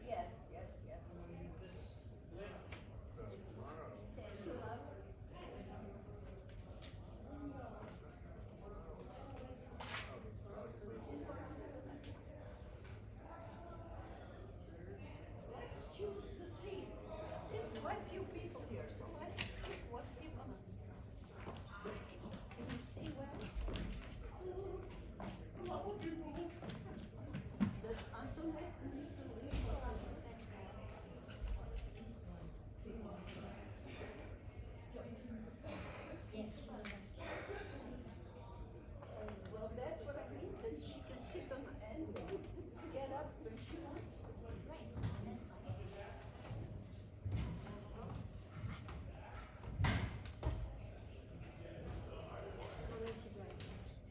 Yes, yes, yes. Thank you, love. Let's choose the seat. There's quite few people here, so let's pick what we want. Can you see well? Does Antoinette need to leave? Well, that's what I mean, then she can sit on and get up when she wants to.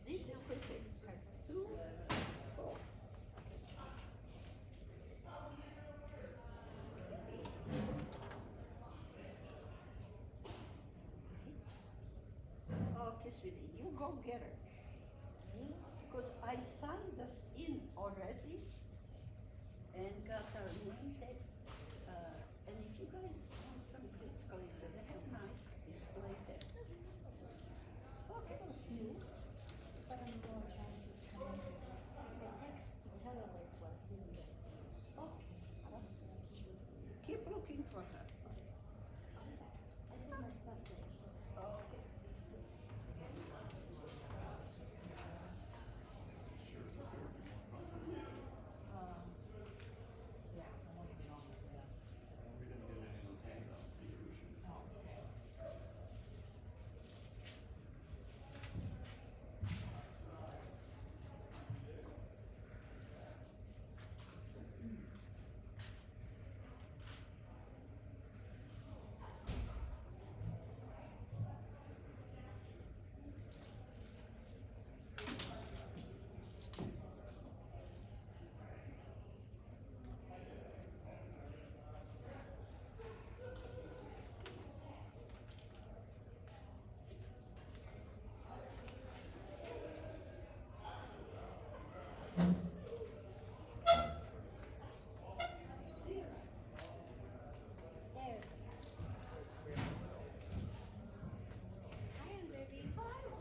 This is perfect. 2, 4. Okay, sweetie, you go get her. Because I signed us in already and got our name tags. And if you guys want some glitz glitz, they have nice display tags. Okay. Keep looking for her. Okay.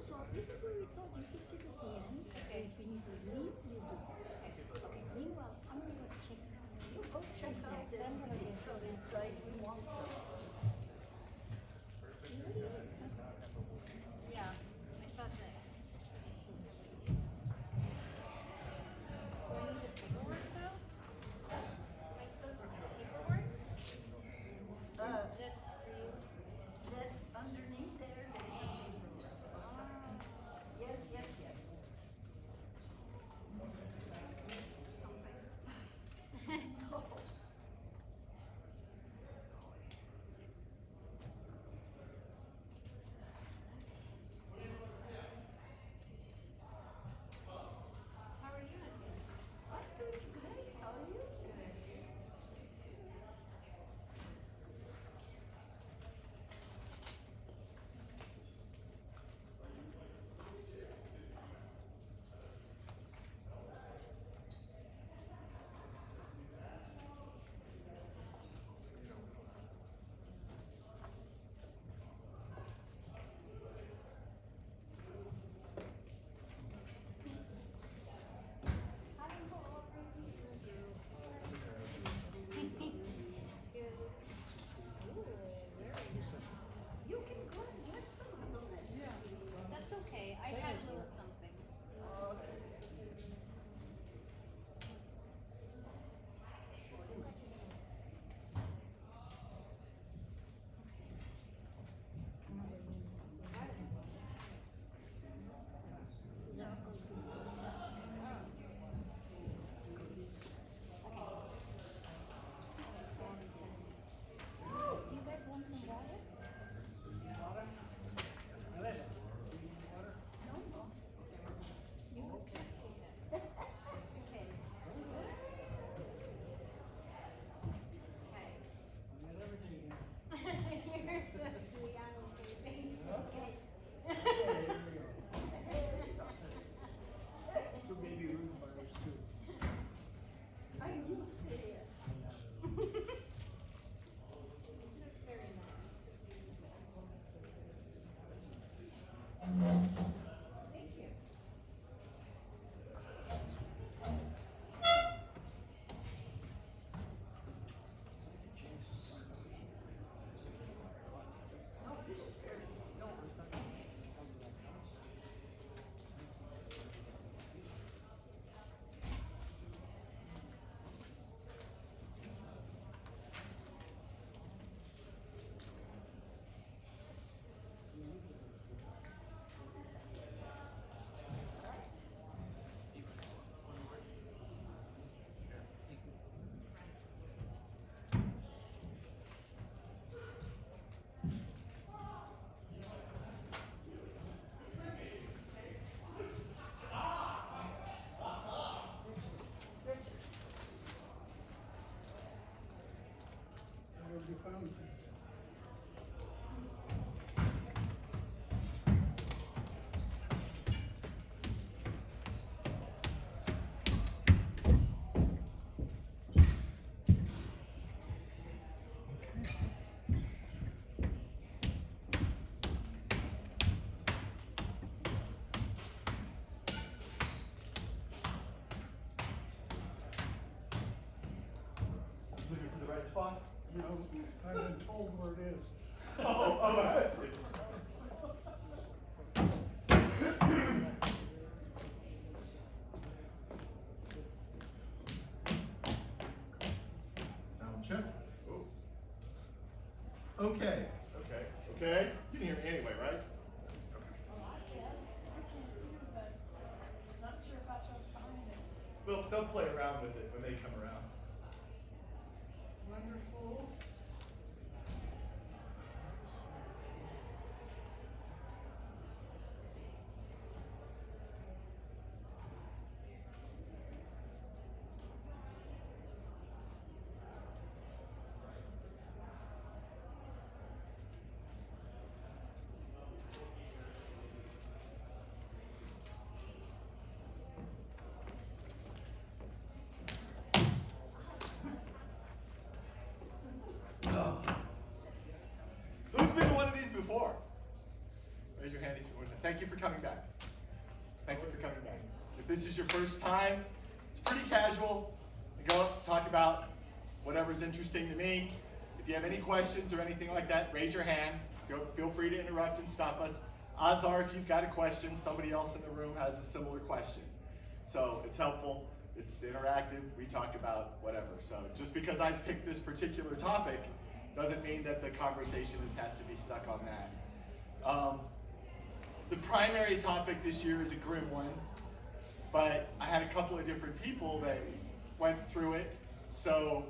So this is where we told you to sit at the end. So if you need to leave, you do. Okay. Meanwhile, I'm gonna go check. You go check some out snacks. the I'm gonna get glitz some glitz snacks. if we want some. Yeah, I thought that. Do I need the paperwork though? Am I supposed to get paperwork? Uh, That's for you. that's underneath there, there's a paperwork. Ah. Yes, yes, yes. nosy. Looking for the right spot? You know, I've been told where it is. Oh. Sound check. Oh. Okay. Okay. You can hear me anyway, right? Well, I can too, but not sure about those behind us. Well, they'll play around with it when they come around. Wonderful. Oh. Who's been to one of these before? Raise your hand if you want to. Thank you for coming back. Thank you for coming back. If this is your first time, it's pretty casual. You go up, talk about whatever's interesting to me. If you have any questions or anything like that, raise your hand. Feel free to interrupt and stop us. Odds are if you've got a question, somebody else in the room has a similar question. So it's helpful. It's interactive. We talk about whatever. So just because I've picked this particular topic doesn't mean that the conversation has to be stuck on that. The primary topic this year is a grim one, but I had a couple of different people that went through it. So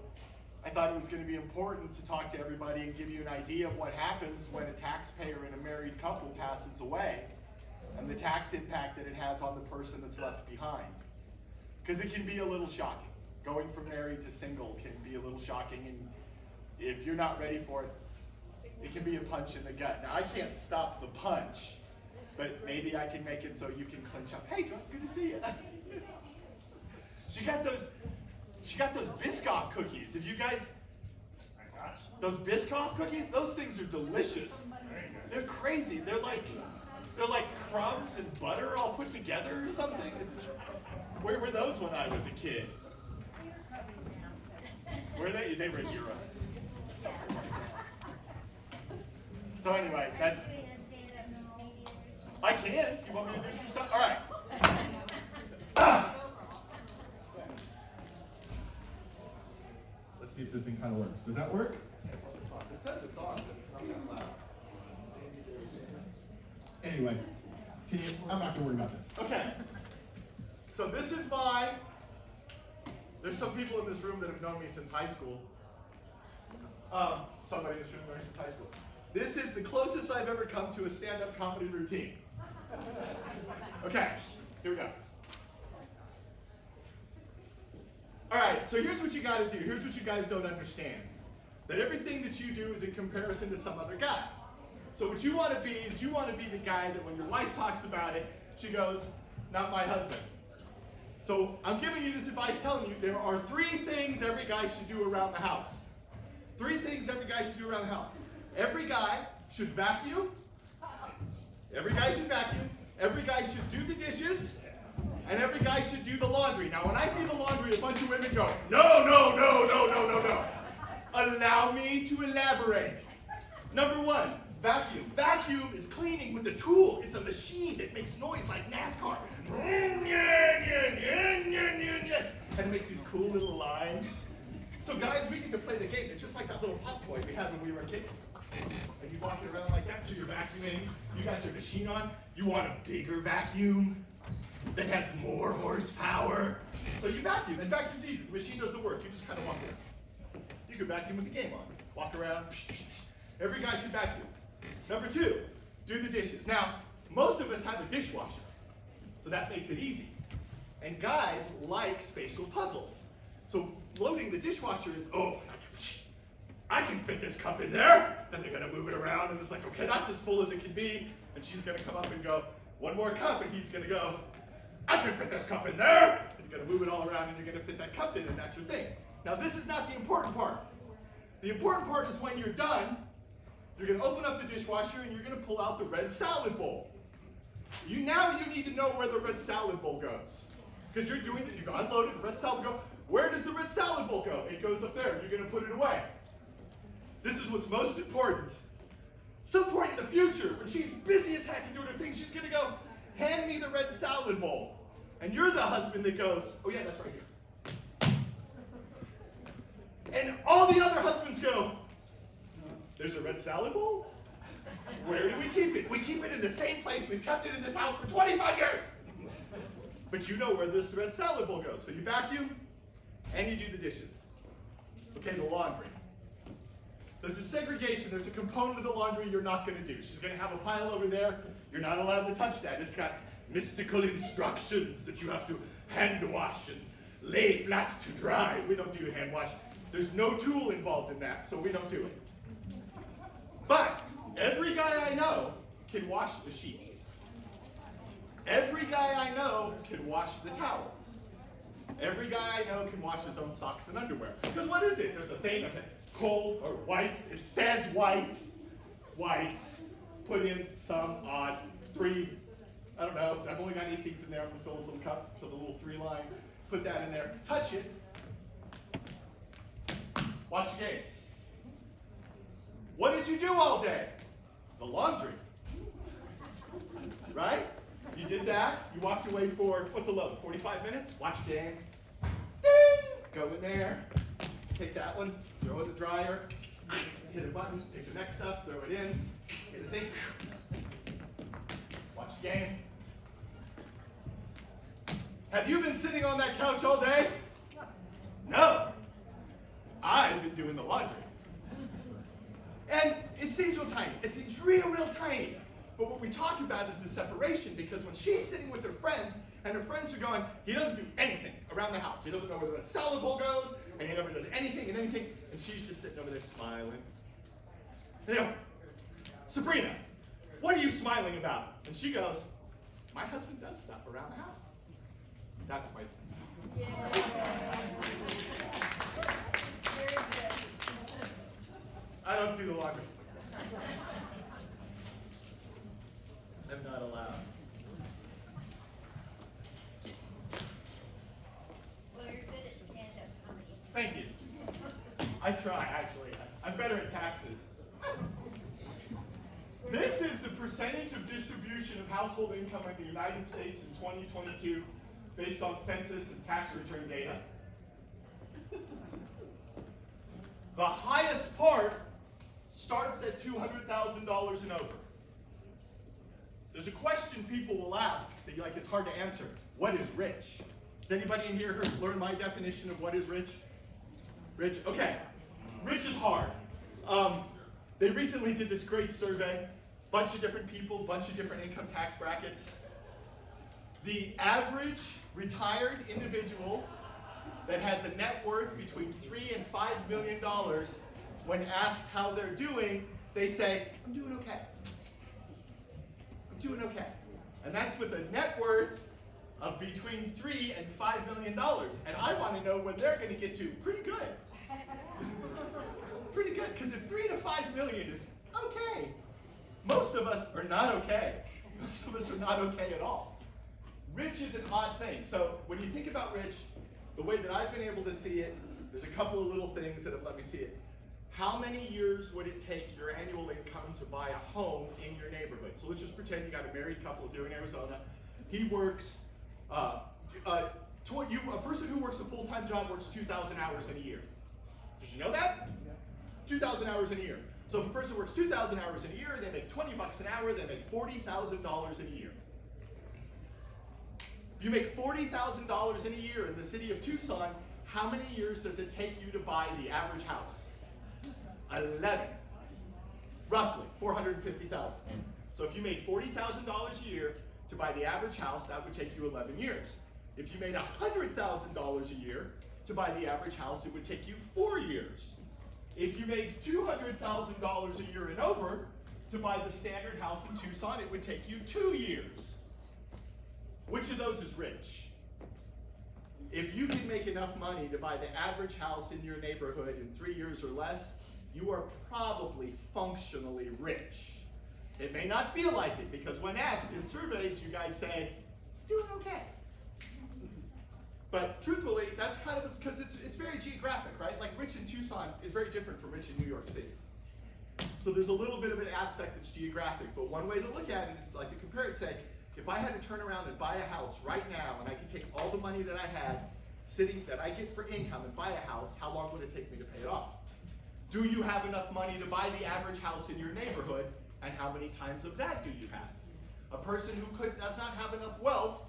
I thought it was going to be important to talk to everybody and give you an idea of what happens when a taxpayer in a married couple passes away and the tax impact that it has on the person that's left behind. Because it can be a little shocking. Going from married to single can be a little shocking, and if you're not ready for it, it can be a punch in the gut. Now, I can't stop the punch, but maybe I can make it so you can clinch up. Hey, Josh, good to see you. She got those Biscoff cookies. If you guys, those Biscoff cookies, those things are delicious. They're crazy. They're like crumbs and butter all put together or something. Where were those when I was a kid? Were they? They were in Europe. So anyway, that's. I can. You want me to do some stuff? All right. Let's see if this thing kind of works. Does that work? It says it's on, but it's not that loud. Anyway, I'm not going to worry about this. Okay. So this is there's some people in this room that have known me since high school. Somebody in this room knows me since high school. This is the closest I've ever come to a stand-up comedy routine. Okay, here we go. All right, so here's what you got to do. Here's what you guys don't understand. That everything that you do is in comparison to some other guy. So what you want to be is you want to be the guy that when your wife talks about it, she goes, not my husband. So I'm giving you this advice telling you there are 3 things every guy should do around the house. 3 things every guy should do around the house. Every guy should vacuum. Every guy should vacuum. Every guy should do the dishes. And every guy should do the laundry. Now when I see the laundry, a bunch of women go, no, no, no, no, no, no, no. Allow me to elaborate. Number 1, vacuum. Vacuum is cleaning with a tool. It's a machine that makes noise like NASCAR. And it makes these cool little lines. So guys, we get to play the game. It's just like that little pop toy we had when we were kids. And you walk it around like that, so you're vacuuming. You got your machine on. You want a bigger vacuum that has more horsepower. So you vacuum, and vacuum's easy. The machine does the work. You just kind of walk around. You can vacuum with the game on. Walk around. Every guy should vacuum. Number 2, do the dishes. Now, most of us have a dishwasher, so that makes it easy. And guys like spatial puzzles. So loading the dishwasher is, I can fit this cup in there. Then they're gonna move it around, and it's like, okay, that's as full as it can be. And she's gonna come up and go, one more cup, and he's gonna go, I can fit this cup in there. And you're gonna move it all around, and you're gonna fit that cup in, and that's your thing. Now, this is not the important part. The important part is when you're done, you're gonna open up the dishwasher, and you're gonna pull out the red salad bowl. You need to know where the red salad bowl goes. Because you've unloaded the red salad bowl. Where does the red salad bowl go? It goes up there. You're gonna put it away. This is what's most important. Some point in the future, when she's busy as heck and doing her thing, she's gonna go, hand me the red salad bowl. And you're the husband that goes, oh yeah, that's right here. And all the other husbands go, there's a red salad bowl? Where do we keep it? We keep it in the same place. We've kept it in this house for 25 years. But you know where this red salad bowl goes. So you vacuum and you do the dishes. Okay, the laundry. There's a segregation. There's a component of the laundry you're not going to do. She's going to have a pile over there. You're not allowed to touch that. It's got mystical instructions that you have to hand wash and lay flat to dry. We don't do hand wash. There's no tool involved in that, so we don't do it. But every guy I know can wash the sheets. Every guy I know can wash the towels. Every guy I know can wash his own socks and underwear. Because what is it? There's a thing of cold or whites. It says whites. Whites. Put in some odd 3. I don't know. I've only got 8 things in there. I'm going to fill this little cup. So the little 3 line. Put that in there. Touch it. Watch the game. What did you do all day? The laundry. Right? You did that. You walked away for, what's a load? 45 minutes? Watch a game. Ding! Go in there. Take that one. Throw it in the dryer. Hit a button. Take the next stuff. Throw it in. Hit a thing. Watch the game. Have you been sitting on that couch all day? No. I've been doing the laundry. And it seems real tiny. It seems real, real tiny. But what we talk about is the separation, because when she's sitting with her friends, and her friends are going, he doesn't do anything around the house. He doesn't know where the salad bowl goes, and he never does anything, and she's just sitting over there smiling. You know, Sabrina, what are you smiling about? And she goes, my husband does stuff around the house. That's my Very good. I don't do the laundry. I'm not allowed. Well, you're good at stand-up comedy. Thank you. I try, actually. I'm better at taxes. This is the percentage of distribution of household income in the United States in 2022 based on census and tax return data. The highest part starts at $200,000 and over. There's a question people will ask that it's hard to answer. What is rich? Has anybody in here learned my definition of what is rich? Rich? Okay. Rich is hard. They recently did this great survey. Bunch of different people, bunch of different income tax brackets. The average retired individual that has a net worth between $3 and $5 million, when asked how they're doing, they say, I'm doing okay. I'm doing okay. And that's with a net worth of between $3 and $5 million. And I want to know when they're going to get to pretty good. Pretty good, because if 3 to 5 million is okay, most of us are not okay. Most of us are not okay at all. Rich is an odd thing. So when you think about rich, the way that I've been able to see it, there's a couple of little things that have let me see it. How many years would it take your annual income to buy a home in your neighborhood? So let's just pretend you got a married couple here in Arizona. He works, a person who works a full-time job works 2,000 hours in a year. Did you know that? 2,000 hours in a year. So if a person works 2,000 hours in a year, they make $20 an hour, they make $40,000 in a year. If you make $40,000 in a year in the city of Tucson, how many years does it take you to buy the average house? 11. Roughly, 450,000. So if you made $40,000 a year to buy the average house, that would take you 11 years. If you made $100,000 a year to buy the average house, it would take you 4 years. If you made $200,000 a year and over, to buy the standard house in Tucson, it would take you 2 years. Which of those is rich? If you can make enough money to buy the average house in your neighborhood in 3 years or less, you are probably functionally rich. It may not feel like it, because when asked in surveys, you guys say, doing okay. But truthfully, that's kind of because it's very geographic, right? Like rich in Tucson is very different from rich in New York City. So there's a little bit of an aspect that's geographic, but one way to look at it is like to compare it, say, if I had to turn around and buy a house right now and I could take all the money that I had sitting that I get for income and buy a house, how long would it take me to pay it off? Do you have enough money to buy the average house in your neighborhood, and how many times of that do you have? A person who does not have enough wealth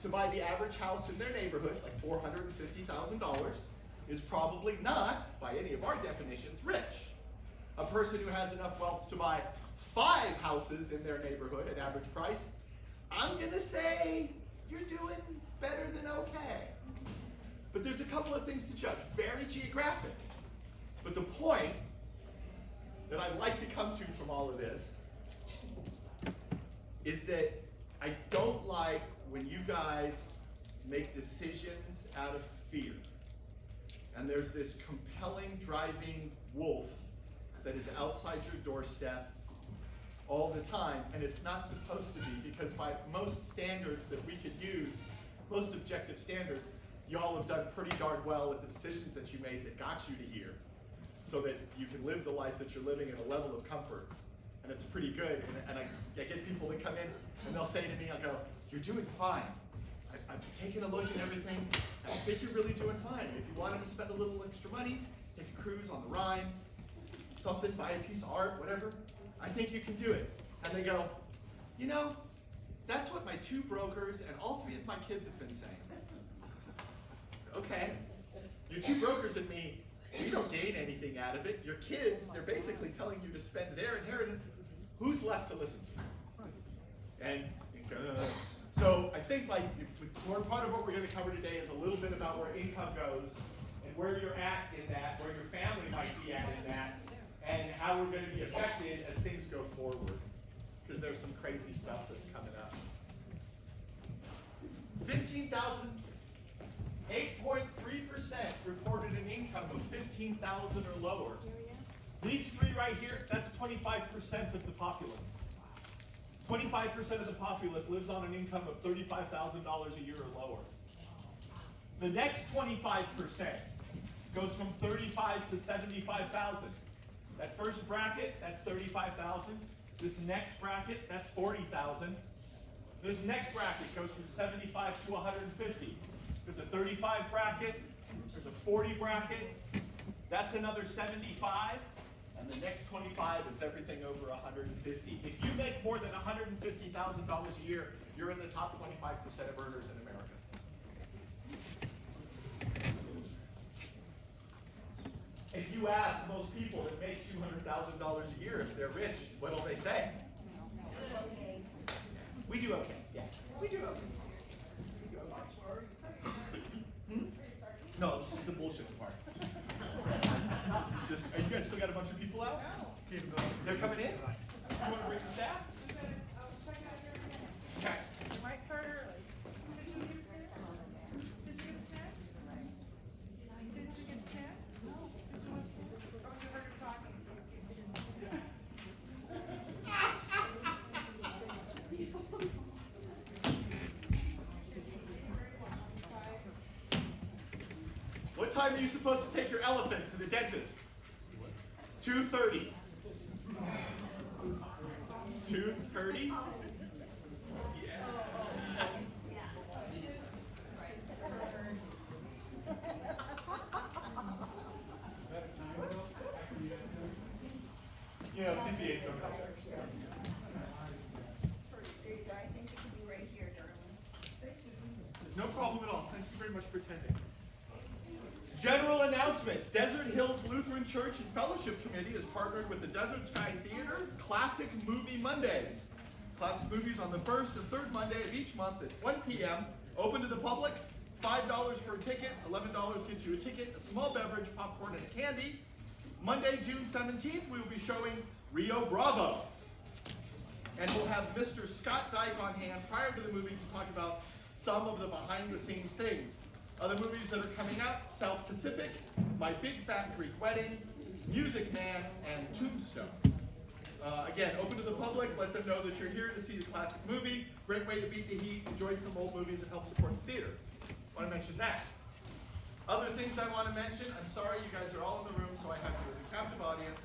to buy the average house in their neighborhood, like $450,000, is probably not, by any of our definitions, rich. A person who has enough wealth to buy 5 houses in their neighborhood at average price, I'm gonna say you're doing better than okay. But there's a couple of things to judge, very geographic. But the point that I'd like to come to from all of this is that I don't like when you guys make decisions out of fear. And there's this compelling driving wolf that is outside your doorstep all the time, and it's not supposed to be, because by most standards that we could use, most objective standards, y'all have done pretty darn well with the decisions that you made that got you to here, so that you can live the life that you're living at a level of comfort. And it's pretty good, and I get people that come in, and they'll say to me, I'll go, you're doing fine. I've taken a look at everything, and I think you're really doing fine. If you wanted to spend a little extra money, take a cruise on the Rhine, something, buy a piece of art, whatever, I think you can do it. And they go, you know, that's what my 2 brokers and all 3 of my kids have been saying. Okay, your 2 brokers and me, we don't gain anything out of it. Your kids, they're basically telling you to spend their inheritance. Who's left to listen to? And so I think like part of what we're going to cover today is a little bit about where income goes and where you're at in that, where your family might be at in that, and how we're going to be affected as things go forward. Because there's some crazy stuff that's coming up. 15,000, 8.3% reported an income of 15,000 or lower. These 3 right here, that's 25% of the populace. 25% of the populace lives on an income of $35,000 a year or lower. The next 25% goes from 35 to 75,000. That first bracket, that's 35,000. This next bracket, that's 40,000. This next bracket goes from 75 to 150. There's a 35 bracket, there's a 40 bracket, that's another 75, and the next 25 is everything over 150. If you make more than $150,000 a year, you're in the top 25% of earners in America. If you ask most people that make $200,000 a year if they're rich, what'll they say? We do okay. Yes, we do okay. No, this is the bullshit part. This is just, you guys still got a bunch of people out? They're coming in? You want to bring the staff? Okay. You might start early. Did you get snacks? Did you get snacks? Didn't you get snacks? No. Did you want snacks? Oh, you heard her talking, so you didn't. What time are you supposed to take your elephant to the dentist? 2:30. 2:30? Yeah. You know, CPAs don't come there. I think it could be right here, darling. No problem at all. Thank you very much for attending. General announcement. Desert Hills Lutheran Church and Fellowship Committee has partnered with the Desert Sky Theater Classic Movie Mondays. Classic movies on the first and third Monday of each month at 1 p.m. Open to the public. $5 for a ticket. $11 gets you a ticket, a small beverage, popcorn, and candy. Monday, June 17th, we will be showing Rio Bravo. And we'll have Mr. Scott Dyke on hand prior to the movie to talk about some of the behind-the-scenes things. Other movies that are coming up: South Pacific, My Big Fat Greek Wedding, Music Man, and Tombstone. Again, open to the public. Let them know that you're here to see the classic movie. Great way to beat the heat, enjoy some old movies, and help support the theater. I want to mention that. Other things I want to mention. I'm sorry, you guys are all in the room, so I have you as a captive audience.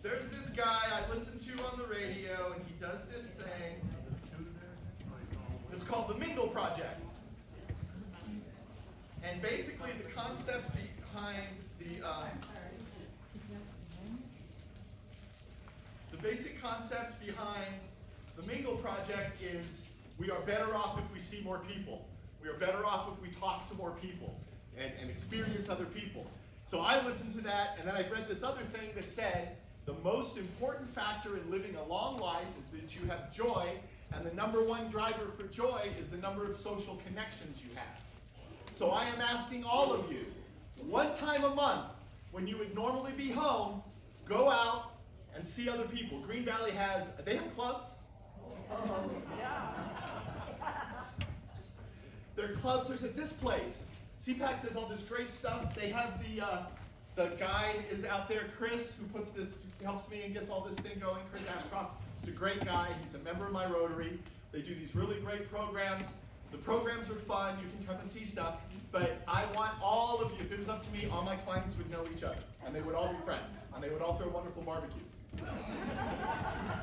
There's this guy I listen to on the radio, and he does this thing. It's called the Mingle Project. And basically the concept behind the basic concept behind the Mingle Project is we are better off if we see more people. We are better off if we talk to more people and experience other people. So I listened to that, and then I read this other thing that said the most important factor in living a long life is that you have joy, and the #1 driver for joy is the number of social connections you have. So I am asking all of you, one time a month, when you would normally be home, go out and see other people. Green Valley they have clubs? Oh, yeah. Their clubs, there's at this place. CPAC does all this great stuff. They have the guide is out there, Chris, who helps me and gets all this thing going. Chris Ashcroft is a great guy. He's a member of my Rotary. They do these really great programs. The programs are fun. You can come and see stuff. But I want all of you, if it was up to me, all my clients would know each other. And they would all be friends. And they would all throw wonderful barbecues.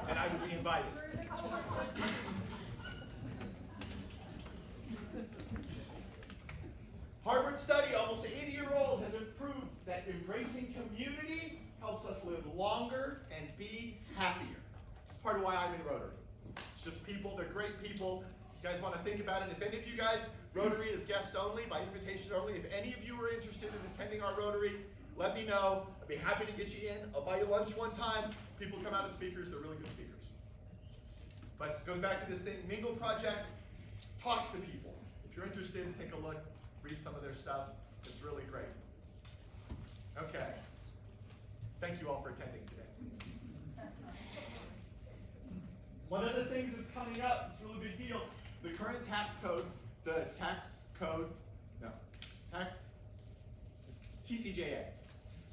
And I would be invited. Harvard study, almost 80-year-old, has proved that embracing community helps us live longer and be happier. It's part of why I'm in Rotary. It's just people, they're great people. You guys want to think about it. If any of you guys, Rotary is guest only, by invitation only. If any of you are interested in attending our Rotary, let me know. I'd be happy to get you in. I'll buy you lunch one time. People come out as speakers, they're really good speakers. But it goes back to this thing, Mingle Project, talk to people. If you're interested, take a look, read some of their stuff. It's really great. Okay. Thank you all for attending today. One of the things that's coming up, it's a really big deal, the current tax code, TCJA.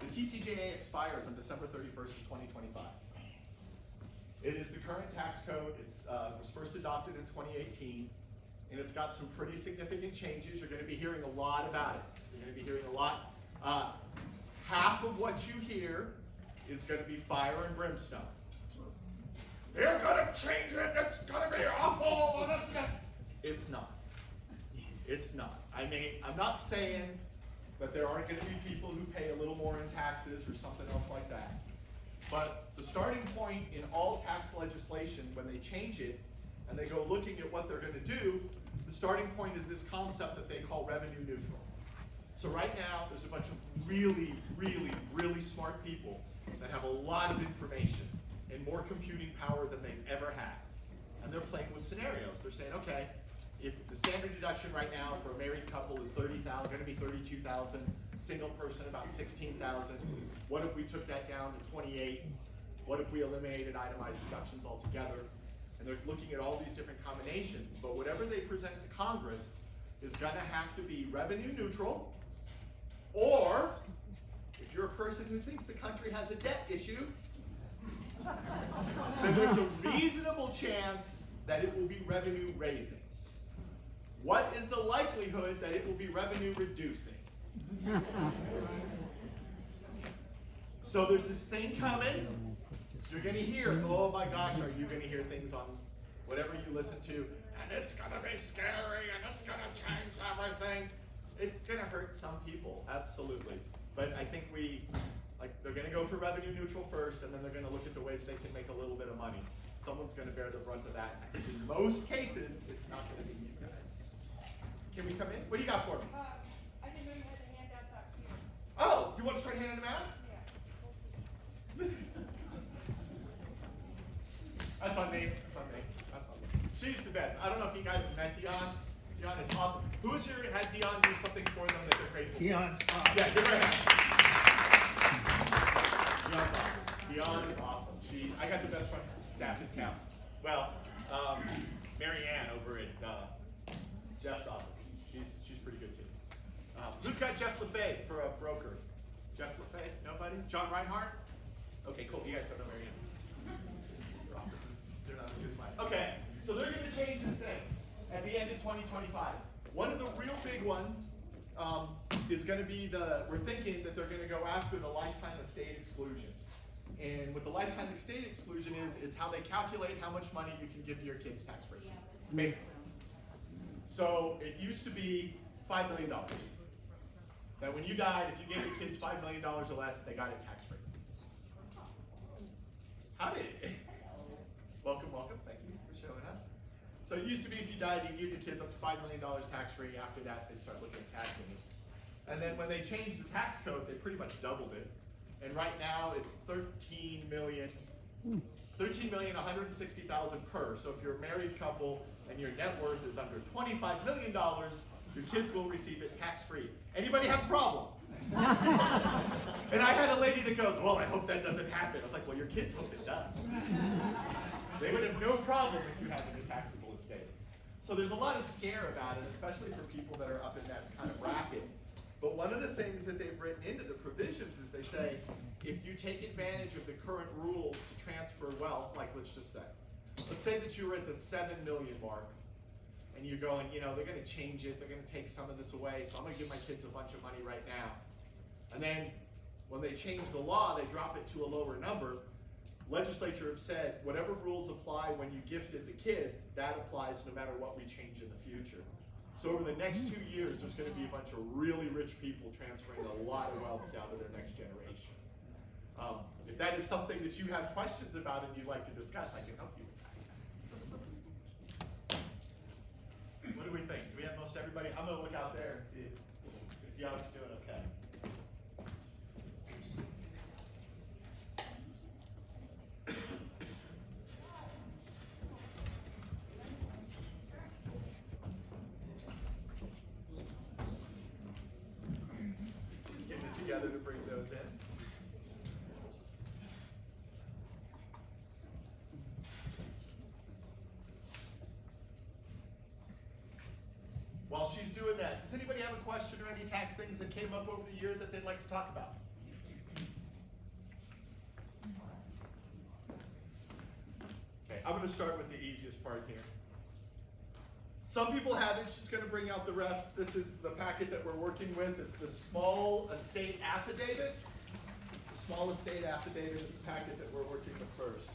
The TCJA expires on December 31st of 2025. It is the current tax code. It was first adopted in 2018, and it's got some pretty significant changes. You're going to be hearing a lot about it. You're going to be hearing a lot. Half of what you hear is going to be fire and brimstone. They're going to change it. It's going to be awful. And it's not. It's not. I mean, I'm not saying that there aren't going to be people who pay a little more in taxes or something else like that. But the starting point in all tax legislation, when they change it and they go looking at what they're going to do, the starting point is this concept that they call revenue neutral. So right now, there's a bunch of really, really, really smart people that have a lot of information and more computing power than they've ever had. And they're playing with scenarios. They're saying, okay, if the standard deduction right now for a married couple is $30,000, going to be $32,000, single person about $16,000. What if we took that down to $28,000? What if we eliminated itemized deductions altogether? And they're looking at all these different combinations. But whatever they present to Congress is going to have to be revenue neutral, or if you're a person who thinks the country has a debt issue, then there's a reasonable chance that it will be revenue raising. What is the likelihood that it will be revenue reducing? So there's this thing coming. You're going to hear, oh my gosh, are you going to hear things on whatever you listen to, and it's going to be scary, and it's going to change everything. It's going to hurt some people, absolutely. But I think they're going to go for revenue neutral first, and then they're going to look at the ways they can make a little bit of money. Someone's going to bear the brunt of that. I think in most cases, it's not going to be you guys. Can we come in? What do you got for me? I didn't know you had the handouts out here. Oh, you want to start handing them out? Yeah. That's on me. That's on me. That's on me. She's the best. I don't know if you guys have met Dion. Dion is awesome. Who's here had Dion do something for them that they're grateful for? Dion, Yeah, give her a hand. Dion's awesome. Dion is awesome. I got the best friend staff in town. Well, Mary Ann over at Jeff's office. She's pretty good too. Who's got Jeff LaFay for a broker? Jeff LaFay? Nobody? John Reinhardt? Okay, cool. You guys don't know Mary Ann. Your offices, they're not as good as mine. Okay, so they're going to change this thing at the end of 2025. One of the real big ones is going to be we're thinking that they're going to go after the lifetime estate exclusion. And what the lifetime estate exclusion is, it's how they calculate how much money you can give to your kids tax-free, basically. So it used to be $5 million. That when you died, if you gave your kids $5 million or less, they got it tax-free. Howdy. Welcome, welcome. Thank you for showing up. So it used to be if you died, you give your kids up to $5 million tax-free. After that, they start looking at taxing it. And then when they changed the tax code, they pretty much doubled it. And right now it's $13,160,000 per. So if you're a married couple and your net worth is under $25 million, your kids will receive it tax-free. Anybody have a problem? And I had a lady that goes, well, I hope that doesn't happen. I was like, well, your kids hope it does. They would have no problem with you having a taxable estate. So there's a lot of scare about it, especially for people that are up in that kind of bracket. But one of the things that they've written into the provisions is they say, if you take advantage of the current rules to transfer wealth, like let's say that you were at the 7 million mark, and you're going, they're going to change it, they're going to take some of this away, so I'm going to give my kids a bunch of money right now. And then when they change the law, they drop it to a lower number. Legislature have said, whatever rules apply when you gifted the kids, that applies no matter what we change in the future. So over the next 2 years, there's going to be a bunch of really rich people transferring a lot of wealth down to their next generation. If that is something that you have questions about and you'd like to discuss, I can help you with that. What do we think? Do we have most everybody? I'm going to look out there and see if Dion's doing okay. Just getting it together to bring those in. While she's doing that, does anybody have a question or any tax things that came up over the year that they'd like to talk about? Okay, I'm going to start with the easiest part here. Some people have it. She's going to bring out the rest. This is the packet that we're working with. It's the small estate affidavit. The small estate affidavit is the packet that we're working with first.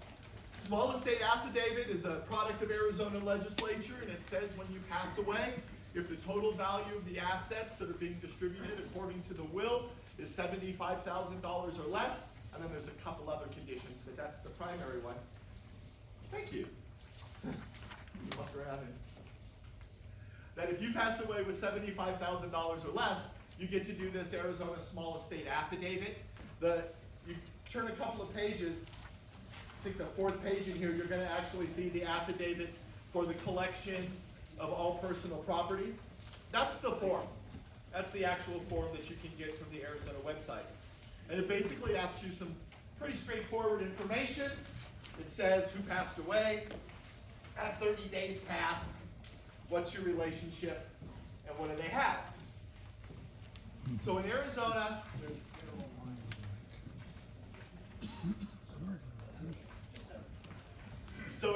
Small estate affidavit is a product of Arizona legislature, and it says when you pass away, if the total value of the assets that are being distributed according to the will is $75,000 or less, and then there's a couple other conditions, but that's the primary one. Thank you. You walk around and that if you pass away with $75,000 or less, you get to do this Arizona small estate affidavit. You turn a couple of pages, I think the fourth page in here, you're going to actually see the affidavit for the collection of all personal property. That's the form. That's the actual form that you can get from the Arizona website. And it basically asks you some pretty straightforward information. It says who passed away, at 30 days passed, what's your relationship, and what do they have. So in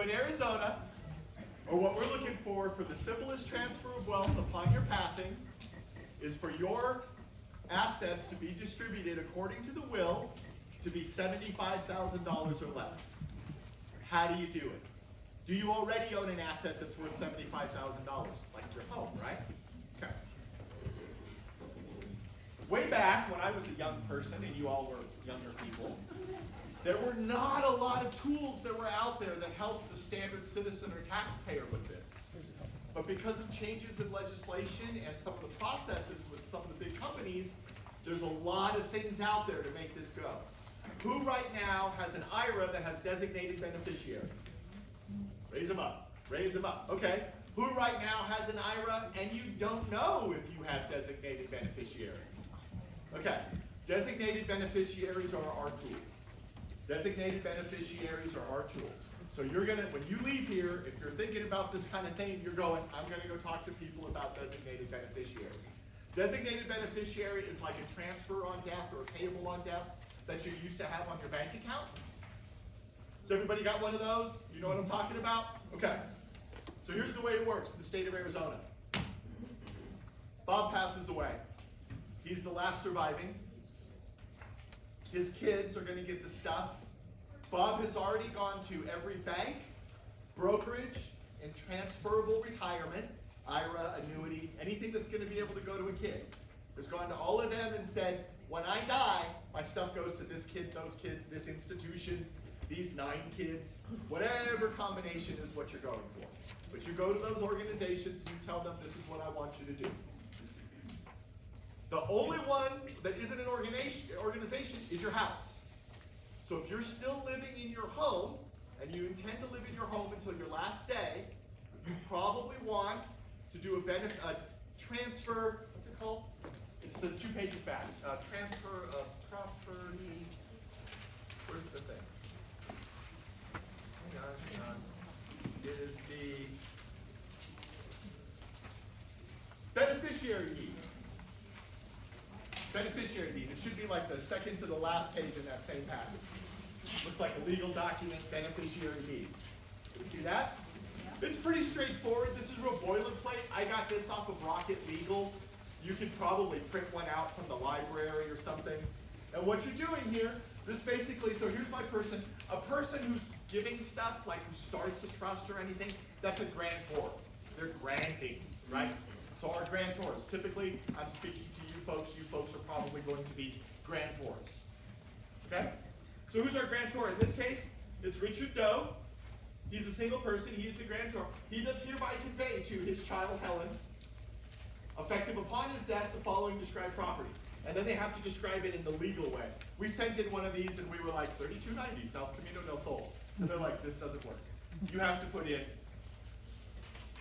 Arizona, or what we're looking for the simplest transfer of wealth upon your passing, is for your assets to be distributed according to the will to be $75,000 or less. How do you do it? Do you already own an asset that's worth $75,000, like your home, right? Okay. Way back when I was a young person and you all were younger people, there were not a lot of tools that were out there that helped the standard citizen or taxpayer with this. But because of changes in legislation and some of the processes with some of the big companies, there's a lot of things out there to make this go. Who right now has an IRA that has designated beneficiaries? Raise them up. Raise them up. Okay. Who right now has an IRA and you don't know if you have designated beneficiaries? Okay. Designated beneficiaries are our tool. Designated beneficiaries are our tool. So you're gonna, when you leave here, if you're thinking about this kind of thing, you're going, I'm gonna go talk to people about designated beneficiaries. Designated beneficiary is like a transfer on death or a payable on death that you used to have on your bank account. So everybody got one of those? You know what I'm talking about? Okay. So here's the way it works in the state of Arizona. Bob passes away. He's the last surviving. His kids are going to get the stuff. Bob has already gone to every bank, brokerage, and transferable retirement, IRA, annuity, anything that's going to be able to go to a kid. Has gone to all of them and said, when I die, my stuff goes to this kid, those kids, this institution, these 9 kids, whatever combination is what you're going for. But you go to those organizations and you tell them, this is what I want you to do. The only one that isn't an organization is your house. So if you're still living in your home, and you intend to live in your home until your last day, you probably want to do a transfer, what's it called? It's the 2 pages back. Transfer of property, where's the thing? Hang on. It is the beneficiary deed. Beneficiary deed. It should be like the second to the last page in that same package. Looks like a legal document, beneficiary deed. You see that? It's pretty straightforward. This is real boilerplate. I got this off of Rocket Legal. You could probably print one out from the library or something. And what you're doing here, this basically, so here's my person. A person who's giving stuff, like who starts a trust or anything, that's a grantor. They're granting, right? So our grantors, typically, I'm speaking to you folks are probably going to be grantors. Okay? So who's our grantor? In this case, it's Richard Doe. He's a single person, he is the grantor. He does hereby convey to his child Helen, effective upon his death, the following described property. And then they have to describe it in the legal way. We sent in one of these and we were like, 3290 South Camino del Sol. And they're like, this doesn't work. You have to put in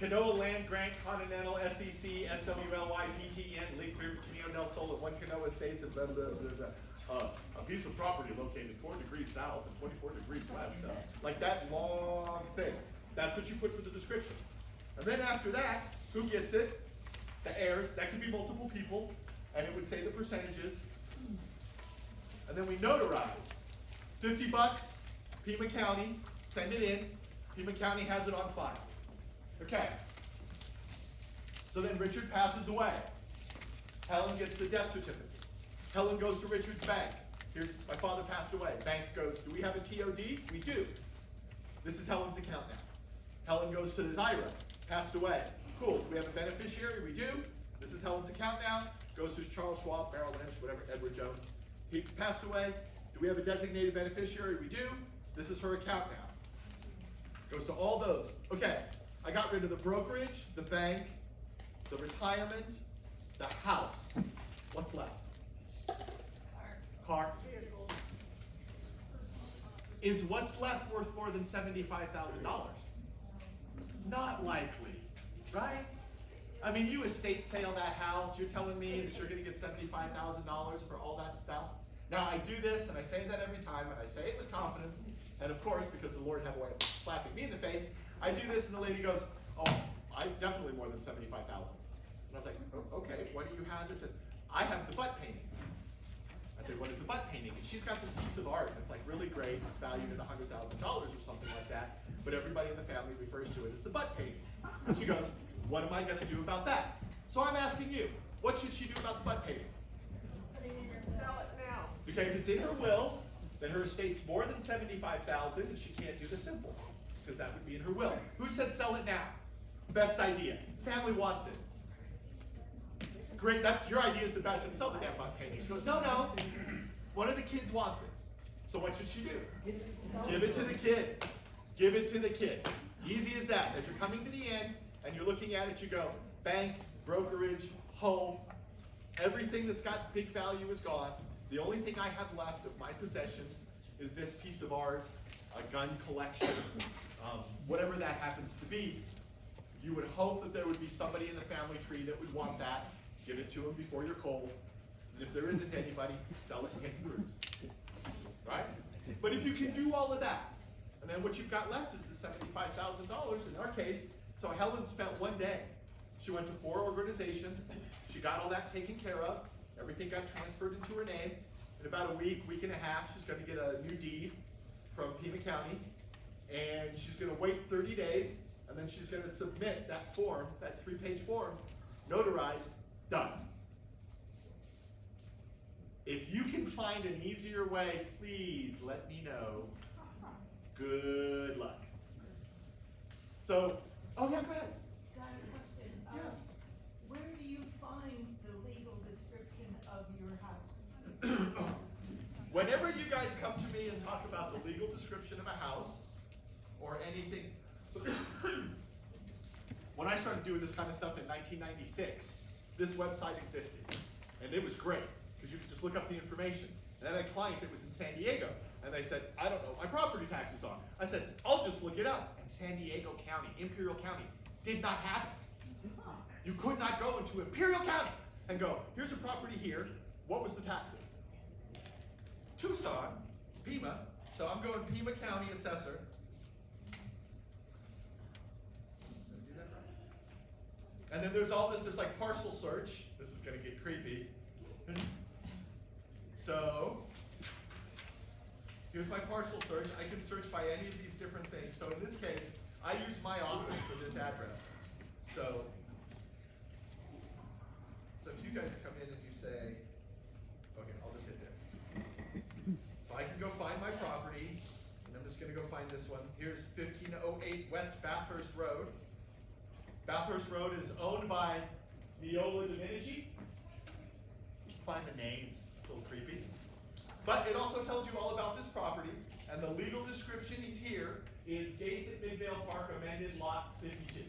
Canoa Land Grant Continental SEC SWLY PTN Lake Camino del Sol at 1 Canoa Estates and blah, blah, blah, blah. A piece of property located 4 degrees south and 24 degrees west. Like that long thing. That's what you put for the description. And then after that, who gets it? The heirs. That could be multiple people. And it would say the percentages. And then we notarize. 50 bucks, Pima County, send it in. Pima County has it on file. Okay. So then Richard passes away. Helen gets the death certificate. Helen goes to Richard's bank. Here's, my father passed away. Bank goes, do we have a TOD? We do. This is Helen's account now. Helen goes to his IRA. Passed away. Cool. Do we have a beneficiary? We do. This is Helen's account now. Goes to Charles Schwab, Merrill Lynch, whatever, Edward Jones. He passed away. Do we have a designated beneficiary? We do. This is her account now. Goes to all those. Okay. I got rid of the brokerage, the bank, the retirement, the house. What's left? Car. Is what's left worth more than $75,000? Not likely, right? I mean, you estate sale that house, you're telling me that you're gonna get $75,000 for all that stuff? Now, I do this, and I say that every time, and I say it with confidence, and of course, because the Lord had a way of slapping me in the face, I do this, and the lady goes, oh, I definitely more than $75,000. And I was like, oh, okay, what do you have that says? I have the butt painting. I said, what is the butt painting? And she's got this piece of art that's like really great. It's valued at $100,000 or something like that. But everybody in the family refers to it as the butt painting. And she goes, what am I going to do about that? So I'm asking you, what should she do about the butt painting? Sell it now. Okay, if it's in her will, then her estate's more than $75,000, and she can't do the simple, because that would be in her will. Who said sell it now? Best idea. Family wants it. Great, that's your idea is the best, and sell the damn butt painting. She goes, no, no, one of the kids wants it. So what should she do? Give it to the kid. Give it to the kid. Easy as that. As you're coming to the end, and you're looking at it, you go, bank, brokerage, home, everything that's got big value is gone. The only thing I have left of my possessions is this piece of art. a gun collection, whatever that happens to be, you would hope that there would be somebody in the family tree that would want that. Give it to them before you're cold. And if there isn't anybody, sell it and get the cruise. Right? But if you can do all of that, and then what you've got left is the $75,000 in our case. So Helen spent one day. She went to 4 organizations. She got all that taken care of. Everything got transferred into her name. In about a week, week and a half, she's going to get a new deed from Pima County. And she's going to wait 30 days, and then she's going to submit that form, that 3-page form, notarized, done. If you can find an easier way, please let me know. Good luck. So, oh yeah, go ahead. Got a question. Yeah. Where do you find the legal description of your house? Whenever you guys come to me and talk about the legal description of a house or anything, when I started doing this kind of stuff in 1996, this website existed, and it was great because you could just look up the information. And then I had a client that was in San Diego, and they said, I don't know what my property taxes are. I said, I'll just look it up. And San Diego County, Imperial County, did not have it. You could not go into Imperial County and go, here's a property here, what was the taxes? Tucson, Pima, so I'm going Pima County Assessor. And then there's all this, there's like parcel search. This is gonna get creepy. So, here's my parcel search. I can search by any of these different things. So in this case, I use my office for this address. So if you guys come in and you say, okay, I'll just hit this. So I can go find my property, and I'm just gonna go find this one. Here's 1508 West Bathurst Road. Bathurst Road is owned by Neola Dominici. Find the names, it's a little creepy. But it also tells you all about this property, and the legal description is here, is Gates at Midvale Park amended lot 52.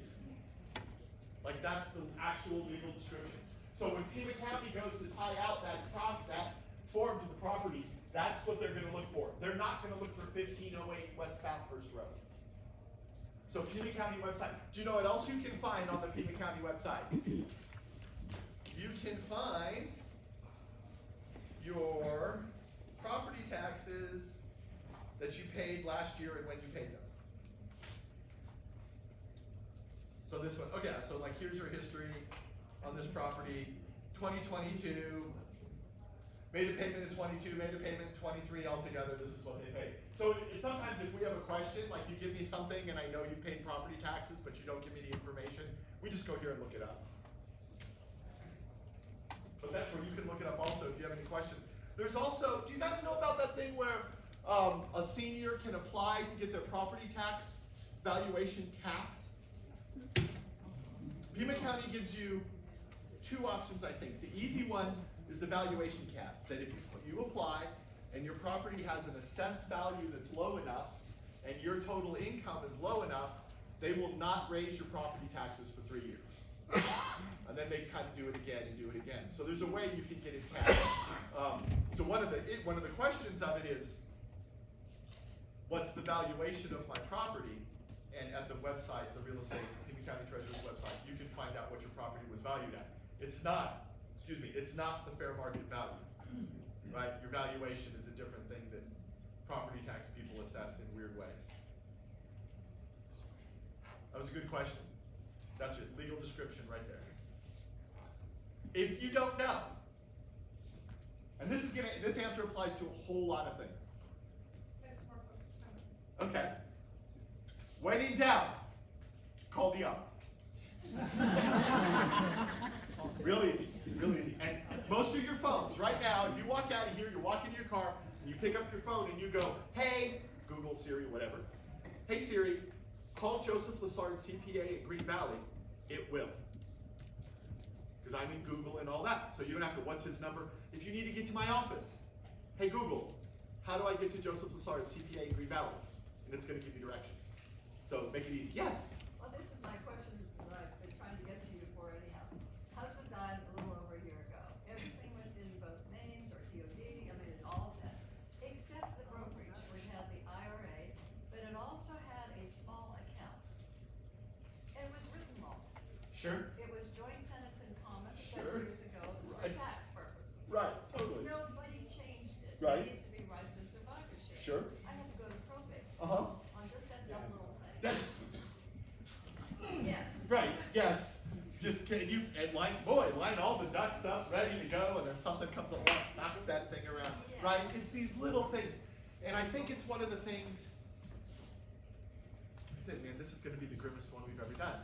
Like that's the actual legal description. So when Pima County goes to tie out that form to the property, that's what they're gonna look for. They're not gonna look for 1508 West Bathurst Road. So Pima County website. Do you know what else you can find on the Pima County website? You can find your property taxes that you paid last year and when you paid them. So this one, okay, so like here's your history on this property, 2022, made a payment in 22, made a payment in 23 altogether, this is what they paid. So sometimes if we have a question, like you give me something and I know you paid property taxes, but you don't give me the information, we just go here and look it up. But that's where you can look it up also if you have any questions. There's also, do you guys know about that thing where a senior can apply to get their property tax valuation capped? Pima County gives you 2 options, I think. The easy one is the valuation cap, that if you apply and your property has an assessed value that's low enough and your total income is low enough, they will not raise your property taxes for 3 years. And then they kind of do it again and do it again. So there's a way you can get it capped. So one of the questions of it is, what's the valuation of my property? And at the website, the real estate, Pima County Treasurer's website, you can find out what your property was valued at. It's not the fair market value, right? Your valuation is a different thing that property tax people assess in weird ways. That was a good question. That's your legal description right there. If you don't know, and this answer applies to a whole lot of things. Yes, more folks. Okay. When in doubt, call the up. Real easy, real easy. And most of your phones, right now, if you walk out of here, you're walking to your car, and you pick up your phone and you go, hey, Google, Siri, whatever. Hey Siri, call Joseph Lessard, CPA at Green Valley. It will. Because I'm in Google and all that. So you don't have to, what's his number? If you need to get to my office, hey Google, how do I get to Joseph Lessard, CPA at Green Valley? And it's going to give you directions. So make it easy. Yes? Well, this is my question that I've been trying to get to you for anyhow. Husband died a little over a year ago. Everything was in both names or TOD, I mean, it's all of that. Except the brokerage, which had the IRA, Sure. It was joint tenants in common Sure. because years ago, it was for Right. tax purposes. Right, totally. Nobody changed it. Right. It needs to be rights of survivorship. Sure. I had to go to probate Uh-huh. on just that dumb little thing. That's, Yes. right, yes. Just, can you, and line all the ducks up, ready to go, and then something comes along, knocks that thing around. Yeah. Right, it's these little things. And I think it's one of the things, I said, man, this is gonna be the grimmest one we've ever done.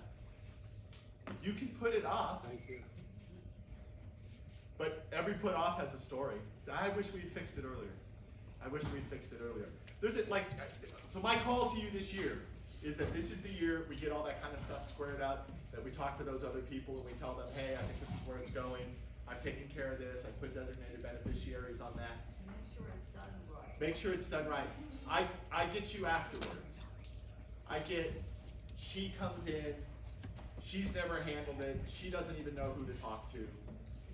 You can put it off. Thank you. But every put off has a story. I wish we'd fixed it earlier. I wish we'd fixed it earlier. There's it like, so my call to you this year is that this is the year we get all that kind of stuff squared up, that we talk to those other people and we tell them, hey, I think this is where it's going. I've taken care of this. I put designated beneficiaries on that. Make sure it's done right. Make sure it's done right. I get you afterwards. She comes in, she's never handled it, she doesn't even know who to talk to.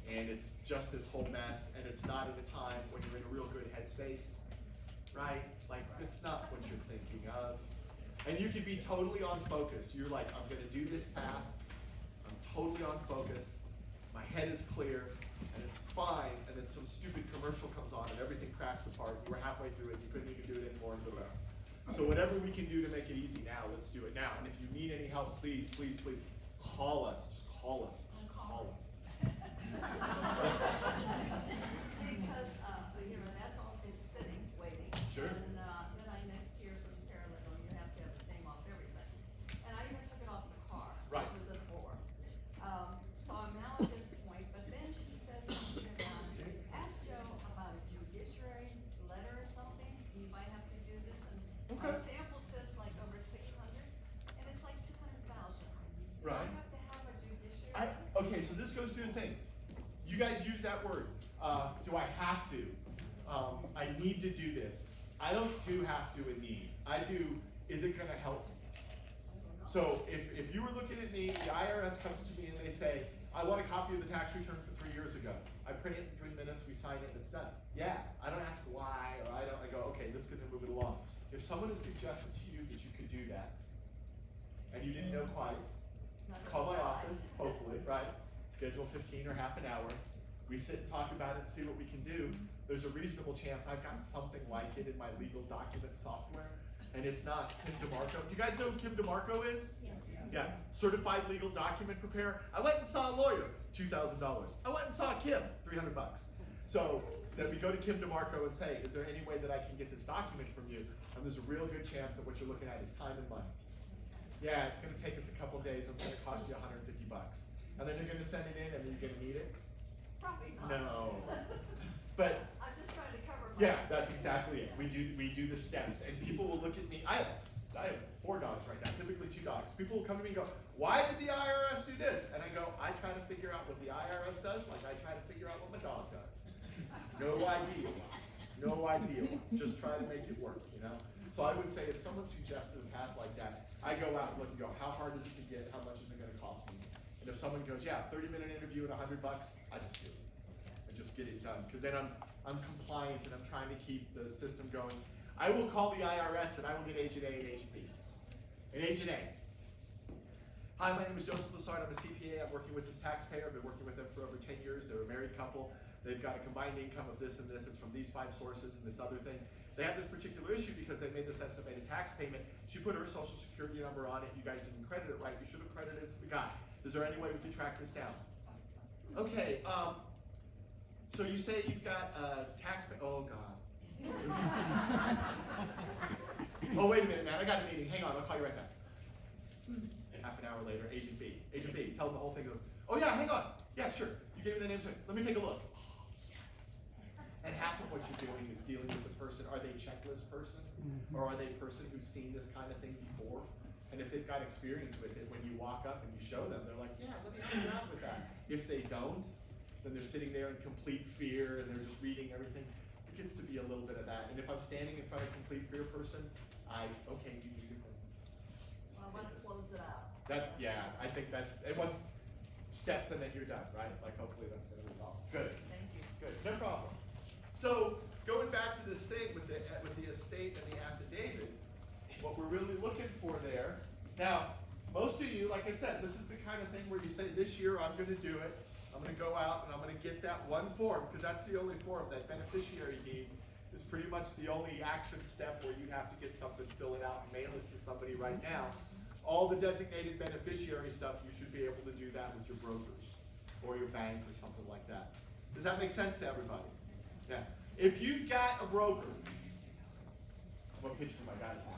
And it's just this whole mess, and it's not at a time when you're in a real good headspace, right? Like, it's not what you're thinking of. And you can be totally on focus. You're like, I'm gonna do this task, I'm totally on focus, my head is clear, and it's fine, and then some stupid commercial comes on and everything cracks apart, you were halfway through it, you couldn't even do it anymore, and blah, blah. So whatever we can do to make it easy now, let's do it now. And if you need any help, please, please, please, call us, just call us, just call us. Because, that's all, it's sitting, waiting. Sure. And, then next year for the paralegal, you have to have the same off everything. And I even took it off the car. Right. Which was a bore. So I'm now at this point, but then she says something about, ask Joe about a judiciary letter or something, you might have to do this, and my Okay. sample says like over 600, and it's like 200,000. Do Right. I have to have a judiciary? Okay, so this goes to the thing. You guys use that word. Do I have to? I need to do this. I don't do have to and need. I do, is it gonna help me? So if you were looking at me, the IRS comes to me and they say, I want a copy of the tax return for 3 years ago. I print it in 3 minutes, we sign it, and it's done. Yeah, I don't ask why, or I go, okay, this is gonna move it along. If someone has suggested to you that you could do that, and you didn't know quite, call my office, hopefully, right? Schedule 15 or half an hour. We sit and talk about it and see what we can do. There's a reasonable chance I've got something like it in my legal document software. And if not, Kim DeMarco. Do you guys know who Kim DeMarco is? Yeah. Certified legal document preparer. I went and saw a lawyer, $2,000. I went and saw Kim, $300. So then we go to Kim DeMarco and say, is there any way that I can get this document from you? And there's a real good chance that what you're looking at is time and money. Yeah, it's gonna take us a couple days, and it's gonna cost you $150. And then you're gonna send it in, and then you're gonna need it? Probably not. No. But, I'm just trying to cover my. yeah, that's exactly it. We do the steps, and people will look at me, I have 4 dogs right now, typically 2 dogs. People will come to me and go, why did the IRS do this? And I go, I try to figure out what the IRS does, like I try to figure out what my dog does. No idea. No idea. Just try to make it work, you know? So I would say if someone suggests a path like that, I go out and look and go, how hard is it to get? How much is it gonna cost me? And if someone goes, yeah, 30-minute interview at $100, I just do it. I just get it done, because then I'm compliant and I'm trying to keep the system going. I will call the IRS and I will get Agent A and Agent B. And Agent A. Hi, my name is Joseph Lassard. I'm a CPA. I'm working with this taxpayer. I've been working with them for over 10 years. They're a married couple. They've got a combined income of this and this. It's from these 5 sources and this other thing. They have this particular issue because they made this estimated tax payment. She put her social security number on it. You guys didn't credit it right. You should have credited it to the guy. Is there any way we can track this down? Okay, so you say you've got a tax oh God. Oh, wait a minute, man, I got a meeting. Hang on, I'll call you right back. Half an hour later, Agent B. Agent B, tell him the whole thing. Oh yeah, hang on. Yeah, sure. You gave me the names. Let me take a look. And half of what you're doing is dealing with the person. Are they a checklist person? Or are they a person who's seen this kind of thing before? And if they've got experience with it, when you walk up and you show them, they're like, yeah, let me help you out with that. If they don't, then they're sitting there in complete fear and they're just reading everything. It gets to be a little bit of that. And if I'm standing in front of a complete fear person, okay, you need to Well, I want to close it out. yeah, I think that's, it once steps and then you're done, right? Like hopefully that's gonna resolve. Good. Thank you. Good, no problem. So, going back to this thing with the estate and the affidavit, what we're really looking for there, now, most of you, like I said, this is the kind of thing where you say, this year I'm gonna do it. I'm gonna go out and I'm gonna get that one form, because that's the only form, that beneficiary deed is pretty much the only action step where you have to get something, fill it out, and mail it to somebody right now. All the designated beneficiary stuff, you should be able to do that with your brokers or your bank or something like that. Does that make sense to everybody? Yeah. If you've got a broker, I'm gonna pitch for my guys now.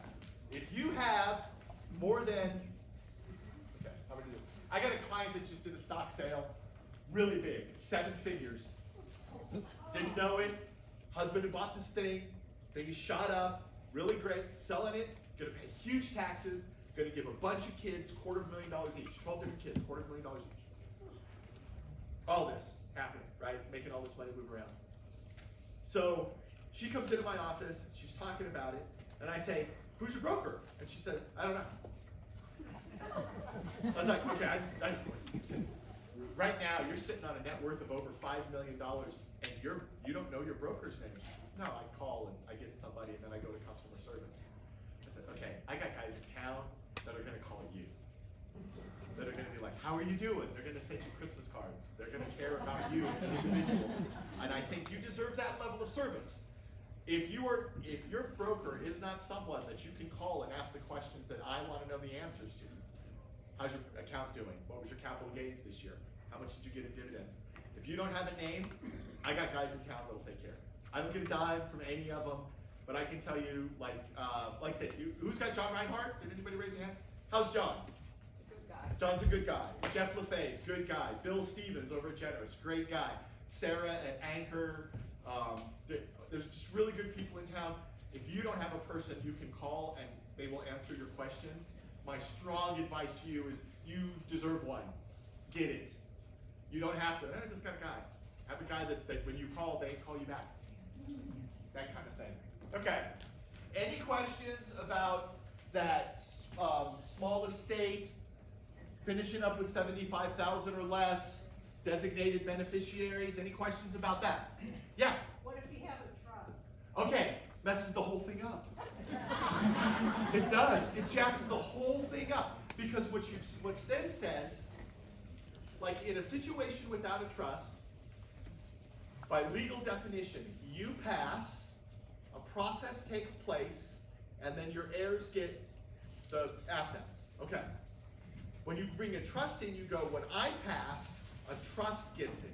If you have more than, okay, how many do this? I got a client that just did a stock sale, really big, 7 figures. Didn't know it. Husband had bought this thing is shot up, really great, selling it, gonna pay huge taxes, gonna give a bunch of kids $250,000 each, 12 different kids, $250,000 each. All this happening, right? Making all this money move around. So she comes into my office, she's talking about it, and I say, who's your broker? And she says, I don't know. I was like, okay, I just right now you're sitting on a net worth of over $5 million and you don't know your broker's name. She said, no, I call and I get somebody and then I go to customer service. I said, okay, I got guys in town that are gonna call you. That are gonna be like, how are you doing? They're gonna send you Christmas cards. They're gonna care about you as an individual. And I think you deserve that level of service. If your broker is not someone that you can call and ask the questions that I want to know the answers to. How's your account doing? What was your capital gains this year? How much did you get in dividends? If you don't have a name, I got guys in town that'll take care of it. I don't get a dime from any of them, but I can tell you, like I said, who's got John Reinhardt? Did anybody raise a hand? How's John? It's a good guy. John's a good guy. Jeff LaFave, good guy. Bill Stevens over at Generous, great guy. Sarah at Anchor, there's just really good people in town. If you don't have a person you can call and they will answer your questions, my strong advice to you is you deserve one. Get it. You don't have to, I just got a guy. Have a guy that when you call, they call you back. That kind of thing. Okay. Any questions about that small estate, finishing up with 75,000 or less, designated beneficiaries? Any questions about that? Yeah? What if you have a trust? Okay, messes the whole thing up. It does. It jacks the whole thing up. Because what then says, like in a situation without a trust, by legal definition, you pass, a process takes place, and then your heirs get the assets. Okay. When you bring a trust in, you go, when I pass, a trust gets it.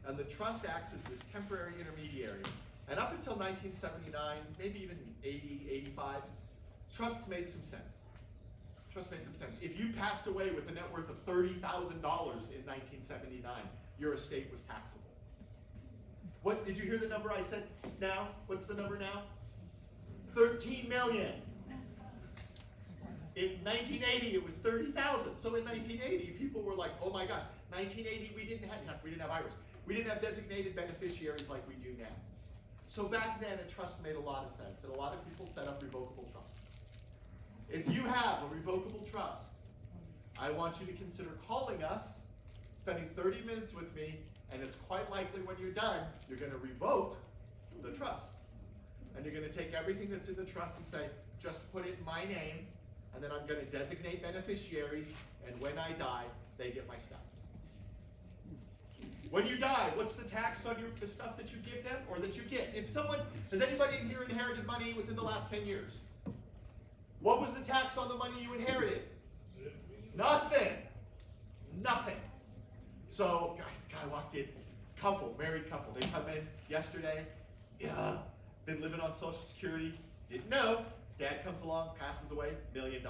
And the trust acts as this temporary intermediary. And up until 1979, maybe even 80, 85, trusts made some sense. Trust made some sense. If you passed away with a net worth of $30,000 in 1979, your estate was taxable. What, did you hear the number I said now? What's the number now? 13 million. In 1980, it was 30,000. So in 1980, people were like, oh my gosh, 1980, we didn't have IRAs. We didn't have designated beneficiaries like we do now. So back then, a trust made a lot of sense, and a lot of people set up revocable trusts. If you have a revocable trust, I want you to consider calling us, spending 30 minutes with me, and it's quite likely when you're done, you're going to revoke the trust. And you're going to take everything that's in the trust and say, just put it in my name, and then I'm going to designate beneficiaries, and when I die, they get my stuff. When you die, what's the tax on the stuff that you give them or that you get? Has anybody in here inherited money within the last 10 years? What was the tax on the money you inherited? Nothing. Nothing. So, guy walked in, married couple. They come in yesterday, been living on Social Security, didn't know. Dad comes along, passes away, $1 million.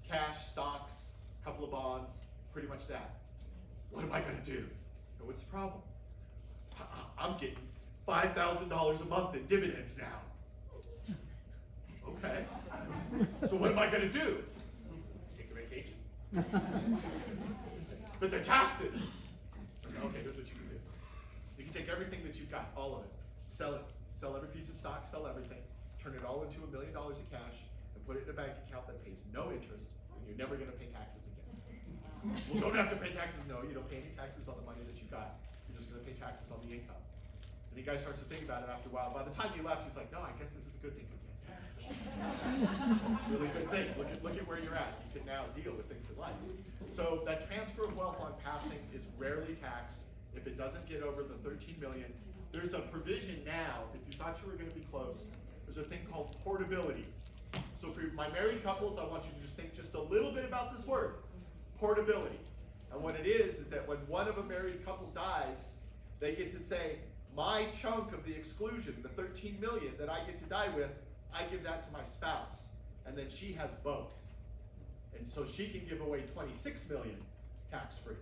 Cash, stocks, couple of bonds, pretty much that. What am I gonna do? And what's the problem? I'm getting $5,000 a month in dividends now. Okay. So what am I gonna do? Take a vacation. But they're taxes. I said, okay, here's what you can do. You can take everything that you've got, all of it, sell it, sell every piece of stock, sell everything, turn it all into $1 million of cash, and put it in a bank account that pays no interest, and you're never gonna pay taxes again. Well, don't have to pay taxes. No, you don't pay any taxes on the money that you got. You're just gonna pay taxes on the income. And the guy starts to think about it after a while. By the time he left, he's like, no, I guess this is a good thing for me. Really good thing. Look at where you're at. You can now deal with things in life. So that transfer of wealth on passing is rarely taxed if it doesn't get over the 13 million. There's a provision now, if you thought you were going to be close, there's a thing called portability. So for my married couples, I want you to just think just a little bit about this word, portability. And what it is that when one of a married couple dies, they get to say, my chunk of the exclusion, the 13 million that I get to die with, I give that to my spouse. And then she has both. And so she can give away 26 million tax-free.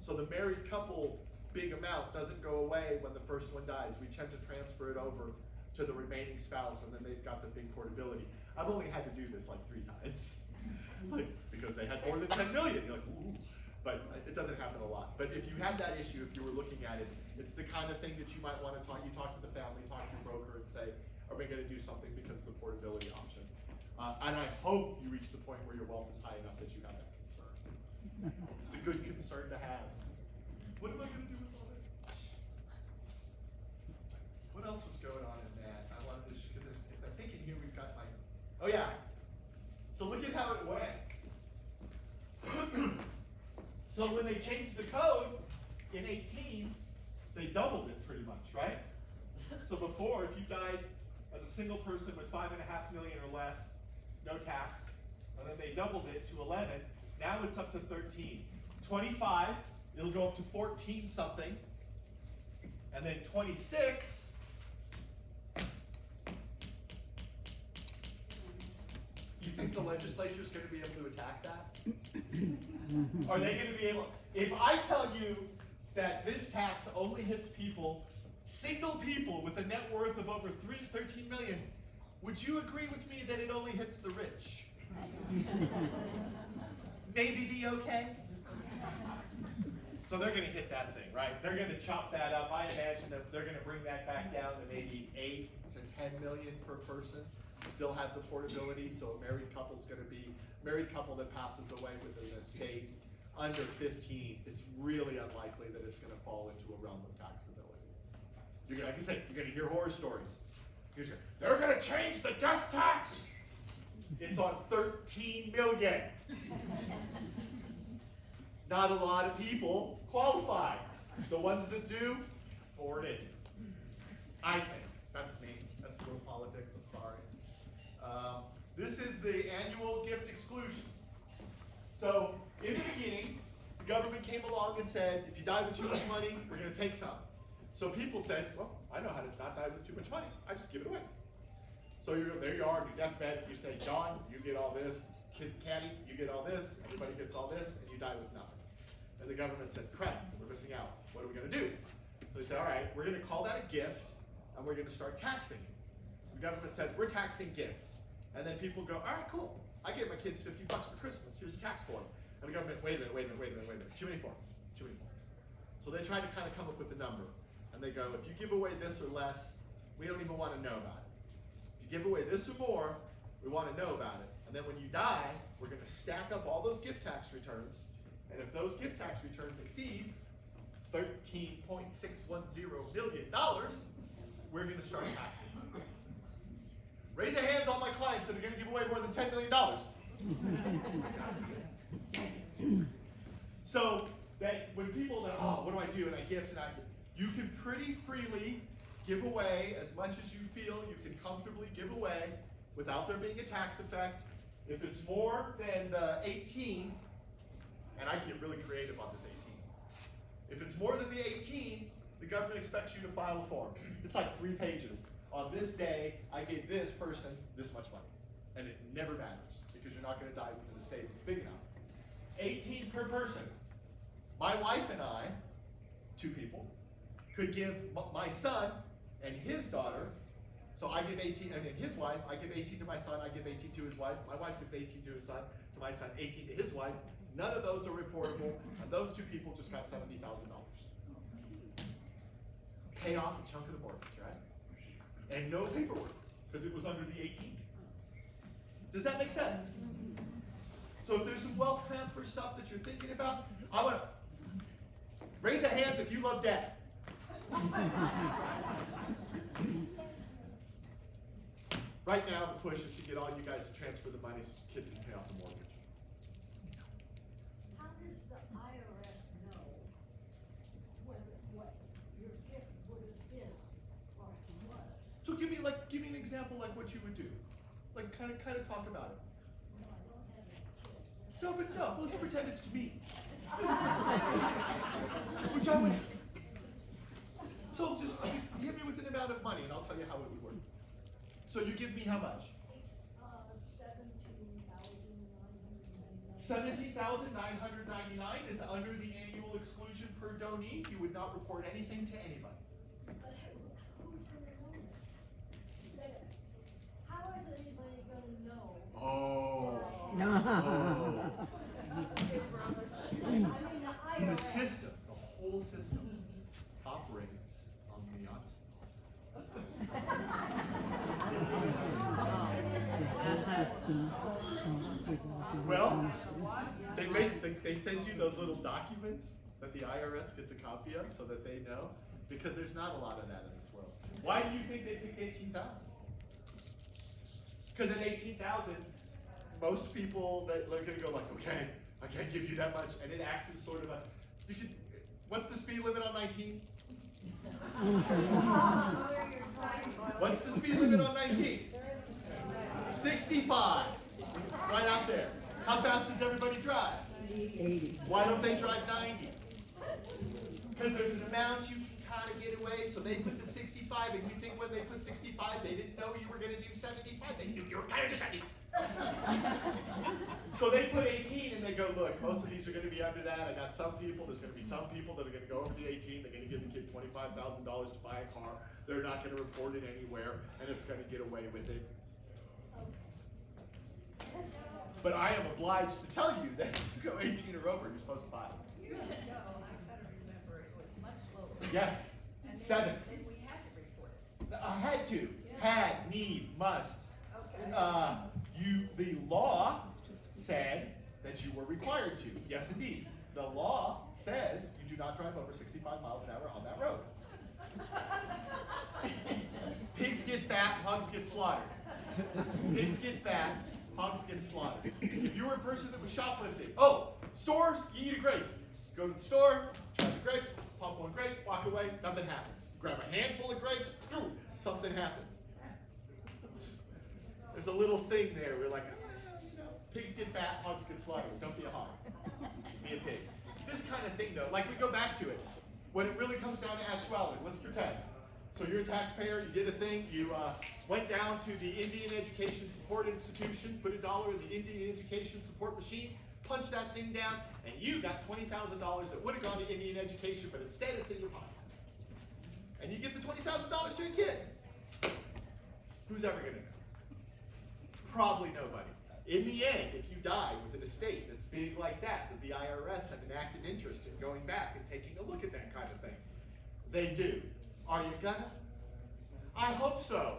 So the married couple big amount doesn't go away when the first one dies. We tend to transfer it over to the remaining spouse, and then they've got the big portability. I've only had to do this like 3 times. Like, because they had more than 10 million. You're like, ooh. But it doesn't happen a lot. But if you had that issue, if you were looking at it, it's the kind of thing that you might want to talk. You talk to the family, talk to your broker, and say, are we going to do something because of the portability option? And I hope you reach the point where your wealth is high enough that you have that concern. It's a good concern to have. What am I going to do with all this? What else was going on in that? I wanted to, because if I think in here we've got my, oh yeah. So look at how it went. So when they changed the code in 18, they doubled it pretty much, right? So before, if you died as a single person with 5.5 million or less, no tax, and then they doubled it to 11. Now it's up to 13. 25, it'll go up to 14 something, and then 26. Do you think the legislature is going to be able to attack that? Are they going to be able? If I tell you that this tax only hits people, single people with a net worth of over 13 million, would you agree with me that it only hits the rich? Maybe the okay? So they're going to hit that thing, right? They're going to chop that up. I imagine that they're going to bring that back down to maybe 8 to 10 million per person. Still have the portability, so a married couple is going to be married couple that passes away with an estate under 15. It's really unlikely that it's going to fall into a realm of taxability. You're gonna, like I said, you're going to hear horror stories. They're going to change the death tax. It's on 13 million. Not a lot of people qualify. The ones that do, afford it. I think. That's me. That's a little politics. I'm sorry. This is the annual gift exclusion. So, in the beginning, the government came along and said, if you die with too much money, we're going to take some. So people said, well, I know how to not die with too much money. I just give it away. So there you are on your deathbed. You say, John, you get all this. Kid Caddy, you get all this. Everybody gets all this, and you die with nothing. And the government said, crap, we're missing out. What are we going to do? So they said, all right, we're going to call that a gift, and we're going to start taxing it. So the government says, we're taxing gifts. And then people go, all right, cool. I gave my kids $50 for Christmas. Here's a tax form. And the government, wait a minute. Too many forms. So they try to kind of come up with a number. And they go, if you give away this or less, we don't even want to know about it. If you give away this or more, we want to know about it. And then when you die, we're going to stack up all those gift tax returns. And if those gift tax returns exceed $13.610 million, we're going to start taxing them. Raise your hands, all my clients that are going to give away more than $10 million. So that when people say, oh, what do I do? And I gift, you can pretty freely give away as much as you feel you can comfortably give away without there being a tax effect. If it's more than the 18, and I get really creative on this 18. If it's more than the 18, the government expects you to file a form. It's like 3 pages. On this day, I gave this person this much money. And it never matters, because you're not going to die with an estate that's big enough. 18 per person. My wife and I, 2 people, could give my son and his daughter, so I give 18, and then his wife, I give 18 to my son, I give 18 to his wife, my wife gives 18 to his son, to my son, 18 to his wife. None of those are reportable, and those 2 people just got $70,000. Pay off a chunk of the mortgage, right? And no paperwork, because it was under the 18. Does that make sense? So if there's some wealth transfer stuff that you're thinking about, I want to raise your hands if you love debt. Right now, the push is to get all you guys to transfer the money so kids can pay off the mortgage. How does the IRS know whether what your gift would have been or was? So give me an example like what you would do. Like kind of talk about it. No, I don't have any kids. No, but no, let's pretend it's to me. Which I would. So just hit me with an amount of money and I'll tell you how it would work. So you give me how much? $17,999 is under the annual exclusion per donee. You would not report anything to anybody. But who's gonna know that? How is anybody gonna know? Oh. I mean, the The IRS. system, the whole system, operates on the honesty Well, they send you those little documents that the IRS gets a copy of so that they know, because there's not a lot of that in this world. Why do you think they picked 18,000? Because at 18,000, most people that are gonna go like, okay, I can't give you that much, and it acts as sort of a, you could, what's the speed limit on 19? What's the speed limit on 19? 65. Right out there. How fast does everybody drive? 80. Why don't they drive 90? Because there's an amount you can kind of get away, so they put the 65, and you think when they put 65, they didn't know you were going to do 75. They knew you were going to do 70. So they put 18, and they go, look, most of these are going to be under that. I got some people, there's going to be some people that are going to go over the 18. They're going to give the kid $25,000 to buy a car. They're not going to report it anywhere, and it's going to get away with it. But I am obliged to tell you that if you go 18 or over, you're supposed to buy it. Years ago, I kind of remember it was much lower. Yes, And 7. then we had to report it. I had to. Had, need, must. Okay. The law said that you were required to. Yes, indeed. The law says you do not drive over 65 miles an hour on that road. Pigs get fat, hogs get slaughtered. Pigs get fat, hogs get slaughtered. If you were a person that was shoplifting, stores, you eat a grape. Go to the store, try the grapes, pop one grape, walk away, nothing happens. Grab a handful of grapes, something happens. There's a little thing there, we're like, pigs get fat, hogs get slaughtered. Don't be a hog. Be a pig. This kind of thing though, like we go back to it. When it really comes down to actuality, let's pretend. So you're a taxpayer, you did a thing, you went down to the Indian Education Support Institution, put $1 in the Indian Education Support machine, punched that thing down, and you got $20,000 that would have gone to Indian education, but instead it's in your pocket. And you give the $20,000 to a kid. Who's ever gonna know? Probably nobody. In the end, if you die with an estate that's big like that, does the IRS have an active interest in going back and taking a look at that kind of thing? They do. Are you gonna? I hope so.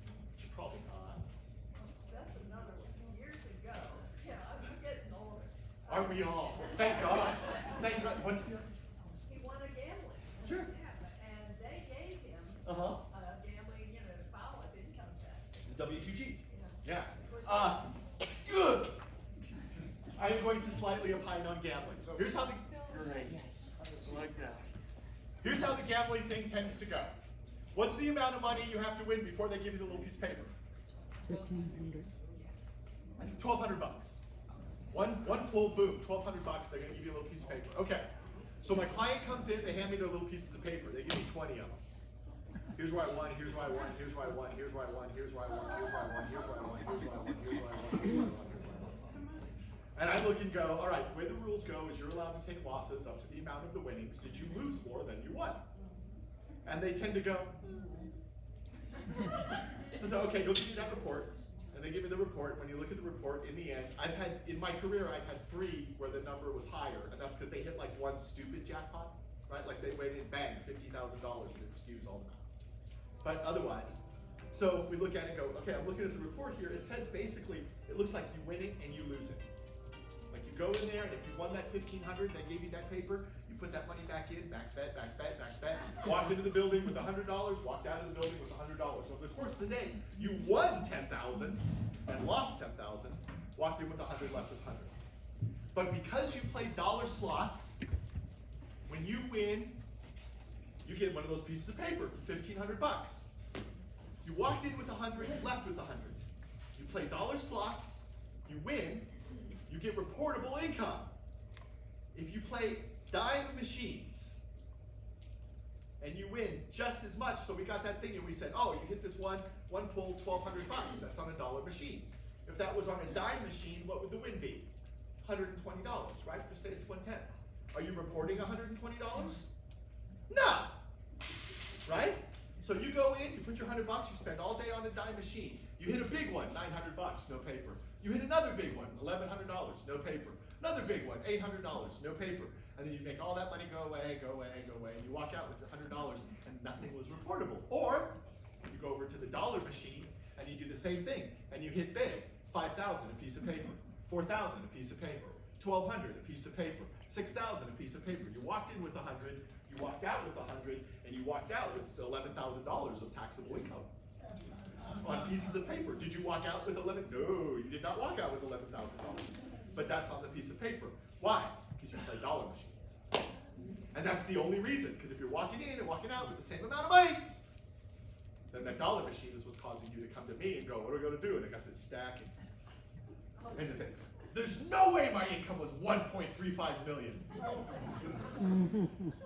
But you're probably not. That's another one. Years ago, I'm getting older. Aren't we all? Thank God. Thank God. What's the other? He won a gambling. Sure. Yeah, and they gave him Uh-huh. gambling, to file with income tax. WTG. Yeah. Yeah. Good. I am going to slightly opine on gambling. Here's how the Here's how the gambling thing tends to go. What's the amount of money you have to win before they give you the little piece of paper? 1,500. I think $1,200. One pull, boom, $1,200. They're gonna give you a little piece of paper. Okay. So my client comes in, they hand me their little pieces of paper. They give me 20 of them. Here's where I won, here's where I won, here's where I won, here's where I won, here's where I won, here's where I won, here's where I won, here's where I won, here's where I won, here's where I won, here's where I won. And I look and go, all right, the way the rules go is you're allowed to take losses up to the amount of the winnings. Did you lose more than you won? And they tend to go, and so, okay, go give me that report. And they give me the report. When you look at the report, in the end, in my career, I've had 3 where the number was higher, and that's because they hit like one stupid jackpot, right? Like they went in, bang, $50,000, and it skews all the time. But otherwise, so we look at it and go, okay, I'm looking at the report here. It says basically, it looks like you win it and you lose it. Like you go in there, and if you won that 1,500, they gave you that paper, you put that money back in, max bet, walked into the building with $100, walked out of the building with $100. Over the course of the day, you won 10,000 and lost 10,000, walked in with 100, left with 100. But because you play dollar slots, when you win, you get one of those pieces of paper for 1,500 bucks. You walked in with 100, left with 100. You play dollar slots, you win, you get reportable income. If you play dime machines and you win just as much, so we got that thing and we said, oh, you hit this one pull, 1,200 bucks. That's on a dollar machine. If that was on a dime machine, what would the win be? $120, right? Just say it's 110. Are you reporting $120? No, right? So you go in, you put your $100, you spend all day on a dime machine. You hit a big one, $900, no paper. You hit another big one, $1,100, no paper. Another big one, $800, no paper. And then you make all that money go away, and you walk out with $100 and nothing was reportable. Or you go over to the dollar machine and you do the same thing and you hit big, 5,000 a piece of paper, 4,000 a piece of paper, 1,200 a piece of paper, 6,000 a piece of paper. You walked in with 100, you walked out with 100, and you walked out with $11,000 of taxable income on pieces of paper. Did you walk out with 11? No, you did not walk out with $11,000. But that's on the piece of paper. Why? Because you play dollar machines. And that's the only reason. Because if you're walking in and walking out with the same amount of money, then that dollar machine is what's causing you to come to me and go, what are we going to do? And I got this stack. And they say, there's no way my income was 1.35 million.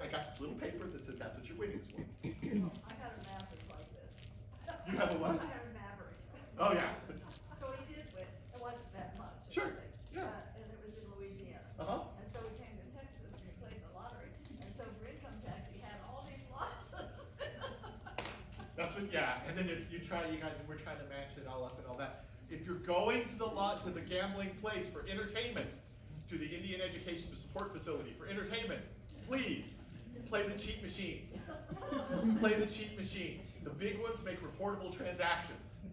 I got this little paper that says that's what your winnings were. I had a Maverick like this. You have a what? I had a Maverick. Oh yeah. So we did win, it wasn't that much. I Sure, think. yeah. And it was in Louisiana. Uh-huh. And so we came to Texas and we played the lottery, and so for income tax, we had all these losses. That's what, yeah, and then you try, you guys, and we're trying to match it all up and all that. If you're going to the gambling place for entertainment, to the Indian Education Support Facility for entertainment, please, play the cheat machines. Play the cheat machines. The big ones make reportable transactions.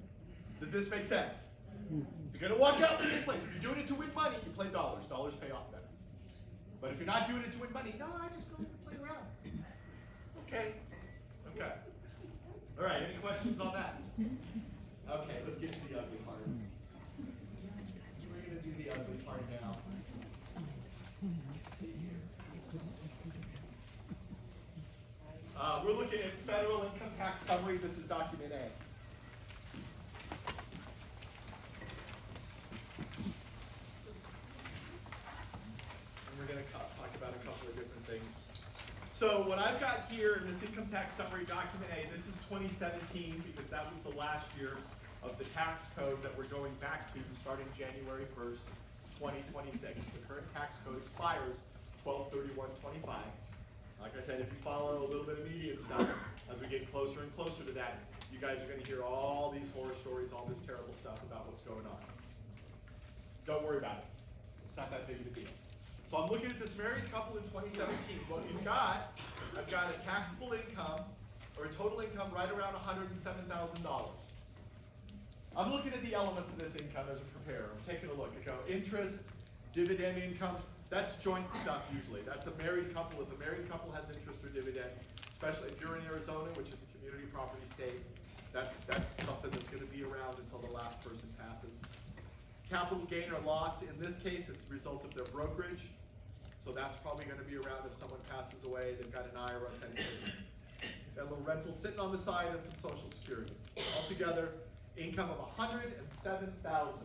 Does this make sense? If you're gonna walk out the same place, if you're doing it to win money, you play dollars. Dollars pay off better. But if you're not doing it to win money, no, I just go play around. Okay. Okay. All right, any questions on that? Okay, let's get to the ugly part. We're gonna do the ugly part now. Let's see here. We're looking at federal income tax summary. This is document A. And we're going to talk about a couple of different things. So what I've got here in this income tax summary document A, this is 2017 because that was the last year of the tax code that we're going back to starting January 1st, 2026. The current tax code expires 12/31/25. Like I said, if you follow a little bit of media and stuff, as we get closer and closer to that, you guys are going to hear all these horror stories, all this terrible stuff about what's going on. Don't worry about it. It's not that big of a deal. So I'm looking at this married couple in 2017. What you've got, I've got a taxable income, or a total income right around $107,000. I'm looking at the elements of this income as a preparer. I'm taking a look. I go interest, dividend income. That's joint stuff usually. That's a married couple. If a married couple has interest or dividend, especially if you're in Arizona, which is a community property state, that's something that's going to be around until the last person passes. Capital gain or loss, in this case, it's a result of their brokerage. So that's probably going to be around if someone passes away, they've got an IRA pension. Got a little rental sitting on the side and some Social Security. Altogether, income of $107,000.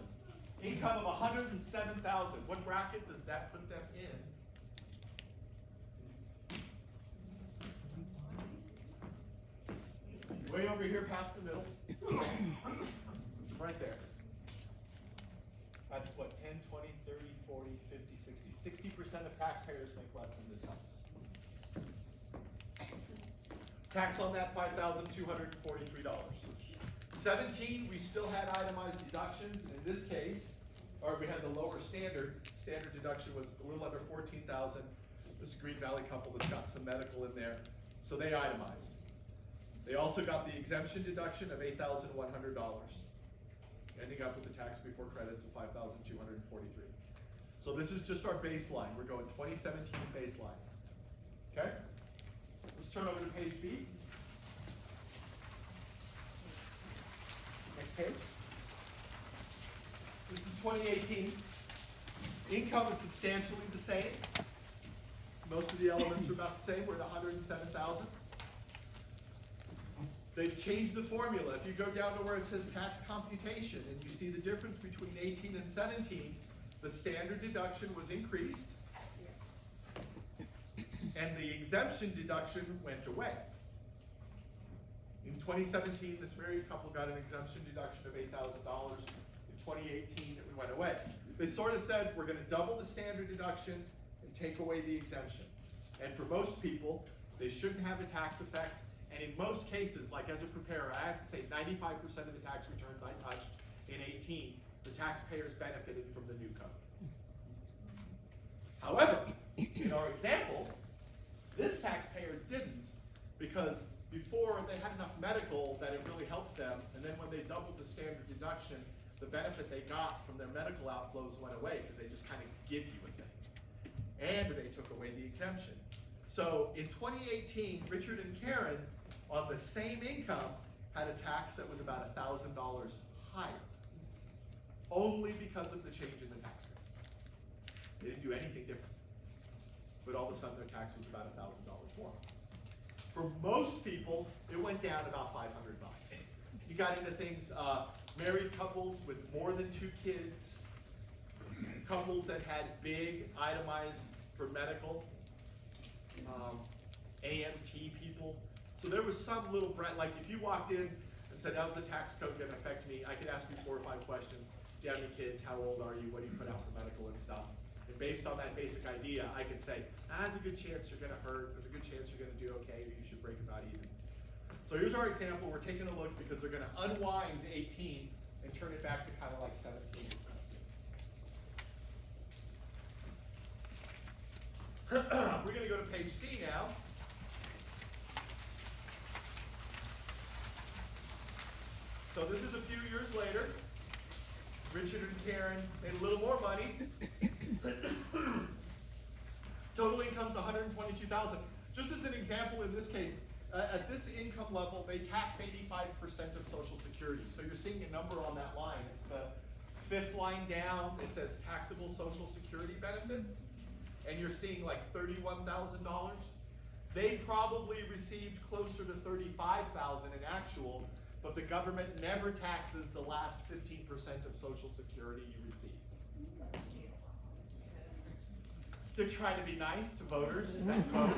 Income of $107,000. What bracket does that put them in? Way over here past the middle. It's right there. That's what, 10, 20, 30, 40, 50, 60. 60% of taxpayers make less than this house. Tax on that, $5,243. 17, we still had itemized deductions, and in this case, or we had the lower standard deduction was a little under $14,000. This is a Green Valley couple that's got some medical in there, so they itemized. They also got the exemption deduction of $8,100, ending up with the tax before credits of $5,243. So this is just our baseline. We're going 2017 baseline. Okay? Let's turn over to page B. Next page. This is 2018. Income is substantially the same. Most of the elements are about the same. We're at 107,000. They've changed the formula. If you go down to where it says tax computation and you see the difference between 18 and 17, the standard deduction was increased and the exemption deduction went away. In 2017, this married couple got an exemption deduction of $8,000. In 2018, it went away. They sort of said, we're going to double the standard deduction and take away the exemption. And for most people, they shouldn't have a tax effect. And in most cases, like as a preparer, I have to say 95% of the tax returns I touched in 18, the taxpayers benefited from the new code. However, in our example, this taxpayer didn't, because before they had enough medical that it really helped them, and then when they doubled the standard deduction, the benefit they got from their medical outflows went away because they just kind of give you a thing. And they took away the exemption. So in 2018, Richard and Karen, on the same income, had a tax that was about $1,000 higher, only because of the change in the tax code. They didn't do anything different, but all of a sudden their tax was about $1,000 more. For most people, it went down about $500. You got into things, married couples with more than 2 kids, couples that had big itemized for medical, AMT people. So there was some little, like if you walked in and said, how's the tax code going to affect me? I could ask you 4 or 5 questions. Do you have any kids? How old are you? What do you put out for medical and stuff? And based on that basic idea, I could say, there's a good chance you're going to hurt. There's a good chance you're going to do okay, or you should break about even. So here's our example. We're taking a look because they're going to unwind 18 and turn it back to kind of like 17. We're going to go to page C now. So this is a few years later. Richard and Karen made a little more money. Total income's $122,000. Just as an example, in this case, at this income level, they tax 85% of Social Security. So you're seeing a number on that line. It's the 5th line down. It says taxable Social Security benefits, and you're seeing like $31,000. They probably received closer to $35,000 in actual, but the government never taxes the last 15% of Social Security you receive. They're trying to be nice to voters that vote.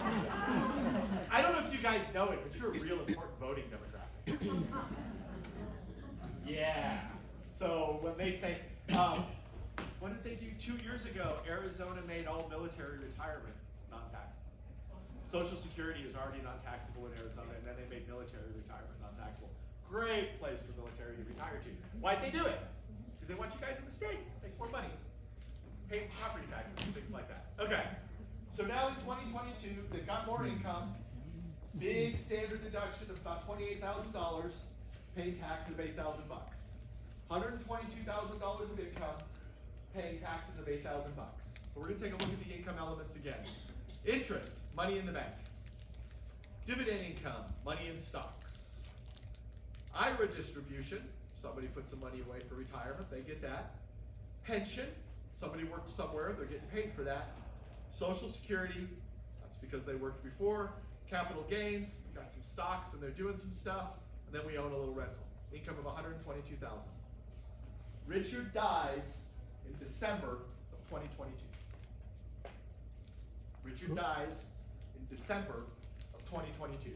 I don't know if you guys know it, but you're a real important voting demographic. Yeah. So when they say, what did they do 2 years ago? Arizona made all military retirement non-taxable. Social Security is already non-taxable in Arizona, and then they made military retirement non-taxable. Great place for military to retire to. Why'd they do it? Because they want you guys in the state, make more money. Pay property taxes and things like that. Okay, so now in 2022, they've got more income, big standard deduction of about $28,000, paying taxes of $8,000 bucks. $122,000 of income, paying taxes of $8,000 bucks. So we're gonna take a look at the income elements again. Interest, money in the bank. Dividend income, money in stocks. IRA distribution, somebody put some money away for retirement, they get that. Pension, somebody worked somewhere, they're getting paid for that. Social Security, that's because they worked before. Capital gains, we got some stocks and they're doing some stuff, and then we own a little rental. Income of $122,000. Richard dies in December of 2022. Richard dies in December of 2022.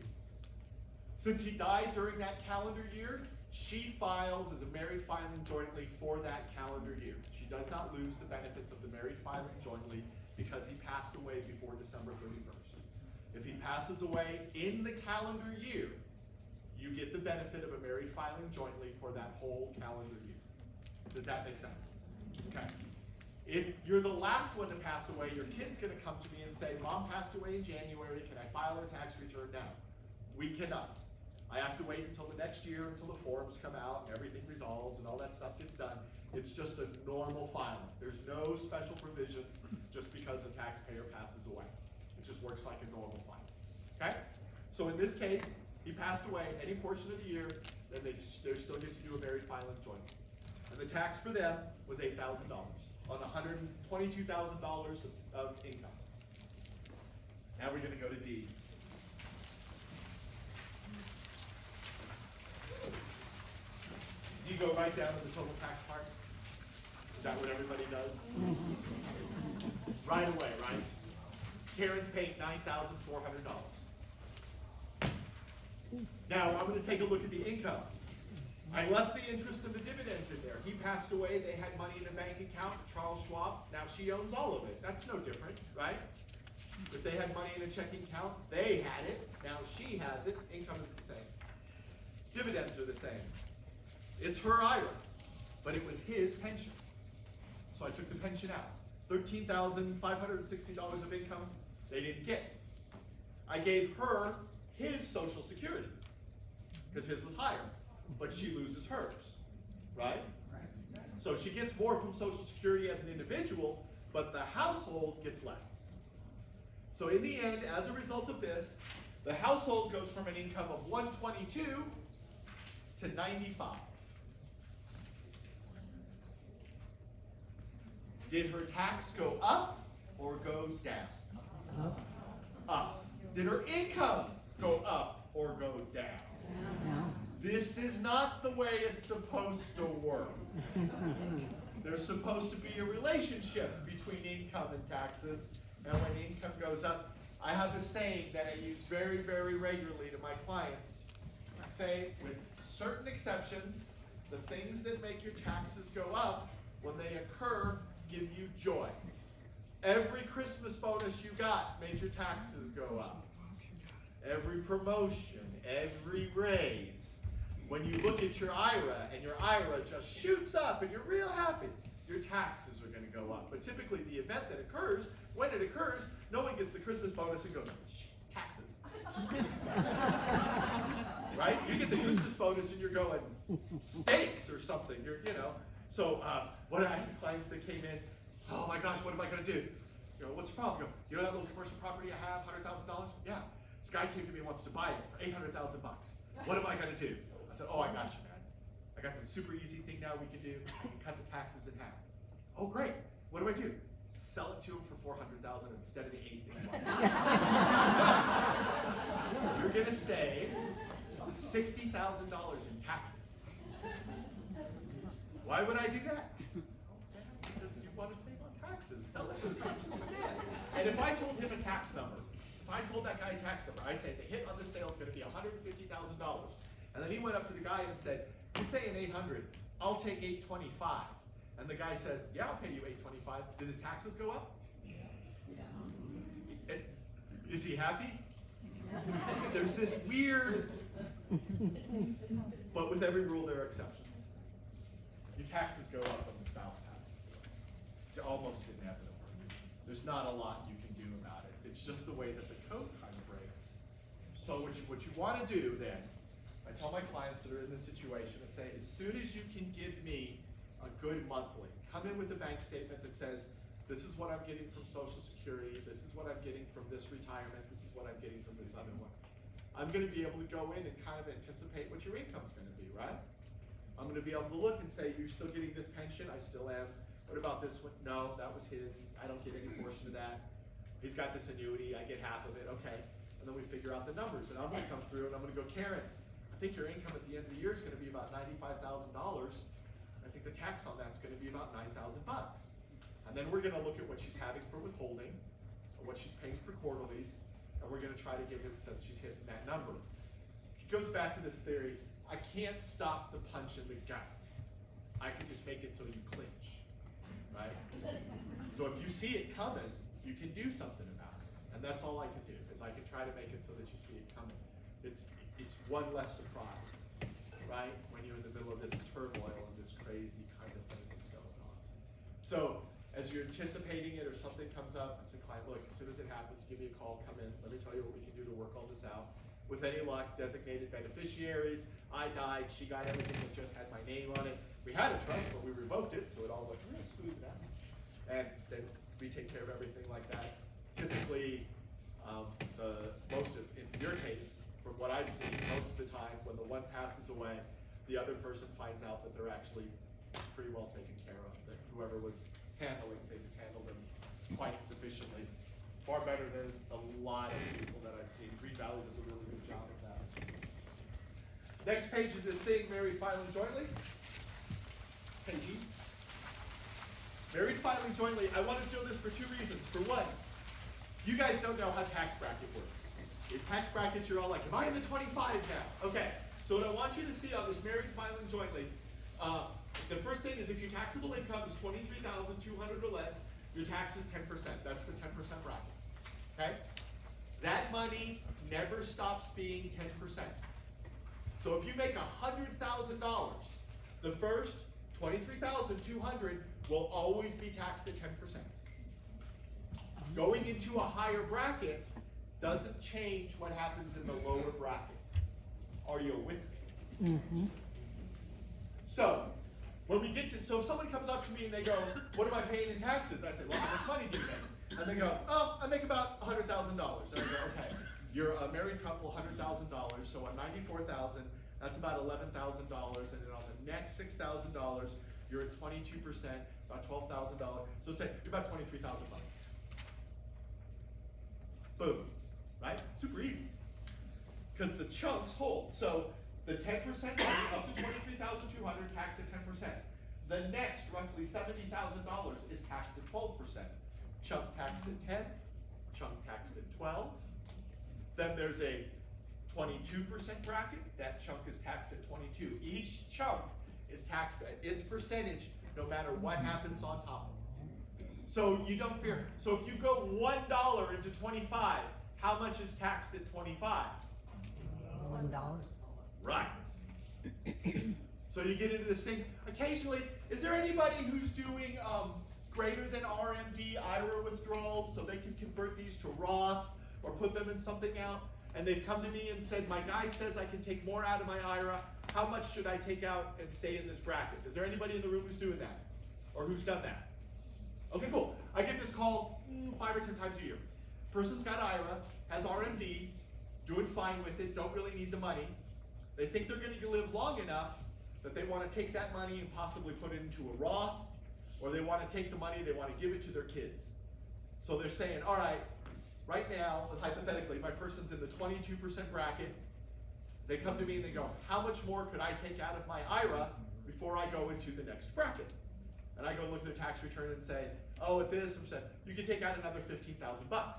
Since he died during that calendar year, she files as a married filing jointly for that calendar year. She does not lose the benefits of the married filing jointly because he passed away before December 31st. If he passes away in the calendar year, you get the benefit of a married filing jointly for that whole calendar year. Does that make sense? Okay. If you're the last one to pass away, your kid's gonna come to me and say, Mom passed away in January, can I file her tax return now? We cannot. I have to wait until the next year, until the forms come out and everything resolves and all that stuff gets done. It's just a normal filing. There's no special provisions just because a taxpayer passes away. It just works like a normal filing. Okay? So in this case, he passed away any portion of the year, then they still get to do a married filing jointly. And the tax for them was $8,000 on $122,000 of income. Now we're going to go to D. You go right down to the total tax part. Is that what everybody does? Right away, right? Karen's paid $9,400. Now I'm going to take a look at the income. I left the interest and the dividends in there. He passed away, they had money in a bank account, Charles Schwab, now she owns all of it. That's no different, right? If they had money in a checking account, they had it, now she has it, income is the same. Dividends are the same. It's her IRA, but it was his pension. So I took the pension out. $13,560 of income, they didn't get. I gave her his Social Security, because his was higher, but she loses hers, right? So she gets more from Social Security as an individual, but the household gets less. So in the end, as a result of this, the household goes from an income of 122 to 95. Did her tax go up or go down? Up. Did her income go up or go down? This is not the way it's supposed to work. There's supposed to be a relationship between income and taxes, and when income goes up, I have a saying that I use very, very regularly to my clients. I say, with certain exceptions, the things that make your taxes go up, when they occur, give you joy. Every Christmas bonus you got made your taxes go up. Every promotion, every raise. When you look at your IRA and your IRA just shoots up and you're real happy, your taxes are going to go up. But typically the event that occurs, when it occurs, no one gets the Christmas bonus and goes, taxes. Right? You get the Christmas bonus and you're going, steaks or something. So what I had clients that came in, oh my gosh, what am I going to do? What's the problem? You know that little commercial property I have, $100,000? Yeah. This guy came to me and wants to buy it for $800,000. What am I going to do? I said, oh, I got you, man. I got this super easy thing now we can do. I can cut the taxes in half. Oh, great. What do I do? Sell it to him for $400,000 instead of the $80,000. You're going to save $60,000 in taxes. Why would I do that? Because you want to save on taxes. Sell it for as much as you can. And if I told him a tax number, if I told that guy a tax number, I say the hit on this sale is going to be $150,000. And then he went up to the guy and said, you're saying 800, I'll take 825. And the guy says, yeah, I'll pay you 825. Did his taxes go up? Yeah. Is he happy? There's this weird, but with every rule there are exceptions. Your taxes go up when the spouse passes away. It's almost inevitable. There's not a lot you can do about it. It's just the way that the code kind of breaks. So what you want to do then, I tell my clients that are in this situation, I say, as soon as you can give me a good monthly, come in with a bank statement that says, this is what I'm getting from Social Security, this is what I'm getting from this retirement, this is what I'm getting from this other one. I'm going to be able to go in and kind of anticipate what your income's going to be, right? I'm going to be able to look and say, you're still getting this pension, I still am. What about this one? No, that was his. I don't get any portion of that. He's got this annuity, I get half of it, okay. And then we figure out the numbers, and I'm going to come through and I'm going to go, Karen, I think your income at the end of the year is going to be about $95,000. I think the tax on that's going to be about $9,000. And then we're going to look at what she's having for withholding, or what she's paying for quarterlies, and we're going to try to get her so that she's hitting that number. It goes back to this theory, I can't stop the punch in the gut. I can just make it so you clinch, right? So if you see it coming, you can do something about it. And that's all I can do, is I can try to make it so that you see it coming. It's one less surprise, right? When you're in the middle of this turmoil and this crazy kind of thing that's going on. So as you're anticipating it or something comes up, I say, client, look, as soon as it happens, give me a call, come in, let me tell you what we can do to work all this out. with any luck, designated beneficiaries. I died, she got everything that just had my name on it. We had a trust, but we revoked it, so it all went real smooth now. And then we take care of everything like that. Typically, in your case, from what I've seen, most of the time, when the one passes away, the other person finds out that they're actually pretty well taken care of, that whoever was handling things handled them quite sufficiently. Far better than a lot of people that I've seen. Green Valley does a really good job of that. Next page is this thing, married filing jointly. Page E. Married filing jointly, I want to do this for two reasons. For one, you guys don't know how tax bracket works. In tax brackets, you're all like, am I in the 25 now? Okay, so what I want you to see on this married filing jointly, the first thing is if your taxable income is $23,200 or less, your tax is 10%. That's the 10% bracket, okay? That money never stops being 10%. So if you make $100,000, the first $23,200 will always be taxed at 10%. Going into a higher bracket doesn't change what happens in the lower brackets. Are you with me? Mm-hmm. So, when we get to, so if someone comes up to me and they go, what am I paying in taxes? I say, well, how much money do you make? And they go, oh, I make about $100,000. And I go, okay, you're a married couple, $100,000, so on $94,000, that's about $11,000, and then on the next $6,000, you're at 22%, about $12,000. So say you're about $23,000. Boom, right? Super easy. Because the chunks hold. So the 10% money up to $23,200 taxed at 10%. The next roughly $70,000 is taxed at 12%. Chunk taxed at 10, chunk taxed at 12. Then there's a 22% bracket. That chunk is taxed at 22. Each chunk is taxed at its percentage no matter what happens on top of it. So you don't fear. So if you go $1 into 25, how much is taxed at 25? $1. Right. So you get into this thing. Occasionally, is there anybody who's doing greater than RMD IRA withdrawals so they can convert these to Roth or put them in something out? And they've come to me and said, my guy says I can take more out of my IRA. How much should I take out and stay in this bracket? Is there anybody in the room who's doing that? Or who's done that? Okay, cool. I get this call 5 or 10 times a year. Person's got IRA, has RMD, doing fine with it, don't really need the money. They think they're going to live long enough that they want to take that money and possibly put it into a Roth, or they want to take the money, they want to give it to their kids. So they're saying, all right, right now, hypothetically, my person's in the 22% bracket. They come to me and they go, how much more could I take out of my IRA before I go into the next bracket? And I go look at their tax return and say, oh, at this percent, you can take out another $15,000.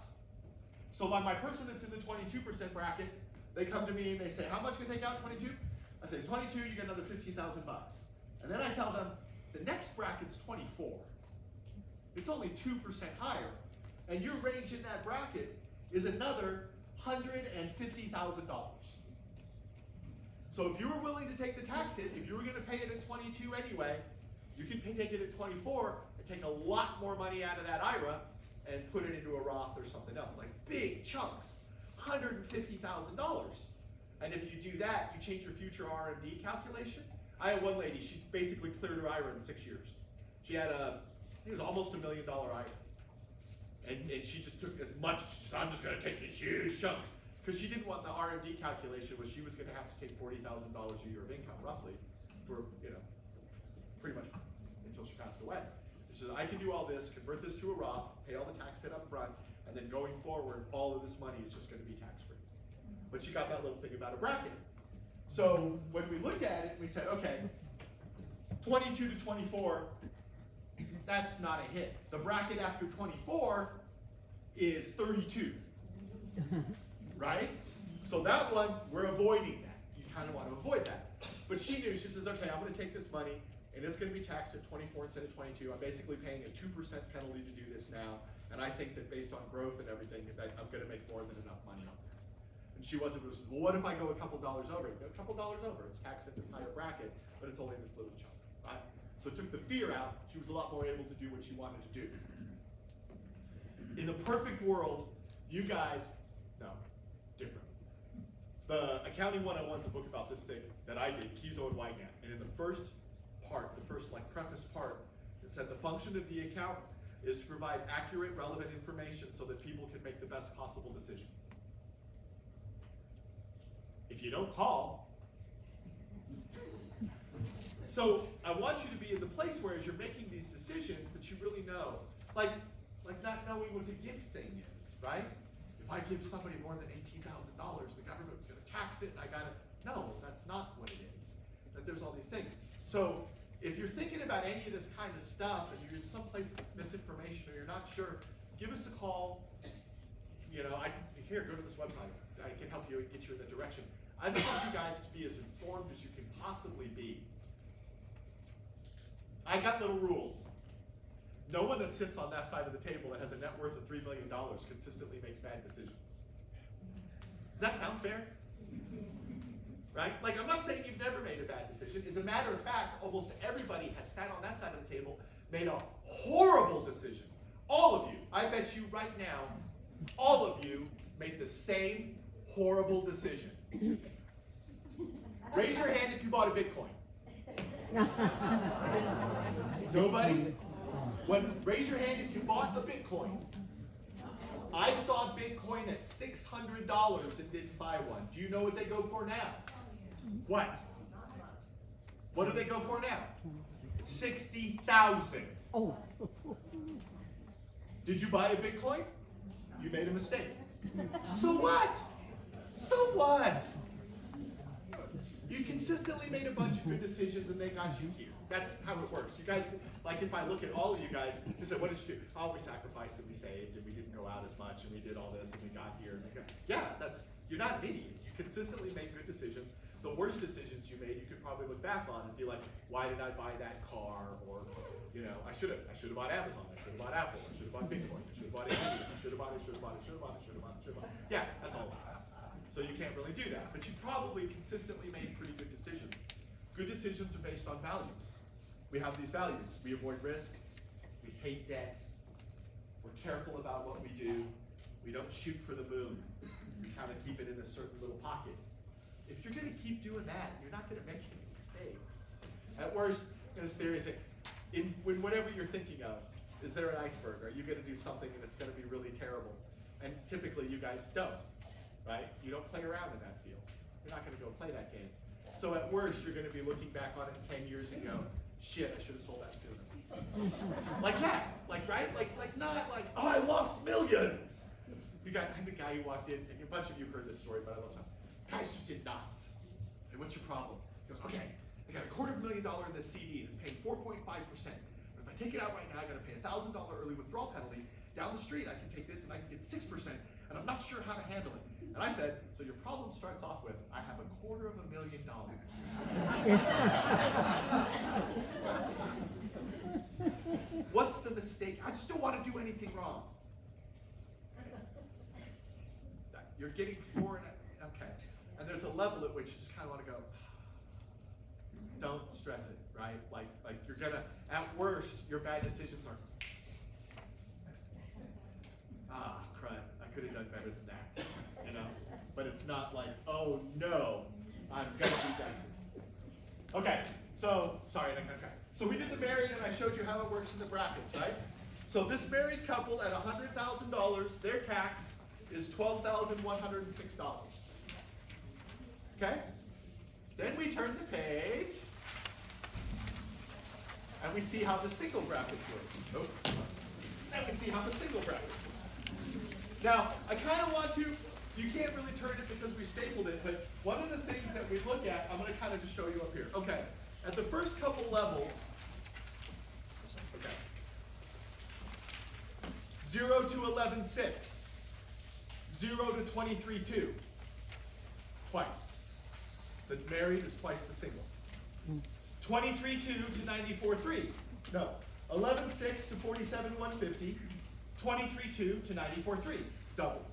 So by my person that's in the 22% bracket, they come to me and they say, how much can I take out, 22? I say, 22, you get another $15,000. And then I tell them, the next bracket's 24. It's only 2% higher. And your range in that bracket is another $150,000. So if you were willing to take the tax hit, if you were gonna pay it at 22 anyway, you can take it at 24 and take a lot more money out of that IRA and put it into a Roth or something else, like big chunks, $150,000. And if you do that, you change your future RMD calculation. I had one lady, she basically cleared her IRA in 6 years. She had I think it was almost $1 million IRA. And she just took as much, she said, I'm just gonna take these huge chunks. Because she didn't want the RMD calculation was she was gonna have to take $40,000 a year of income, roughly, for, pretty much until she passed away. She said, I can do all this, convert this to a Roth, pay all the tax hit up front, and then going forward, all of this money is just gonna be tax-free. But she got that little thing about a bracket. So when we looked at it, we said, okay, 22 to 24, that's not a hit. The bracket after 24 is 32, right? So that one, we're avoiding that. You kind of want to avoid that. But she knew, she says, okay, I'm gonna take this money, and it's gonna be taxed at 24 instead of 22. I'm basically paying a 2% penalty to do this now, and I think that based on growth and everything, that I'm gonna make more than enough money on that. And she wasn't, well, what if I go a couple dollars over? A couple dollars over, it's taxed at this higher bracket, but it's only this little chunk, right? So it took the fear out, she was a lot more able to do what she wanted to do. In the perfect world, you guys, no, different. The Accounting 101 is a book about this thing that I did, Kizo and Wygant. And in the first part, the first like preface part, it said the function of the account is to provide accurate, relevant information so that people can make the best possible decisions. If you don't call, so I want you to be in the place where as you're making these decisions that you really know, like not knowing what the gift thing is, right? If I give somebody more than $18,000, the government's going to tax it, and I got to. No, that's not what it is. That there's all these things. So if you're thinking about any of this kind of stuff and you're in some place of misinformation or you're not sure, give us a call. You know, here, go to this website. I can help you and get you in the direction. I just want you guys to be as informed as you can possibly be. I got little rules. No one that sits on that side of the table that has a net worth of $3 million consistently makes bad decisions. Does that sound fair? Right? Like, I'm not saying you've never made a bad decision. As a matter of fact, almost everybody has sat on that side of the table, made a horrible decision. All of you, I bet you right now, all of you made the same horrible decision. Raise your hand if you bought a Bitcoin. Nobody? Raise your hand if you bought a Bitcoin. I saw Bitcoin at $600 and didn't buy one. Do you know what they go for now? What? What do they go for now? 60,000. Oh. Did you buy a Bitcoin? You made a mistake. So what? So what? You consistently made a bunch of good decisions and they got you here. That's how it works. You guys, like if I look at all of you guys, you say, what did you do? Oh, we sacrificed and we saved and we didn't go out as much and we did all this and we got here. And we got, yeah, you're not an idiot. You consistently made good decisions. The worst decisions you made, you could probably look back on and be like, why did I buy that car? Or, you know, I should have bought Amazon. I should have bought Apple. I should have bought Bitcoin. I should have bought Nvidia. I should have bought it, should have bought it, should have bought it, should have bought it, should have bought it. Yeah, that's all it is. So you can't really do that. But you probably consistently made pretty good decisions. Good decisions are based on values. We have these values. We avoid risk. We hate debt. We're careful about what we do. We don't shoot for the moon. We kind of keep it in a certain little pocket. If you're going to keep doing that, you're not going to make any mistakes. At worst, this theory is when whatever you're thinking of, is there an iceberg? Are you going to do something and it's going to be really terrible? And typically you guys don't, right? You don't play around in that field. You're not going to go play that game. So at worst, you're going to be looking back on it 10 years and go, shit, I should have sold that sooner. Like that, like, right? Like not like, oh, I lost millions. You got the guy who walked in, and a bunch of you have heard this story, but I love it. Guys just did knots. Hey, what's your problem? He goes, okay, I got $250,000 in this CD, and it's paying 4.5%. But if I take it out right now, I got to pay a $1,000 early withdrawal penalty. Down the street, I can take this and I can get 6%, and I'm not sure how to handle it. And I said, so your problem starts off with, I have $250,000. What's the mistake? I just don't want to do anything wrong. You're getting okay. And there's a level at which you just kind of want to go, don't stress it, right? Like you're gonna, at worst, your bad decisions are, crud, I could have done better than that, you know? But it's not like, oh no, I'm gonna be destined. Okay, so, sorry, okay. So we did the married and I showed you how it works in the brackets, right? So this married couple at $100,000, their tax is $12,106. Okay? Then we turn the page and we see how the single brackets work. Oh. And we see how the single brackets work. Now, I kind of want to, you can't really turn it because we stapled it, but one of the things that we look at, I'm going to kind of just show you up here. Okay, at the first couple levels, okay, 0 to 11.6, 0 to 23.2, twice. The married is twice the single. 23.2 to 94.3, no, 11.6 to 47.150, 23.2 to 94.3, double.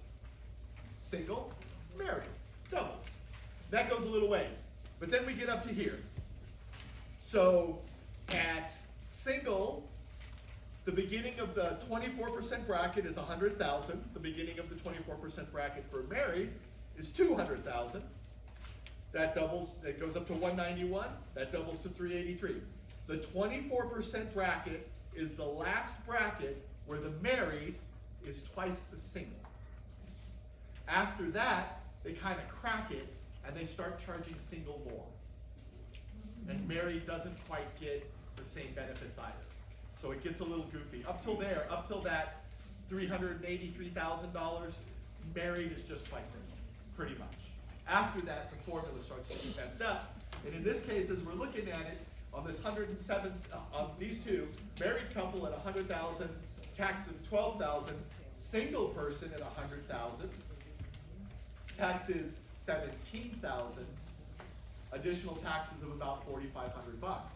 Single, married, double. That goes a little ways. But then we get up to here. So at single, the beginning of the 24% bracket is 100,000. The beginning of the 24% bracket for married is 200,000. that doubles, it goes up to 191, that doubles to 383. The 24% bracket is the last bracket where the married is twice the single. After that, they kind of crack it and they start charging single more. And married doesn't quite get the same benefits either. So it gets a little goofy. Up till that $383,000, married is just twice single, pretty much. After that, the formula starts to get messed up. And in this case, as we're looking at it, on this 107, on these two, married couple at 100,000, taxes of 12,000, single person at 100,000, taxes 17,000, additional taxes of about 4,500 bucks.